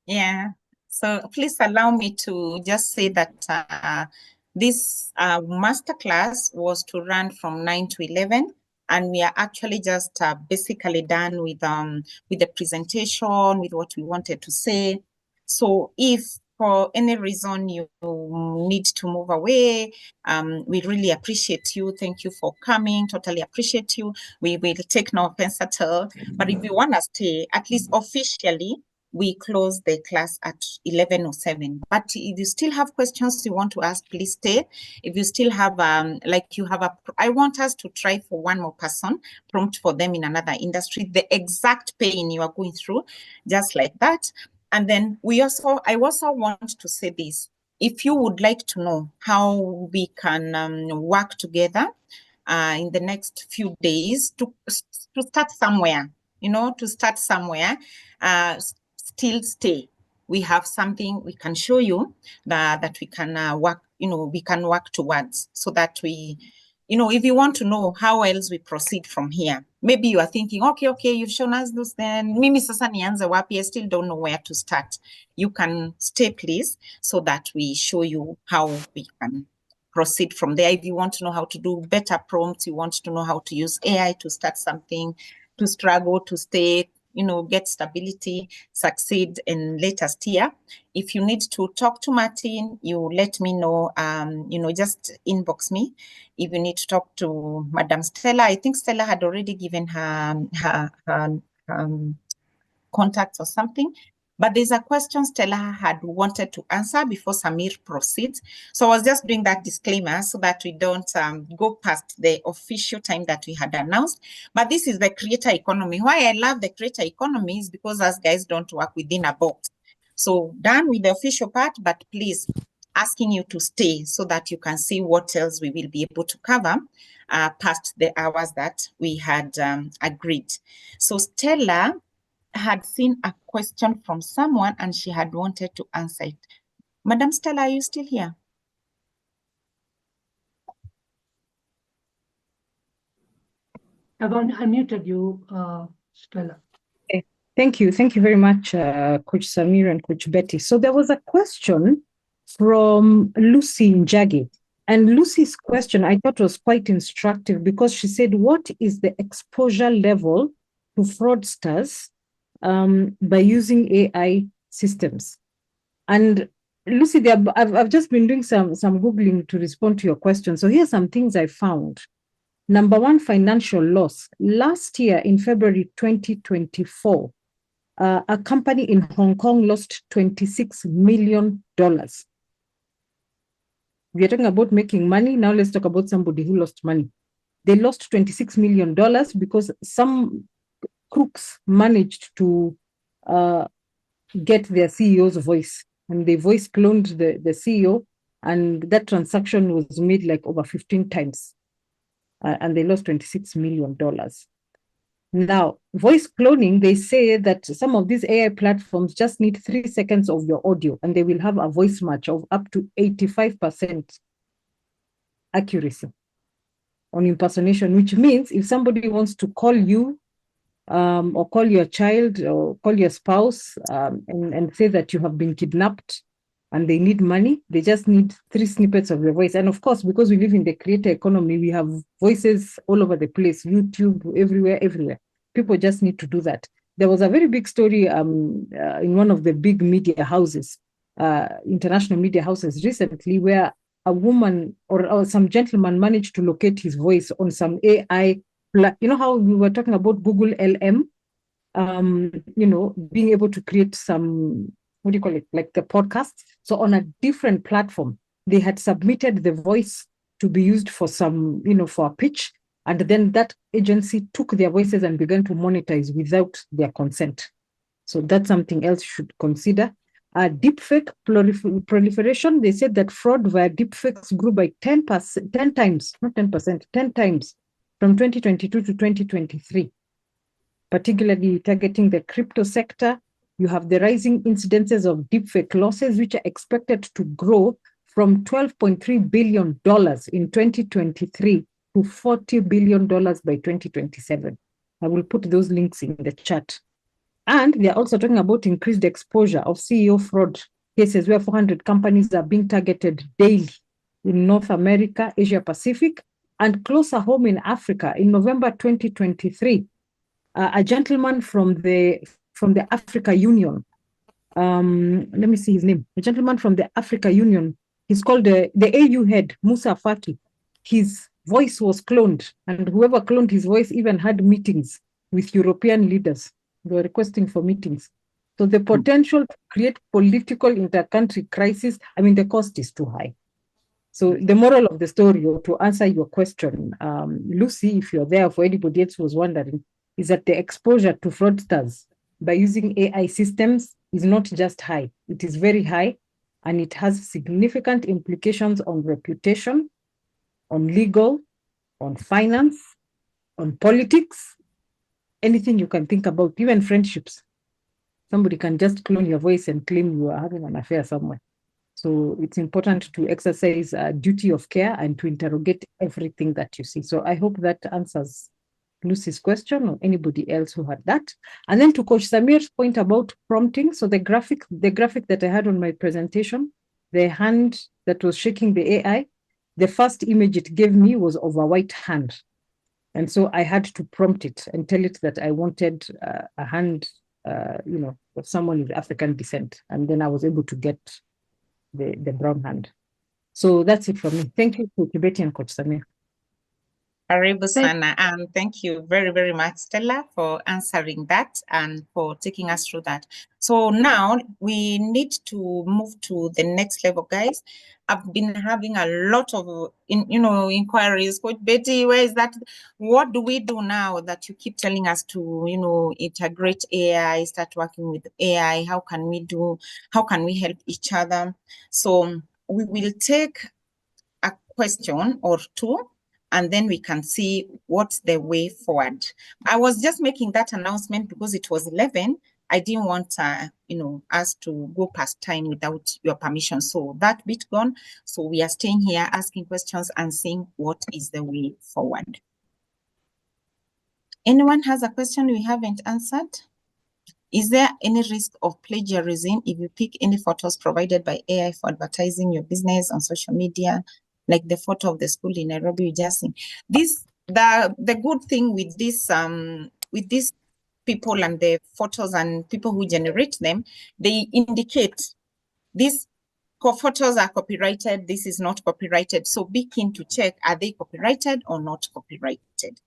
C: Yeah. So please allow me to just say that this masterclass was to run from 9 to 11, and we are actually just basically done with the presentation, with what we wanted to say. So if for any reason you need to move away, we really appreciate you. Thank you for coming. Totally appreciate you. We will take no offense at all. But if you want to stay, at least officially, we close the class at 11:07. But if you still have questions you want to ask, please stay. If you still have, I want us to try for one more person, prompt for them in another industry, the exact pain you are going through, just like that. And then I also want to say this. If you would like to know how we can work together in the next few days to start somewhere, still stay. We have something we can show you that we can work, we can work towards, so that we if you want to know how else we proceed from here, maybe you are thinking, okay, you've shown us this, then mimi sasa nianze wapi? I still don't know where to start. You can stay, please, so that we show you how we can proceed from there. If you want to know how to do better prompts, you want to know how to use AI to start something, to struggle, to stay, get stability, succeed, and later steer. If you need to talk to Martin, you let me know, just inbox me. If you need to talk to Madam Stella, I think Stella had already given her contacts or something. But there's a question Stella had wanted to answer before Samir proceeds. So I was just doing that disclaimer so that we don't go past the official time that we had announced. But this is the creator economy. Why I love the creator economy is because us guys don't work within a box. So done with the official part, but please asking you to stay so that you can see what else we will be able to cover past the hours that we had agreed. So Stella had seen a question from someone and she had wanted to answer it. Madam Stella, are you still here?
A: I've unmuted you, Stella.
J: Okay. Thank you. Thank you very much, Coach Samir and Coach Betty. So there was a question from Lucy Njagi. And Lucy's question I thought was quite instructive because she said, what is the exposure level to fraudsters by using AI systems? And Lucy, I've just been doing some Googling to respond to your question. So here's some things I found. Number one, financial loss. Last year in February 2024, a company in Hong Kong lost $26 million. We are talking about making money. Now let's talk about somebody who lost money. They lost $26 million because some crooks managed to get their CEO's voice, and they voice cloned the CEO, and that transaction was made like over 15 times, and they lost $26 million. Now, voice cloning, they say that some of these AI platforms just need 3 seconds of your audio, and they will have a voice match of up to 85% accuracy on impersonation, which means if somebody wants to call you or call your child or call your spouse and say that you have been kidnapped and they need money, they just need 3 snippets of your voice. And of course, because we live in the creator economy, we have voices all over the place, YouTube, everywhere. People just need to do that. There was a very big story in one of the big media houses, international media houses recently, where a woman or some gentleman managed to locate his voice on some AI. You know how we were talking about Google LM, being able to create some, what do you call it, like the podcast. So on a different platform, they had submitted the voice to be used for some, for a pitch. And then that agency took their voices and began to monetize without their consent. So that's something else you should consider. Deepfake proliferation, they said that fraud via deepfakes grew by 10 times from 2022 to 2023, particularly targeting the crypto sector. You have the rising incidences of deepfake losses, which are expected to grow from $12.3 billion in 2023 to $40 billion by 2027. I will put those links in the chat. And they're also talking about increased exposure of CEO fraud cases where 400 companies are being targeted daily in North America, Asia Pacific, and closer home in Africa. In November 2023, a gentleman from the Africa Union, let me see his name, a gentleman from the Africa Union, he's called the AU head, Musa Faki. His voice was cloned, and whoever cloned his voice even had meetings with European leaders. They were requesting for meetings. So the potential to create political inter-country crisis, the cost is too high. So the moral of the story, or to answer your question, Lucy, if you're there, for anybody else who was wondering, is that the exposure to fraudsters by using AI systems is not just high, it is very high, and it has significant implications on reputation, on legal, on finance, on politics, anything you can think about, even friendships. Somebody can just clone your voice and claim you are having an affair somewhere. So it's important to exercise a duty of care and to interrogate everything that you see. So I hope that answers Lucy's question or anybody else who had that. And then to Coach Samir's point about prompting. So the graphic that I had on my presentation, the hand that was shaking the AI, the first image it gave me was of a white hand. And so I had to prompt it and tell it that I wanted a hand, of someone with African descent. And then I was able to get the brown hand. So that's it from me. Thank you to Kibeti and Coach Samir.
C: Karibu sana, and thank you very, very much, Stella, for answering that and for taking us through that. So now we need to move to the next level, guys. I've been having a lot of inquiries. Coach Betty, where is that? What do we do now that you keep telling us to, integrate AI, start working with AI? How can we help each other? So we will take a question or two, and then we can see what's the way forward. I was just making that announcement because it was 11. I didn't want, us to go past time without your permission. So that bit gone. So we are staying here asking questions and seeing what is the way forward. Anyone has a question we haven't answered? Is there any risk of plagiarism if you pick any photos provided by AI for advertising your business on social media? Like the photo of the school in Nairobi, you just seen. The good thing with these people and the photos and people who generate them, they indicate these photos are copyrighted, this is not copyrighted. So be keen to check, are they copyrighted or not copyrighted?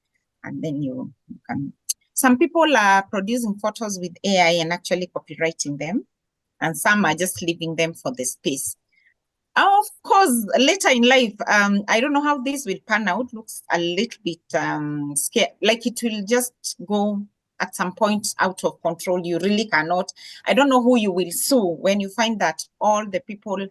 C: And then you can. Some people are producing photos with AI and actually copyrighting them, and some are just leaving them for the space. Of course, later in life, I don't know how this will pan out. Looks a little bit scared, like it will just go at some point out of control. You really cannot. I don't know who you will sue when you find that all the people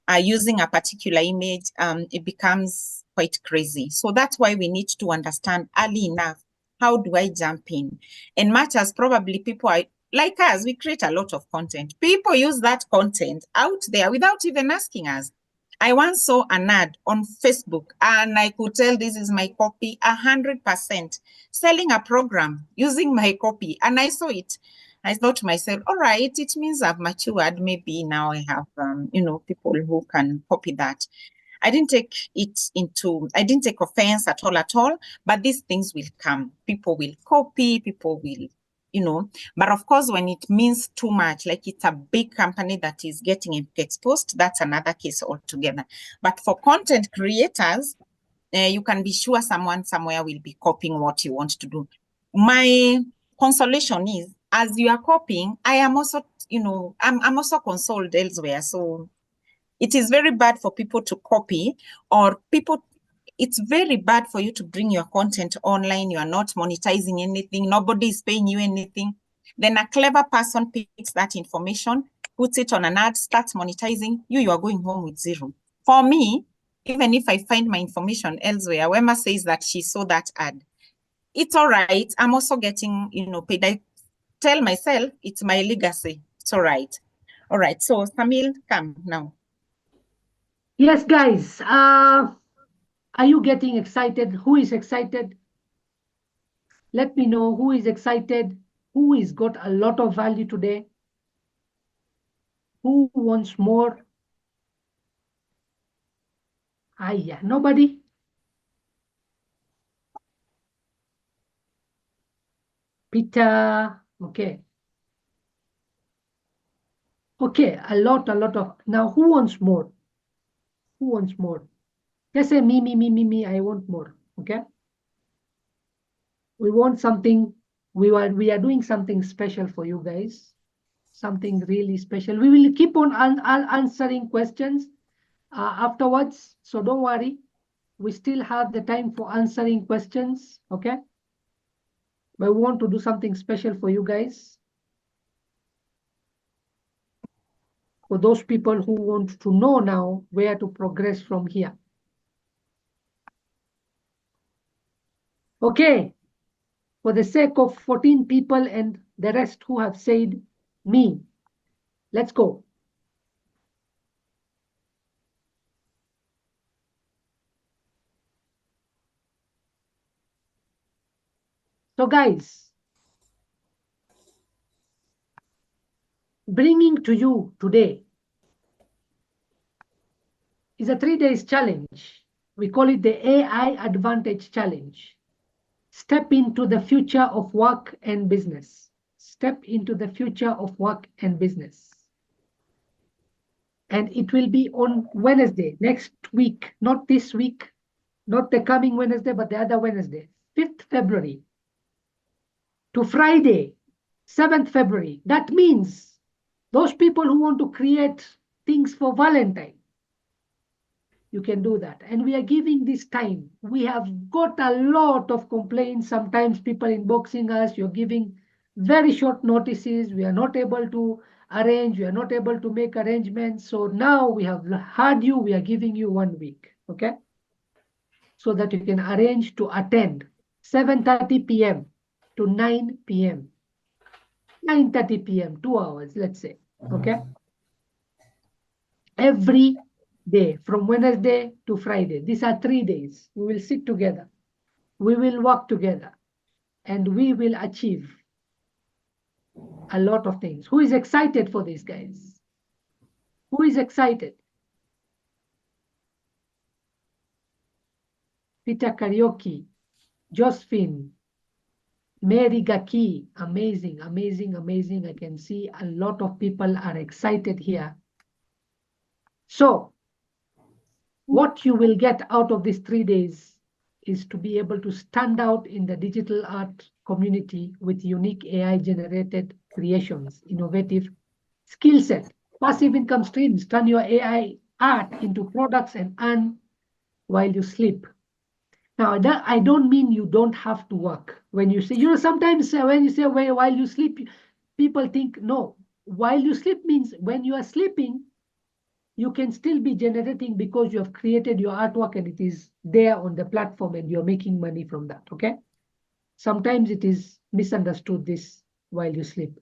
C: are using a particular image. It becomes quite crazy. So that's why we need to understand early enough, how do I jump in? And much as probably people are like us, we create a lot of content. People use that content out there without even asking us. I once saw an ad on Facebook and I could tell this is my copy 100%, selling a program using my copy. And I saw it. I thought to myself, all right, it means I've matured. Maybe now I have, people who can copy that. I didn't take offense at all, but these things will come. People will copy, people will, but of course, when it means too much, like it's a big company that is getting exposed, that's another case altogether. But for content creators, you can be sure someone somewhere will be copying what you want to do. My consolation is, as you are copying, I am also, I'm also consoled elsewhere. So it is very bad for people to copy, or it's very bad for you to bring your content online. You are not monetizing anything. Nobody is paying you anything. Then a clever person picks that information, puts it on an ad, starts monetizing. You are going home with zero. For me, even if I find my information elsewhere, Wema says that she saw that ad. It's all right. I'm also getting, paid. I tell myself it's my legacy. It's all right. All right. So Samil, come now.
A: Yes, guys. Are you getting excited? Who is excited? Let me know who is excited, who has got a lot of value today, who wants more. Yeah, nobody? Peter, okay. Okay, a lot of, now who wants more? Who wants more? Just say me, I want more, okay? We want something, we are doing something special for you guys, something really special. We will keep on answering questions afterwards, so don't worry. We still have the time for answering questions, okay? But we want to do something special for you guys. For those people who want to know now where to progress from here. Okay, for the sake of 14 people and the rest who have said me, let's go. So guys, bringing to you today is a 3 days challenge. We call it the AI Advantage Challenge. Step into the future of work and business. Step into the future of work and business. And it will be on Wednesday, next week, not this week, not the coming Wednesday, but the other Wednesday, 5th February to Friday, 7th February. That means those people who want to create things for Valentine, you can do that. And we are giving this time. We have got a lot of complaints. Sometimes people inboxing us, you're giving very short notices. We are not able to arrange. We are not able to make arrangements. So now we have heard you. We are giving you 1 week, okay? So that you can arrange to attend 7:30 p.m. to 9 p.m. 9:30 p.m., 2 hours, let's say, okay? Every day from Wednesday to Friday. These are 3 days. We will sit together. We will work together and we will achieve a lot of things. Who is excited for this, guys? Who is excited? Peter Karaoke, Josephine, Mary Gaki, amazing, amazing, amazing. I can see a lot of people are excited here. So, what you will get out of these 3 days is to be able to stand out in the digital art community with unique AI-generated creations, innovative skill set, passive income streams, turn your AI art into products and earn while you sleep. Now, I don't mean you don't have to work. When you say, sometimes when you say while you sleep, people think, no, while you sleep means when you are sleeping, you can still be generating because you have created your artwork and it is there on the platform and you're making money from that, okay? Sometimes it is misunderstood this while you sleep.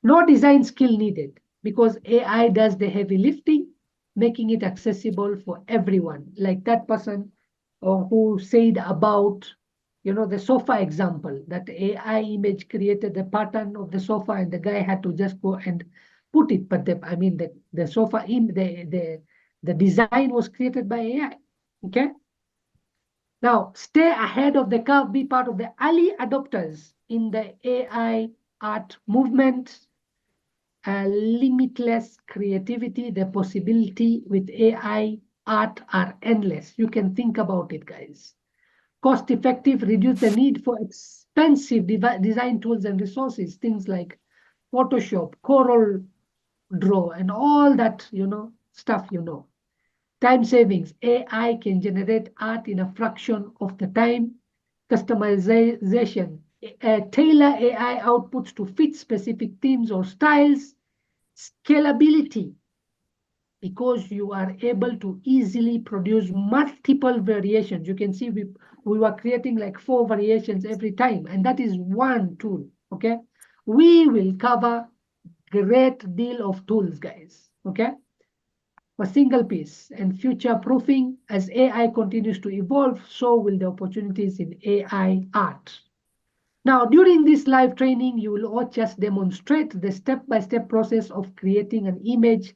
A: No design skill needed because AI does the heavy lifting, making it accessible for everyone. Like that person who said about, the sofa example, that AI image created the pattern of the sofa and the guy had to just go and put it, but the sofa the design was created by AI. Okay. Now stay ahead of the curve, be part of the early adopters in the AI art movement. Limitless creativity, the possibility with AI art are endless. You can think about it, guys. Cost effective, reduce the need for expensive design tools and resources, things like Photoshop, Corel Draw, and all that, stuff, Time savings, AI can generate art in a fraction of the time. Customization, tailor AI outputs to fit specific themes or styles. Scalability, because you are able to easily produce multiple variations. You can see we were creating like 4 variations every time, and that is one tool, okay? We will cover great deal of tools, guys, okay? For single piece and future proofing, as AI continues to evolve, so will the opportunities in AI art. Now, during this live training, you will watch us demonstrate the step-by-step process of creating an image,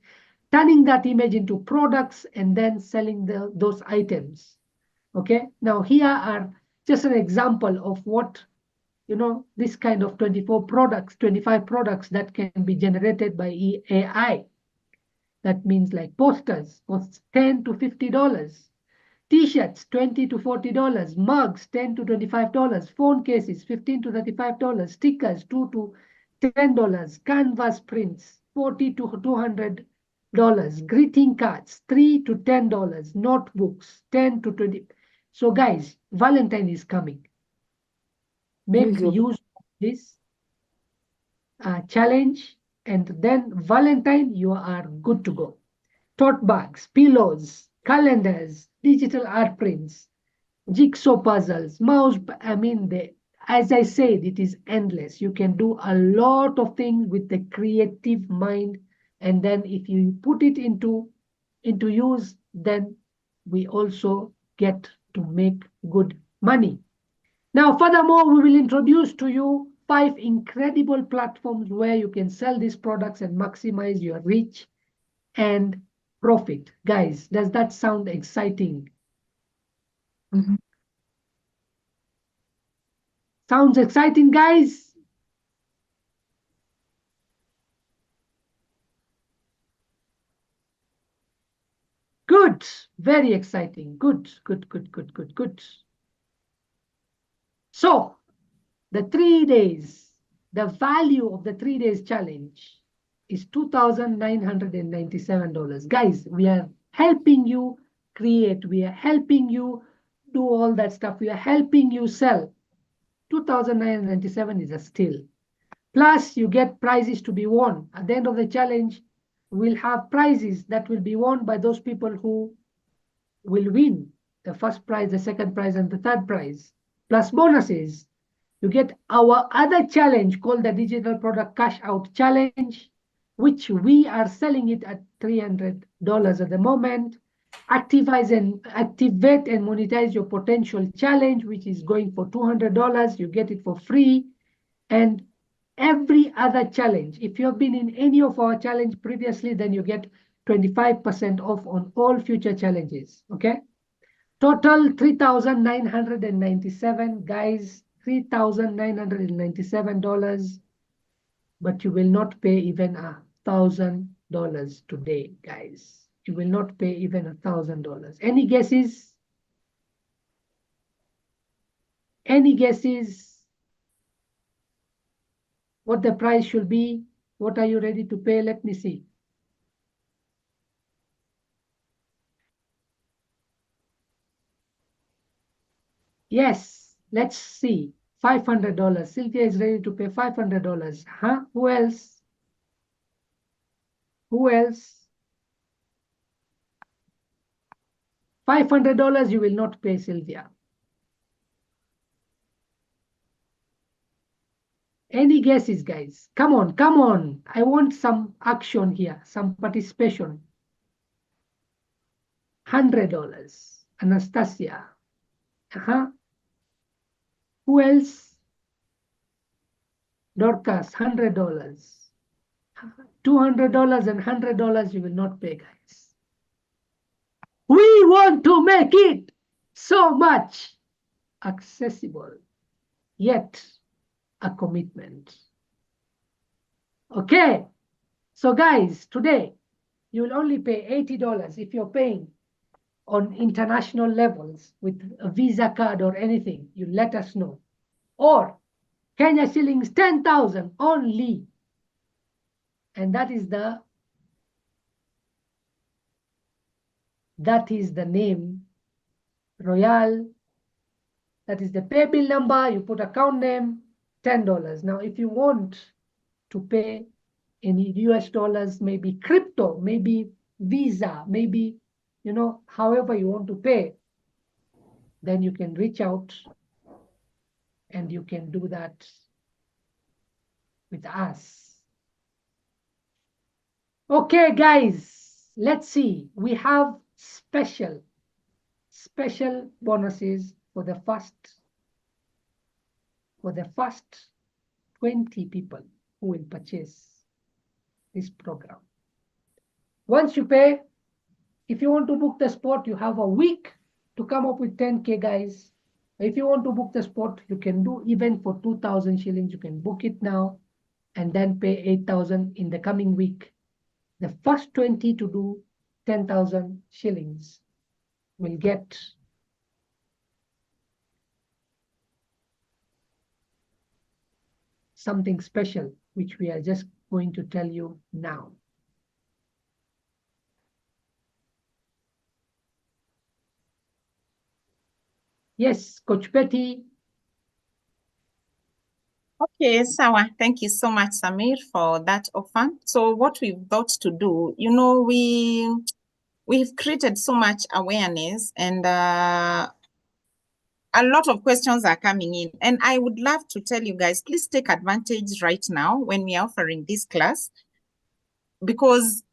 A: turning that image into products, and then selling those items. Okay, now here are just an example of what, this kind of 25 products that can be generated by AI. That means like posters, costs $10 to $50. T-shirts, $20 to $40. Mugs, $10 to $25. Phone cases, $15 to $35. Stickers, $2 to $10. Canvas prints, $40 to $200. Greeting cards, $3 to $10. Notebooks, $10 to $20. So guys, Valentine is coming. Make use of this challenge, and then Valentine, you are good to go. Tote bags, pillows, calendars, digital art prints, jigsaw puzzles, mouse, as I said, it is endless. You can do a lot of things with the creative mind, and then if you put it into use, then we also get to make good money. Now, furthermore, we will introduce to you 5 incredible platforms where you can sell these products and maximize your reach and profit. Guys, does that sound exciting? Sounds exciting, guys? Good, very exciting. Good. So, the 3 days, the value of the 3 days challenge is $2,997. Guys, we are helping you create, we are helping you do all that stuff, we are helping you sell. $2,997 is a steal. Plus, you get prizes to be won. At the end of the challenge, we'll have prizes that will be won by those people who will win the first prize, the second prize, and the third prize. Plus bonuses. You get our other challenge called the Digital Product Cash Out Challenge, which we are selling it at $300 at the moment. Activate and monetize your potential challenge, which is going for $200. You get it for free. And every other challenge, if you have been in any of our challenge previously, then you get 25% off on all future challenges. Okay. Total $3,997, guys. $3,997, but you will not pay even $1,000 today, guys. You will not pay even $1,000. Any guesses? Any guesses what the price should be? What are you ready to pay? Let me see. Yes, let's see. $500. Sylvia is ready to pay $500. Huh? Who else? Who else? $500 you will not pay, Sylvia. Any guesses, guys? Come on, come on. I want some action here, some participation. $100. Anastasia. Who else? Dorcas, $100. $200 and $100 you will not pay, guys. We want to make it so much accessible, yet a commitment. Okay, so guys, today you will only pay $80 if you're paying on international levels with a Visa card or anything. You let us know. Or Kenya shillings 10,000 only. And that is the name, Royal. That is the pay bill number. You put account name, $10. Now, if you want to pay in US dollars, maybe crypto, maybe Visa, maybe, you know, however you want to pay, then you can reach out and you can do that with us. Okay, guys, let's see. We have special bonuses for the first 20 people who will purchase this program. Once you pay, if you want to book the spot, you have a week to come up with 10K, guys. If you want to book the spot, you can do even for 2,000 shillings. You can book it now and then pay 8,000 in the coming week. The first 20 to do 10,000 shillings will get something special, which we are just going to tell you now. Yes, Coach Betty.
C: Okay, Sawa, thank you so much, Samir, for that offer. So what we've thought to do, you know, we've created so much awareness and a lot of questions are coming in. And I would love to tell you guys, please take advantage right now when we are offering this class, because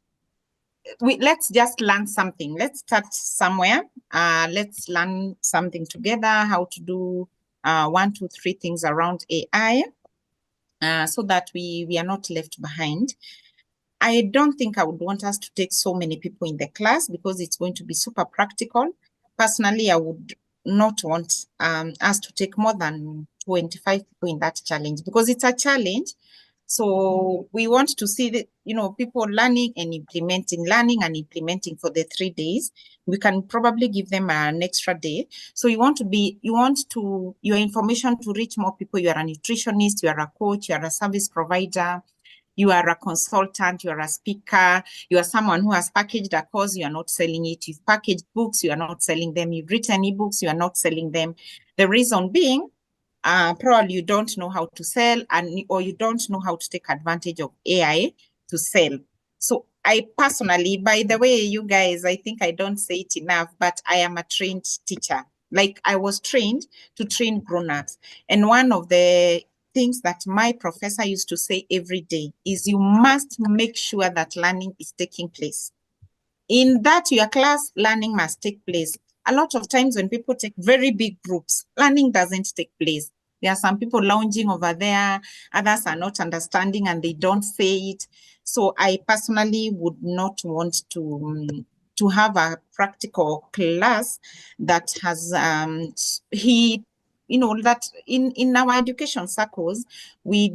C: let's just learn something. Let's start somewhere. Let's learn something together, how to do 1, 2, 3 things around AI, so that we are not left behind. I don't think I would want us to take so many people in the class because it's going to be super practical. Personally, I would not want us to take more than 25 people in that challenge because it's a challenge. So we want to see that, people learning and implementing for the 3 days. We can probably give them an extra day. So you want your information to reach more people. You are a nutritionist, you are a coach, you are a service provider, you are a consultant, you are a speaker, you are someone who has packaged a course, you are not selling it. You've packaged books, you are not selling them. You've written ebooks, you are not selling them. The reason being, probably you don't know how to sell or you don't know how to take advantage of AI to sell. So I personally, by the way, you guys, I think I don't say it enough, but I am a trained teacher. Like I was trained to train grown-ups. And one of the things that my professor used to say every day is you must make sure that learning is taking place. In that your class, learning must take place. A lot of times when people take very big groups, learning doesn't take place. There are some people lounging over there, others are not understanding and they don't say it. So I personally would not want to have a practical class that has that in our education circles, we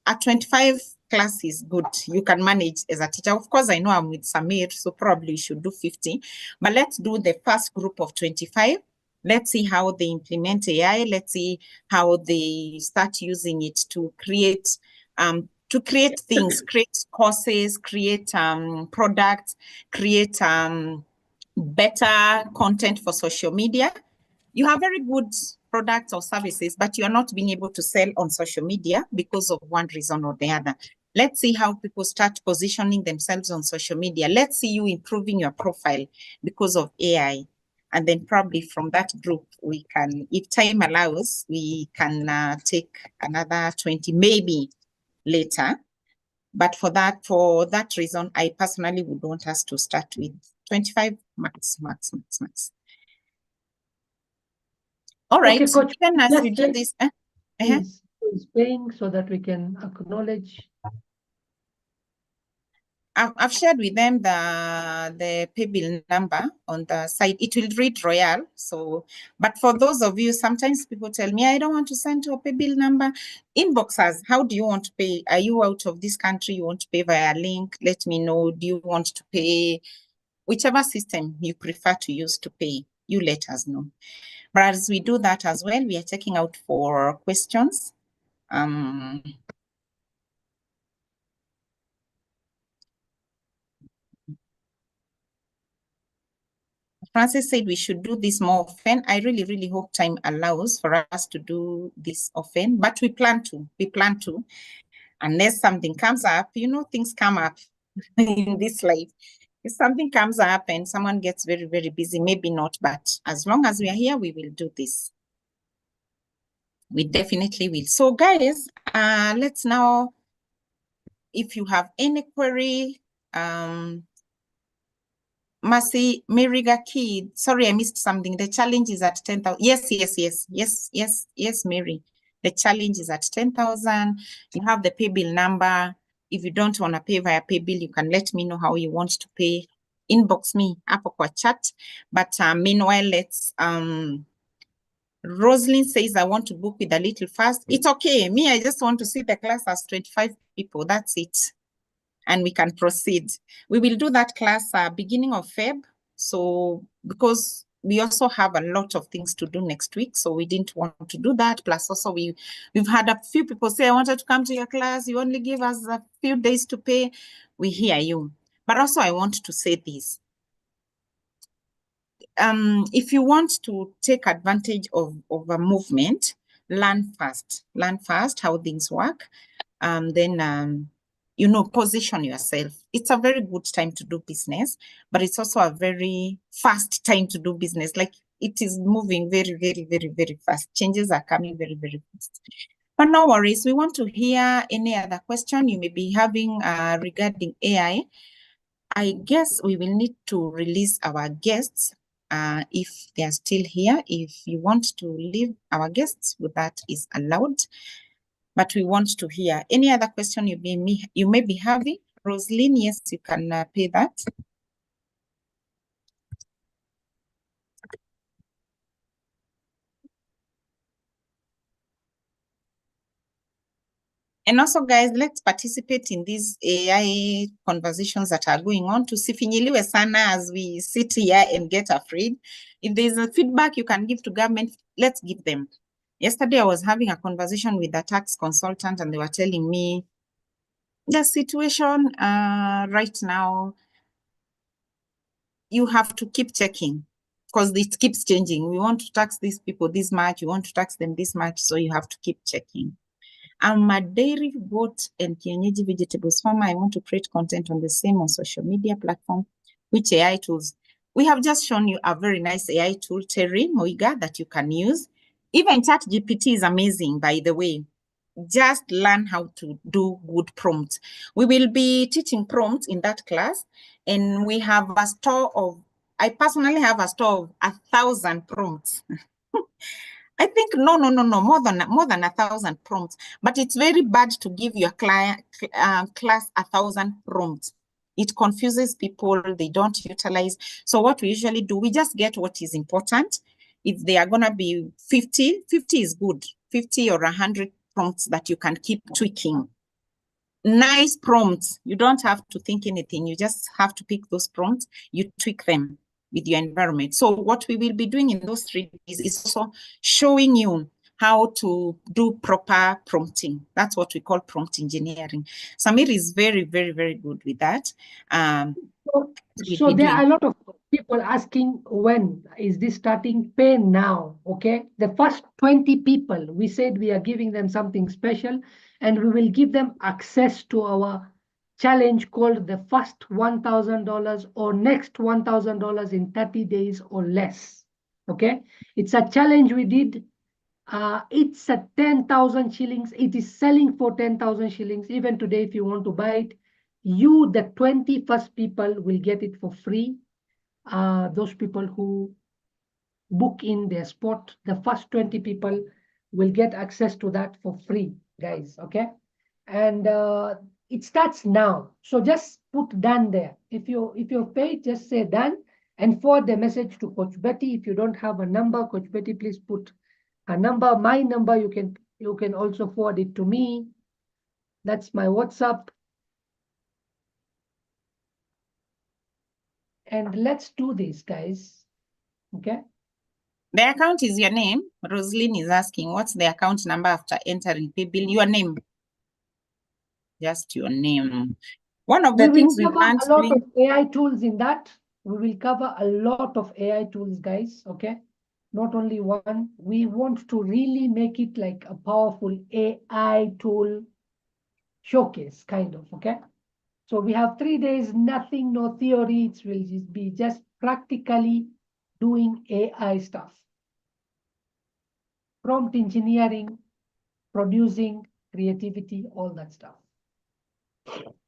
C: at 25 classes, good, you can manage as a teacher. Of course, I know I'm with Samir, so probably you should do 50, but let's do the first group of 25. Let's see how they implement AI. Let's see how they start using it to create things, create courses, create products, create better content for social media. You have very good products or services, but you're not being able to sell on social media because of one reason or the other. Let's see how people start positioning themselves on social media. Let's see you improving your profile because of AI. And then probably from that group, we can, if time allows, we can take another 20, maybe later. But for that reason, I personally would want us to start with 25 max. All right,
A: Okay, Coach,
C: then as
A: let's
C: we do
A: check
C: this,
A: is paying so that we can acknowledge.
C: I've shared with them the pay bill number on the site. It will read Royal. So, but for those of you, sometimes people tell me, I don't want to send to a pay bill number. Inbox us. How do you want to pay? Are you out of this country? You want to pay via link? Let me know. Do you want to pay? Whichever system you prefer to use to pay, you let us know. But as we do that as well, we are checking out for questions. Francis said we should do this more often. I really, really hope time allows for us to do this often, but we plan to. Unless something comes up, things come up in this life. If something comes up and someone gets very, very busy, maybe not, but as long as we are here, we will do this. We definitely will. So guys, let's now, if you have any query, Mercy, Miriga Kid, sorry, I missed something. The challenge is at 10,000. Yes, Mary. The challenge is at 10,000. You have the pay bill number. If you don't want to pay via pay bill, you can let me know how you want to pay. Inbox me, hapo kwa chat. But meanwhile, let's, Rosalind says, I want to book with a little fast. It's okay. Me, I just want to see the class as 25 people. That's it. And we can proceed. We will do that class beginning of Feb. So because we also have a lot of things to do next week, so we didn't want to do that. Plus also we've had a few people say, I wanted to come to your class. You only give us a few days to pay. We hear you. But also I want to say this. If you want to take advantage of a movement, learn fast how things work. Then position yourself. It's a very good time to do business, but it's also a very fast time to do business. Like it is moving very, very, very, very fast. Changes are coming very, very fast. But no worries. We want to hear any other question you may be having regarding AI. I guess we will need to release our guests if they are still here. If you want to leave our guests, that is allowed. But we want to hear any other question you may be having. Rosaline, yes, you can pay that. And also, guys, let's participate in these AI conversations that are going on. Tusifinyiliwe sana as we sit here and get afraid. If there's a feedback you can give to government, let's give them. Yesterday, I was having a conversation with a tax consultant, and they were telling me the situation right now, you have to keep checking because it keeps changing. We want to tax these people this much, you want to tax them this much, so you have to keep checking. I'm a dairy, goat, and kienyeji vegetables farmer. I want to create content on the same on social media platform. Which AI tools? We have just shown you a very nice AI tool, Terry Moiga, that you can use. Even ChatGPT is amazing, by the way. Just learn how to do good prompts. We will be teaching prompts in that class, and we have a store of, I personally have a store of 1,000 prompts. I think more than 1,000 prompts, but it's very bad to give your class 1,000 prompts. It confuses people, they don't utilize. So what we usually do, we just get what is important. If they are gonna be 50 is good, 50 or 100 prompts that you can keep tweaking. Nice prompts, you don't have to think anything, you just have to pick those prompts, you tweak them with your environment. So what we will be doing in those 3 days is also showing you how to do proper prompting. That's what we call prompt engineering. Samir is very, very, very good with that.
A: So there are a lot of people asking, when is this starting? Pay now, okay? The first 20 people, we said we are giving them something special, and we will give them access to our challenge called the first $1,000 or next $1,000 in 30 days or less, okay? It's a challenge we did. It's a 10,000 shillings. It is selling for 10,000 shillings. Even today, if you want to buy it, you, the 20 first people, will get it for free. Those people who book in their spot, the first 20 people will get access to that for free, guys, okay? And it starts now. So just put done there. If you're paid, just say done and forward the message to Coach Betty. If you don't have a number, Coach Betty, please put a number, my number. You can also forward it to me. That's my WhatsApp. And let's do this, guys. Okay.
C: The account is your name. Rosaline is asking, what's the account number after entering pay bill? Your name. Just your name. One of the things we
A: cover
C: can't
A: a lot
C: do.
A: of AI tools in that. We will cover a lot of AI tools, guys. Okay. Not only one. We want to really make it like a powerful AI tool showcase, kind of. Okay. So we have 3 days, nothing, no theory. It will just be practically doing AI stuff. Prompt engineering, producing, creativity, all that stuff.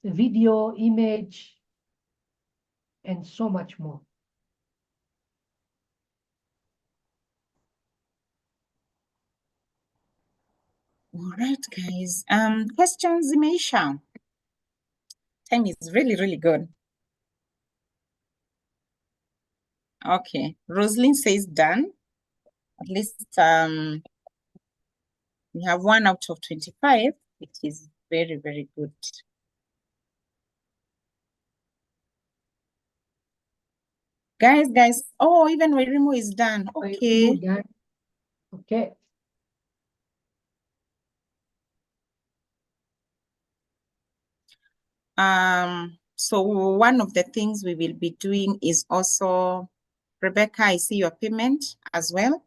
A: Video, image, and so much more.
C: All right, guys. Questions, Zimeisha? Time is really, really good. Okay, Rosaline says done. At least we have 1 out of 25, which is very, very good. Guys, oh, even Wairimu is done. Okay.
A: Done. Okay.
C: So one of the things we will be doing is also, Rebecca, I see your payment as well.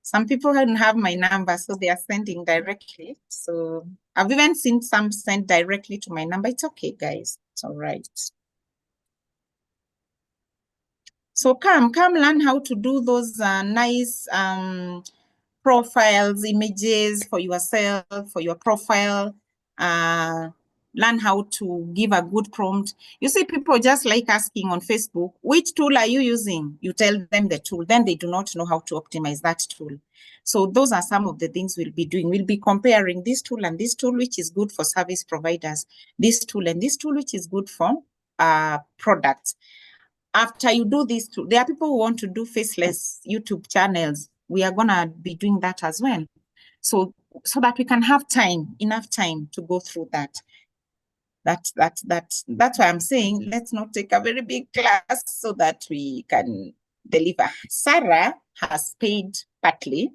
C: Some people don't have my number, so they are sending directly. So I've even seen some send directly to my number. It's okay, guys. It's all right. So come learn how to do those nice profiles, images for yourself, for your profile. learn how to give a good prompt. You see, people just like asking on Facebook, which tool are you using? You tell them the tool, then they do not know how to optimize that tool. So those are some of the things we'll be doing. We'll be comparing this tool and this tool, which is good for service providers, this tool and this tool, which is good for products. After you do this tool, there are people who want to do faceless YouTube channels. We are gonna be doing that as well. So that we can have enough time to go through that. That's why I'm saying let's not take a very big class so that we can deliver. Sarah has paid partly.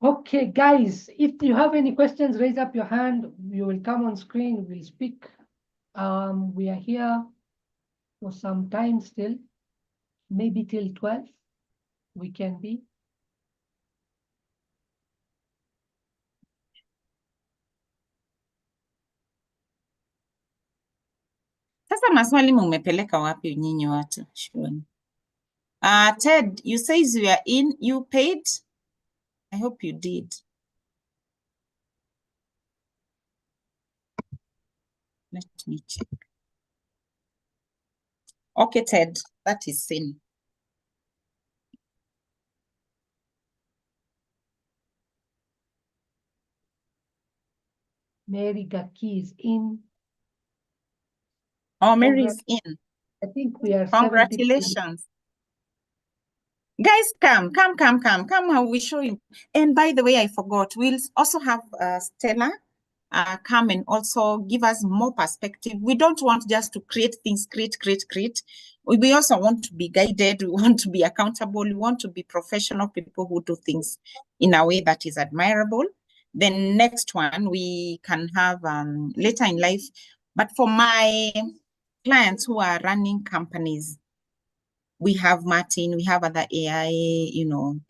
A: Okay, guys, if you have any questions, raise up your hand. You will come on screen, we'll speak. We are here for some time still, maybe till 12 we can be.
C: Sasa maswali mumepeleka wapi nyinyi watu? Ted, you says you are in, you paid? I hope you did. Let me check. Okay, Ted, that is seen.
A: Mary Gaki is in.
C: Oh, Mary is in.
A: I think we are.
C: Congratulations. Guys, come, I will show you. And by the way, I forgot, we'll also have Stella come and also give us more perspective. We don't want just to create things, create. We also want to be guided. We want to be accountable. We want to be professional people who do things in a way that is admirable. Then next one, we can have later in life. But for my clients who are running companies, we have Martin, we have other AI,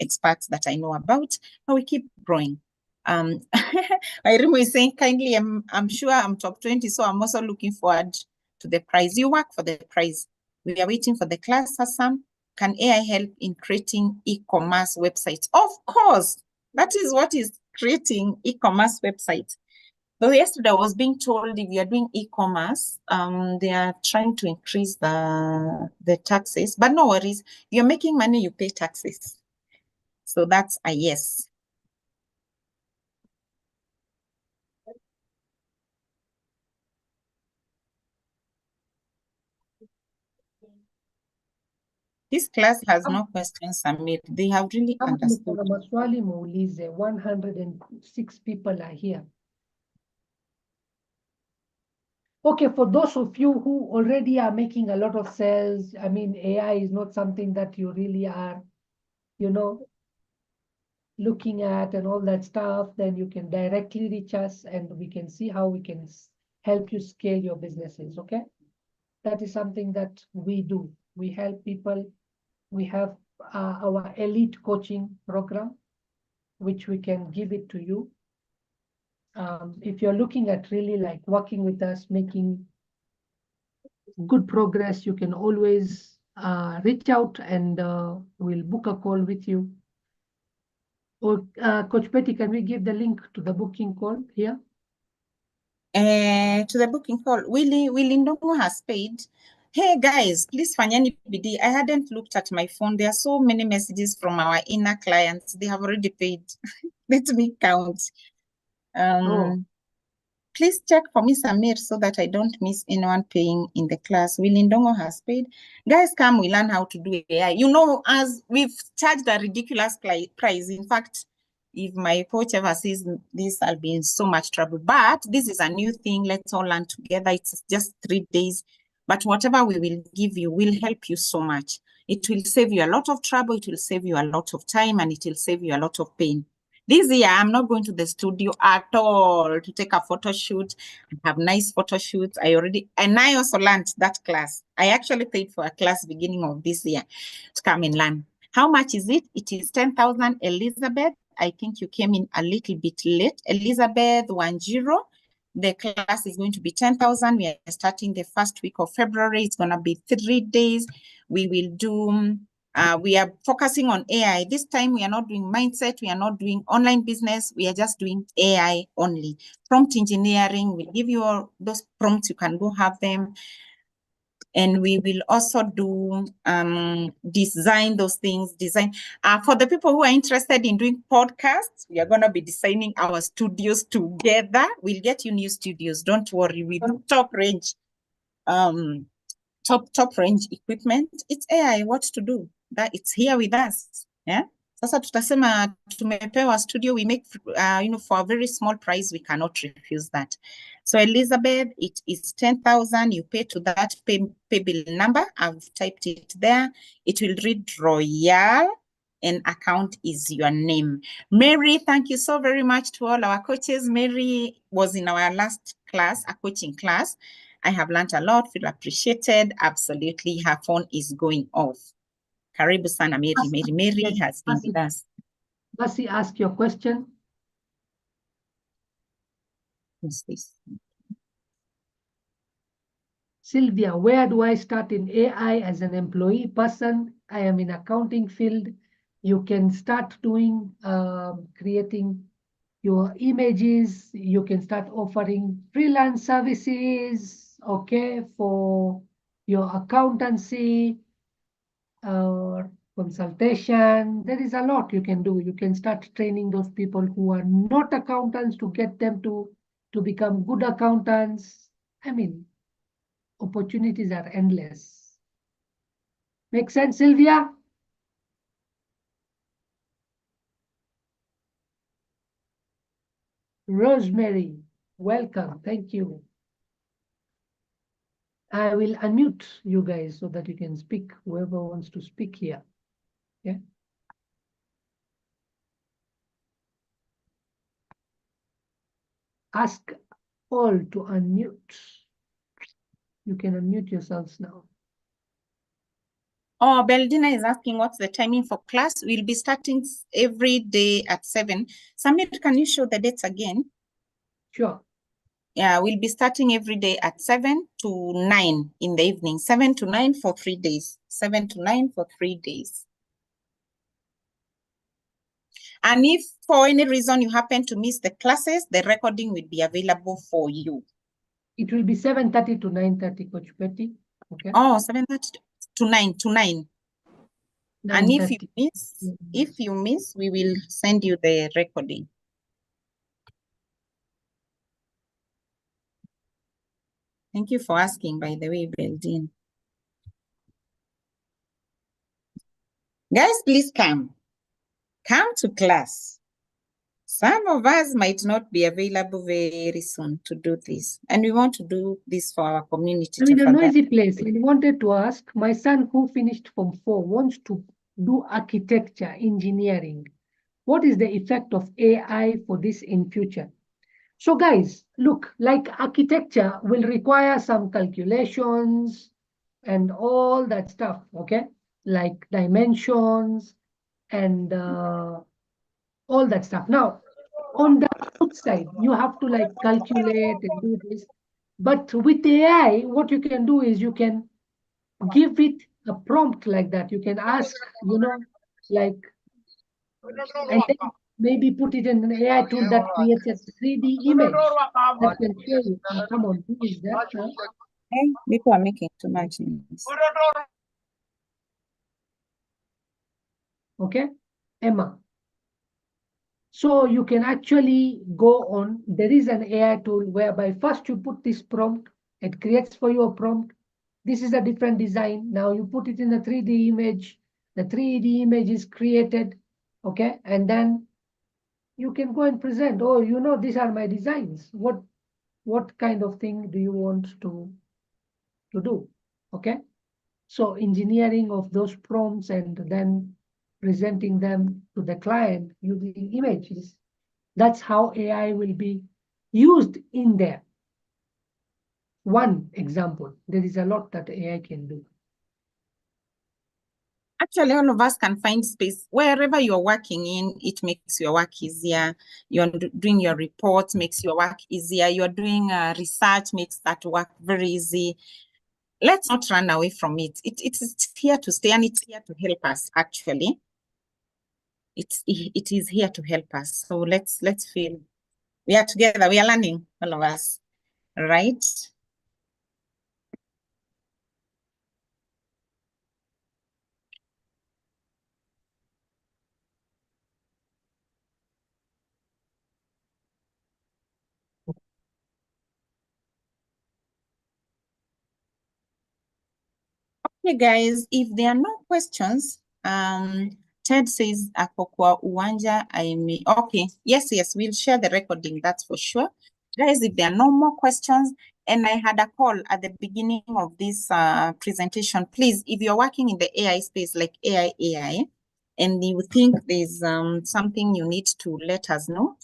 C: experts that I know about, and we keep growing. Irimo is saying kindly, I'm sure I'm top 20, so I'm also looking forward to the prize. You work for the prize. We are waiting for the class, Hassan. Can AI help in creating e-commerce websites? Of course, that is what is creating e-commerce websites. So yesterday I was being told if you are doing e-commerce, they are trying to increase the taxes, but no worries. You're making money, you pay taxes. So that's a yes. This class has no questions, Samir. They have really understood.
A: 106 people are here. Okay, for those of you who already are making a lot of sales, I mean, AI is not something that you really are, looking at and all that stuff, then you can directly reach us and we can see how we can help you scale your businesses, okay? That is something that we do. We help people. We have our elite coaching program, which we can give it to you. If you're looking at really like working with us, making good progress, you can always reach out and we'll book a call with you. Or Coach Betty, can we give the link to the booking call here?
C: To the booking call, Willie Ndongo has paid. Hey guys, please fanyani bidii. I hadn't looked at my phone. There are so many messages from our inner clients. They have already paid. Let me count. Please check for me, Samir, so that I don't miss anyone paying in the class. Willie Ndongo has paid. Guys, come, we learn how to do AI. As we've charged a ridiculous price. In fact, if my coach ever sees this, I'll be in so much trouble. But this is a new thing. Let's all learn together. It's just 3 days. But whatever we will give you will help you so much. It will save you a lot of trouble. It will save you a lot of time, and it will save you a lot of pain. This year, I'm not going to the studio at all to take a photo shoot and have nice photo shoots. And I also learned that class. I actually paid for a class beginning of this year to come and learn. How much is it? It is 10,000, Elizabeth. I think you came in a little bit late. Elizabeth 10. The class is going to be 10,000. We are starting the first week of February. It's going to be 3 days. We will do We are focusing on AI. This time we are not doing mindset, we are not doing online business, we are just doing AI only. Prompt engineering, we'll give you all those prompts, you can go have them. And we will also do design those things, for the people who are interested in doing podcasts, we are going to be designing our studios together. We'll get you new studios, don't worry. We do top range equipment. It's AI, what to do. That it's here with us. Yeah. Sasa tutasema tumepewa studio, we make for a very small price, we cannot refuse that. So Elizabeth, it is 10,000. You pay to that pay bill number. I've typed it there. It will read Royal and account is your name. Mary, thank you so very much to all our coaches. Mary was in our last class, a coaching class. I have learned a lot, feel appreciated. Absolutely, her phone is going off. Karibu sana Mary. Mary has been with us.
A: Basi, ask your question.
C: What's this?
A: Sylvia, where do I start in AI as an employee person? I am in accounting field. You can start doing, creating your images. You can start offering freelance services, okay, for your accountancy or consultation. There is a lot you can do. You can start training those people who are not accountants to get them to become good accountants. I mean, opportunities are endless. Make sense, Sylvia? Rosemary, welcome. Thank you. I will unmute you guys so that you can speak, whoever wants to speak here. Yeah. Ask all to unmute. You can unmute yourselves now.
C: Oh, Beldina is asking what's the timing for class. We'll be starting every day at 7. Samir, can you show the dates again?
A: Sure.
C: Yeah, we'll be starting every day at 7 to 9 in the evening. 7 to 9 for 3 days. 7 to 9 for 3 days. And if for any reason you happen to miss the classes, the recording will be available for you.
A: It will be 7:30 to 9:30, Coach Betty. Okay.
C: Oh, 7:30 to 9. And if you miss, we will send you the recording. Thank you for asking, by the way, Beldin. Guys, please come. Come to class. Some of us might not be available very soon to do this. And we want to do this for our community.
A: I'm in a noisy place. I wanted to ask, my son who finished Form 4 wants to do architecture, engineering. What is the effect of AI for this in future? So guys, look, like architecture will require some calculations and all that stuff, okay? Like dimensions and all that stuff. Now, on the outside, you have to like calculate and do this. But with AI, what you can do is you can give it a prompt like that. You can ask, like, and then maybe put it in an AI tool that creates a 3D image that can show you. Come on, who is that? Huh?
C: Hey, people are making too much noise.
A: Okay, Emma. So you can actually go on, there is an AI tool whereby first you put this prompt, it creates for you a prompt. This is a different design. Now you put it in a 3D image. The 3D image is created, okay? And then you can go and present, oh, these are my designs. What kind of thing do you want to do, okay? So engineering of those prompts and then presenting them to the client using images. That's how AI will be used in there. One example. There is a lot that AI can do.
C: Actually, all of us can find space. Wherever you're working in, it makes your work easier. You're doing your reports, makes your work easier. You're doing research, makes that work very easy. let's not run away from it. It is here to stay, and it's here to help us, actually. It is here to help us. So let's feel we are together, we are learning, all of us, right? Okay, guys, if there are no questions, Ted says, ako kwa uwanja, okay, yes, we'll share the recording, that's for sure. Guys, if there are no more questions, and I had a call at the beginning of this presentation, please, if you're working in the AI space, like AI, and you think there's something you need to let us know,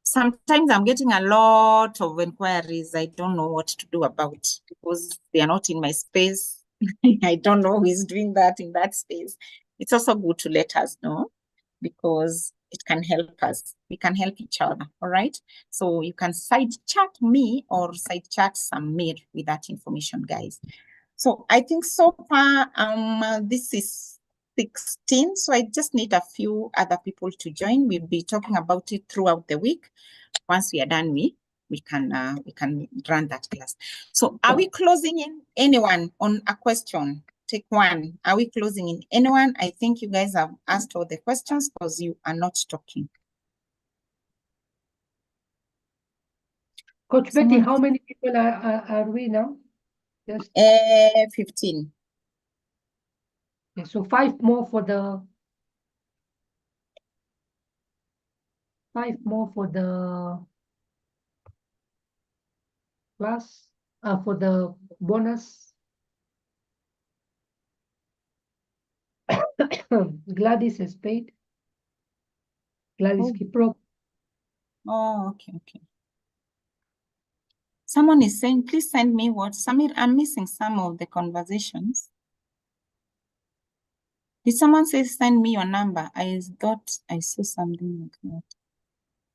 C: sometimes I'm getting a lot of inquiries I don't know what to do about because they are not in my space. I don't know who is doing that in that space. It's also good to let us know because it can help us. We can help each other, all right? So you can side chat me or side chat Samir with that information, guys. So I think so far, this is 16, so I just need a few other people to join. We'll be talking about it throughout the week. Once we are done, we can run that class. So are we closing in anyone on a question? Take one. Are we closing in anyone? I think you guys have asked all the questions because you are not talking.
A: Coach Betty, how many people are we now? Just
C: 15.
A: Okay, so 5 more for the class, for the bonus. Gladys has paid. Gladys Kipro.
C: Oh, okay. Someone is saying, please send me what? Samir, I'm missing some of the conversations. Did someone say send me your number? I thought I saw something like that.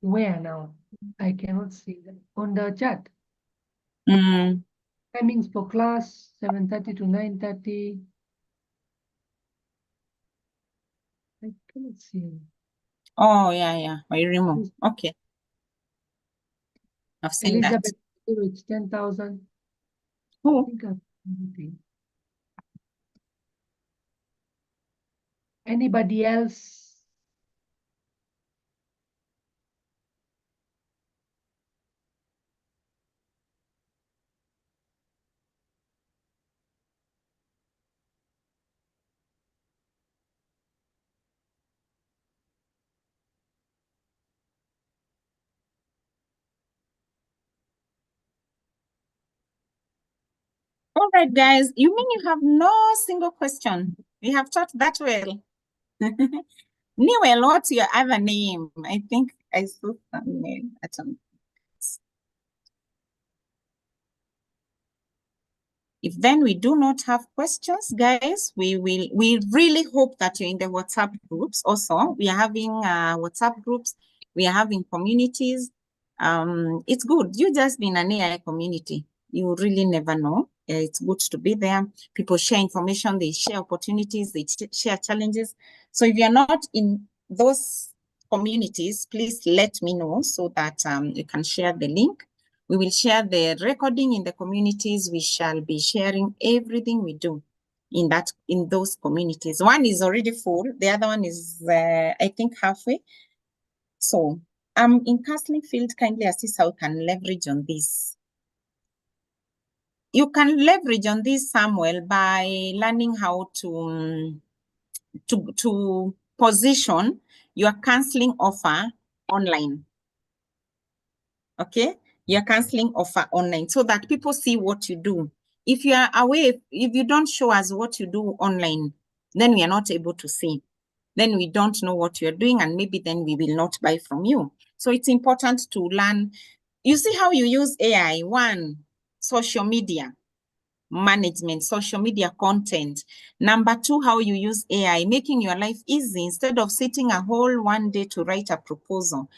A: Where now? I cannot see them. On the chat.
C: Mm.
A: Timings for class, 7:30 to 9:30. I cannot see.
C: Oh, yeah. I remove. Okay. I've seen
A: Elizabeth,
C: that.
A: it's 10,000.
C: Oh.
A: I think I've seen it. Anybody else?
C: All right, guys. You mean you have no single question? You have taught that well. Newell, what's your other name? I think I saw some name. If then we do not have questions, guys, we really hope that you're in the WhatsApp groups also. We are having WhatsApp groups. We are having communities. It's good. You just be in an AI community. You really never know. It's good to be there. People share information. They share opportunities. They share challenges. So if you're not in those communities, please let me know so that you can share the link. We will share the recording in the communities. We shall be sharing everything we do in those communities. One is already full. The other one is, I think, halfway. So in Castlingfield, kindly assist how we can leverage on this. You can leverage on this, Samuel, by learning how to position your counseling offer online. Okay? Your counseling offer online so that people see what you do. If you are away, if you don't show us what you do online, then we are not able to see. Then we don't know what you're doing, and maybe then we will not buy from you. So it's important to learn. You see how you use AI. One, social media management, social media content. Number two, how you use AI, making your life easy instead of sitting a whole one day to write a proposal.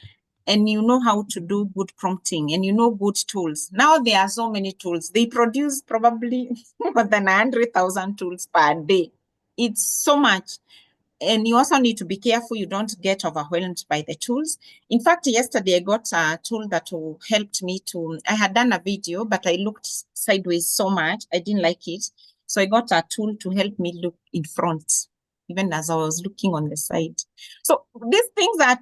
C: and you know how to do good prompting and you know good tools. Now there are so many tools. They produce probably more than 100,000 tools per day. It's so much. And you also need to be careful you don't get overwhelmed by the tools. In fact, yesterday I got a tool that helped me to, I had done a video, but I looked sideways so much, I didn't like it. So I got a tool to help me look in front, even as I was looking on the side. So these things are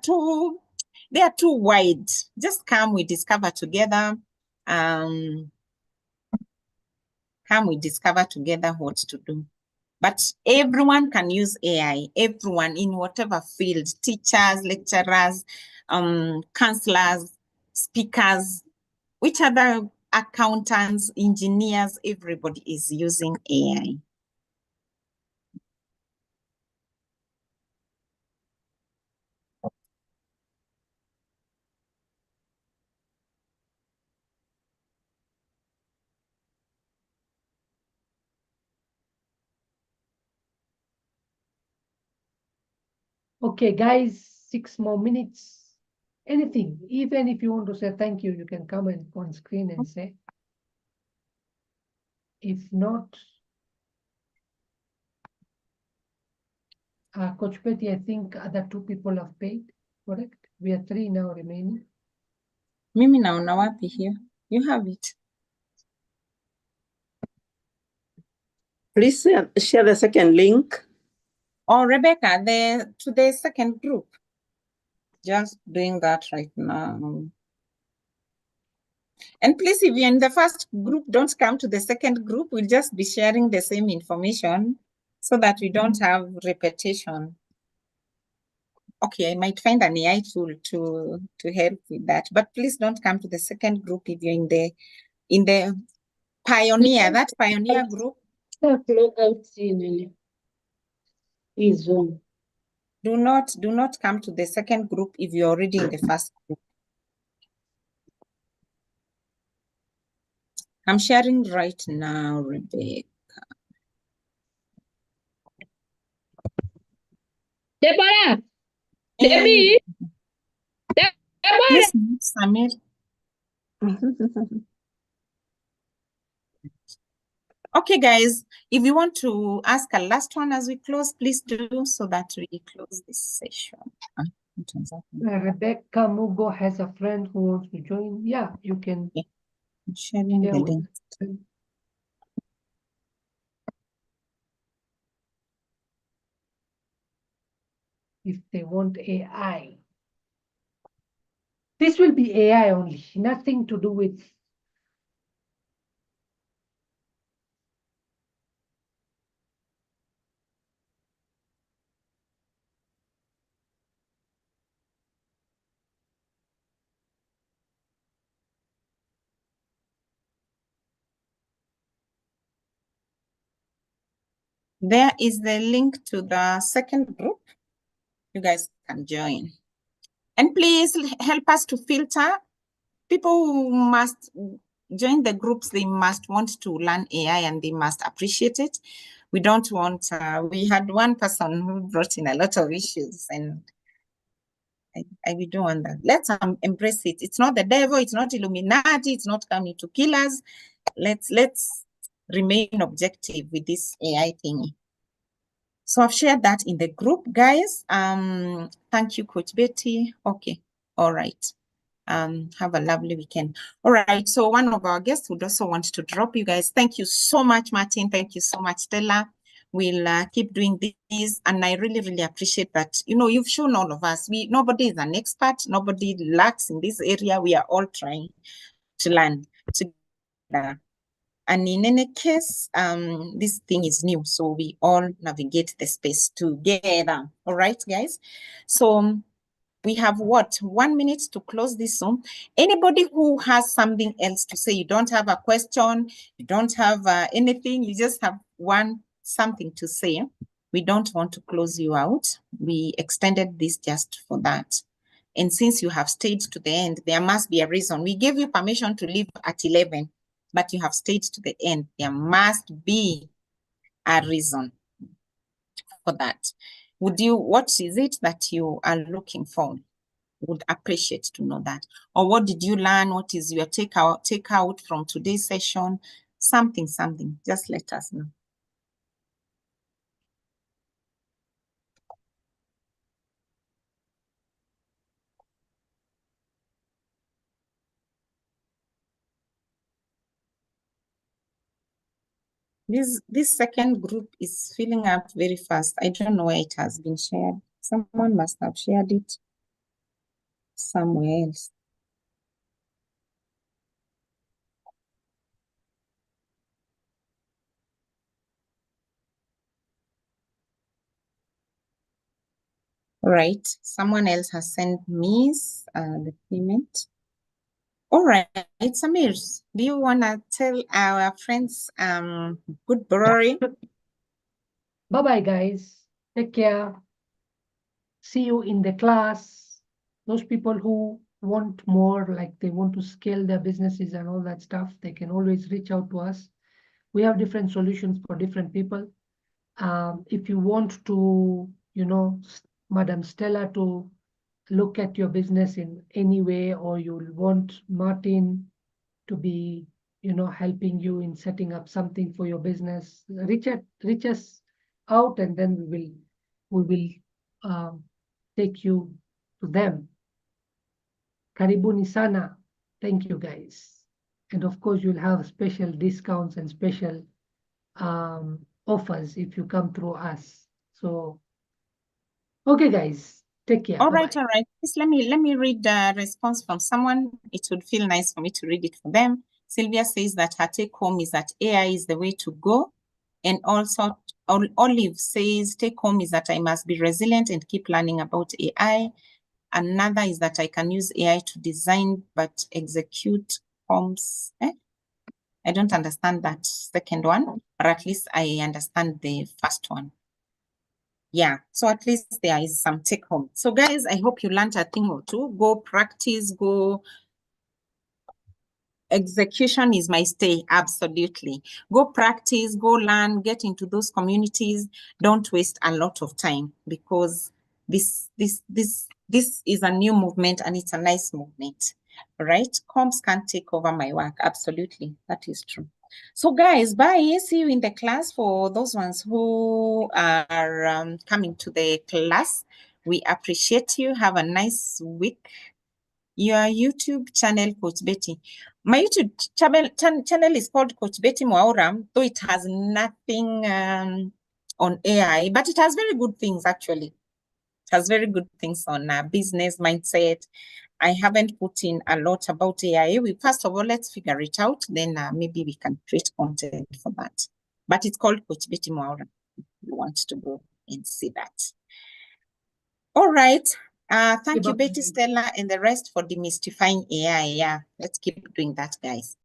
C: they are too wide. Just come, we discover together. Come, we discover together what to do. But everyone can use AI, everyone in whatever field, teachers, lecturers, counselors, speakers, which other accountants, engineers, everybody is using AI.
A: Okay, guys, 6 more minutes. Anything, even if you want to say thank you, you can come on screen and say. If not, Coach Betty, I think other 2 people have paid, correct? We are 3 now remaining.
C: Mimi naona wapi here? You have it.
K: Please share the second link.
C: Oh, Rebecca, to the second group. Just doing that right now. And please, if you're in the first group, don't come to the second group. We'll just be sharing the same information so that we don't have repetition. Okay, I might find an AI tool to help with that. But please don't come to the second group if you're in the Pioneer, that Pioneer group.
D: Log out in Zoom.
C: Do not come to the second group if you're already in the first group. I'm sharing right now, Rebecca.
D: Deborah!
C: Hey.
D: Deborah!
C: Yes, Samir. Okay, guys, if you want to ask a last one as we close, please do so that we close this session.
A: Rebecca Mugo has a friend who wants to join. Yeah, you can.
C: Yeah. I'm sharing the link.
A: If they want AI. This will be AI only, nothing to do with.
C: There is the link to the second group. You guys can join. And please help us to filter. People who must join the groups, they must want to learn AI and they must appreciate it. We don't want, we had one person who brought in a lot of issues and we don't want that. Let's embrace it. It's not the devil, it's not Illuminati, it's not coming to kill us. Let's remain objective with this AI thingy. So I've shared that in the group, guys. Thank you, Coach Betty. Okay, all right. Have a lovely weekend. All right, so one of our guests would also want to drop you guys. Thank you so much, Martin. Thank you so much, Stella. We'll keep doing this, and I really, really appreciate that. You know, you've shown all of us. Nobody is an expert. Nobody lacks in this area. We are all trying to learn together. And in any case, this thing is new, so we all navigate the space together. All right, guys. So we have what, 1 minute to close this Zoom. Anybody who has something else to say, you don't have a question, you don't have anything, you just have something to say. We don't want to close you out. We extended this just for that. And since you have stayed to the end, there must be a reason. We gave you permission to leave at 11, but you have stayed to the end. There must be a reason for that. What is it that you are looking for? Would appreciate to know that. Or what did you learn? What is your takeout from today's session? Something. Just let us know. This second group is filling up very fast. I don't know where it has been shared. Someone must have shared it somewhere else. All right, someone else has sent me the payment. All right, Samir, do you want to tell our friends good borrowing?
A: Bye-bye, guys. Take care. See you in the class. Those people who want more, like they want to scale their businesses and all that stuff, they can always reach out to us. We have different solutions for different people. If you want to, Madam Stella to look at your business in any way, or you want Martin to be, helping you in setting up something for your business, reach us out, and then we will take you to them. Karibuni sana. Thank you, guys. And of course, you'll have special discounts and special offers if you come through us. So, okay, guys, take care.
C: All
A: Bye-bye.
C: right, all right. Please let me read the response from someone. It would feel nice for me to read it for them. Sylvia says that her take home is that AI is the way to go. And also Olive says take home is that I must be resilient and keep learning about AI. Another is that I can use AI to design but execute homes. I don't understand that second one, but at least I understand the first one. Yeah, so at least there is some take home. So guys, I hope you learned a thing or two. Go practice, go. Execution is my stay, absolutely. Go practice, go learn, get into those communities. Don't waste a lot of time, because this is a new movement and it's a nice movement, right? Comps can't take over my work, absolutely, that is true. So guys, bye. See you in the class. For those ones who are coming to the class, we appreciate you. Have a nice week. Your YouTube channel, Coach Betty. My YouTube channel is called Coach Betty Mwaura, though it has nothing on AI, but it has very good things, actually. It has very good things on business mindset. I haven't put in a lot about AI. First of all, let's figure it out. Then maybe we can create content for that. But it's called Coach Betty Mwaura. If you want to go and see that. All right. Thank you, Betty, Stella, and the rest for demystifying AI. Yeah, let's keep doing that, guys.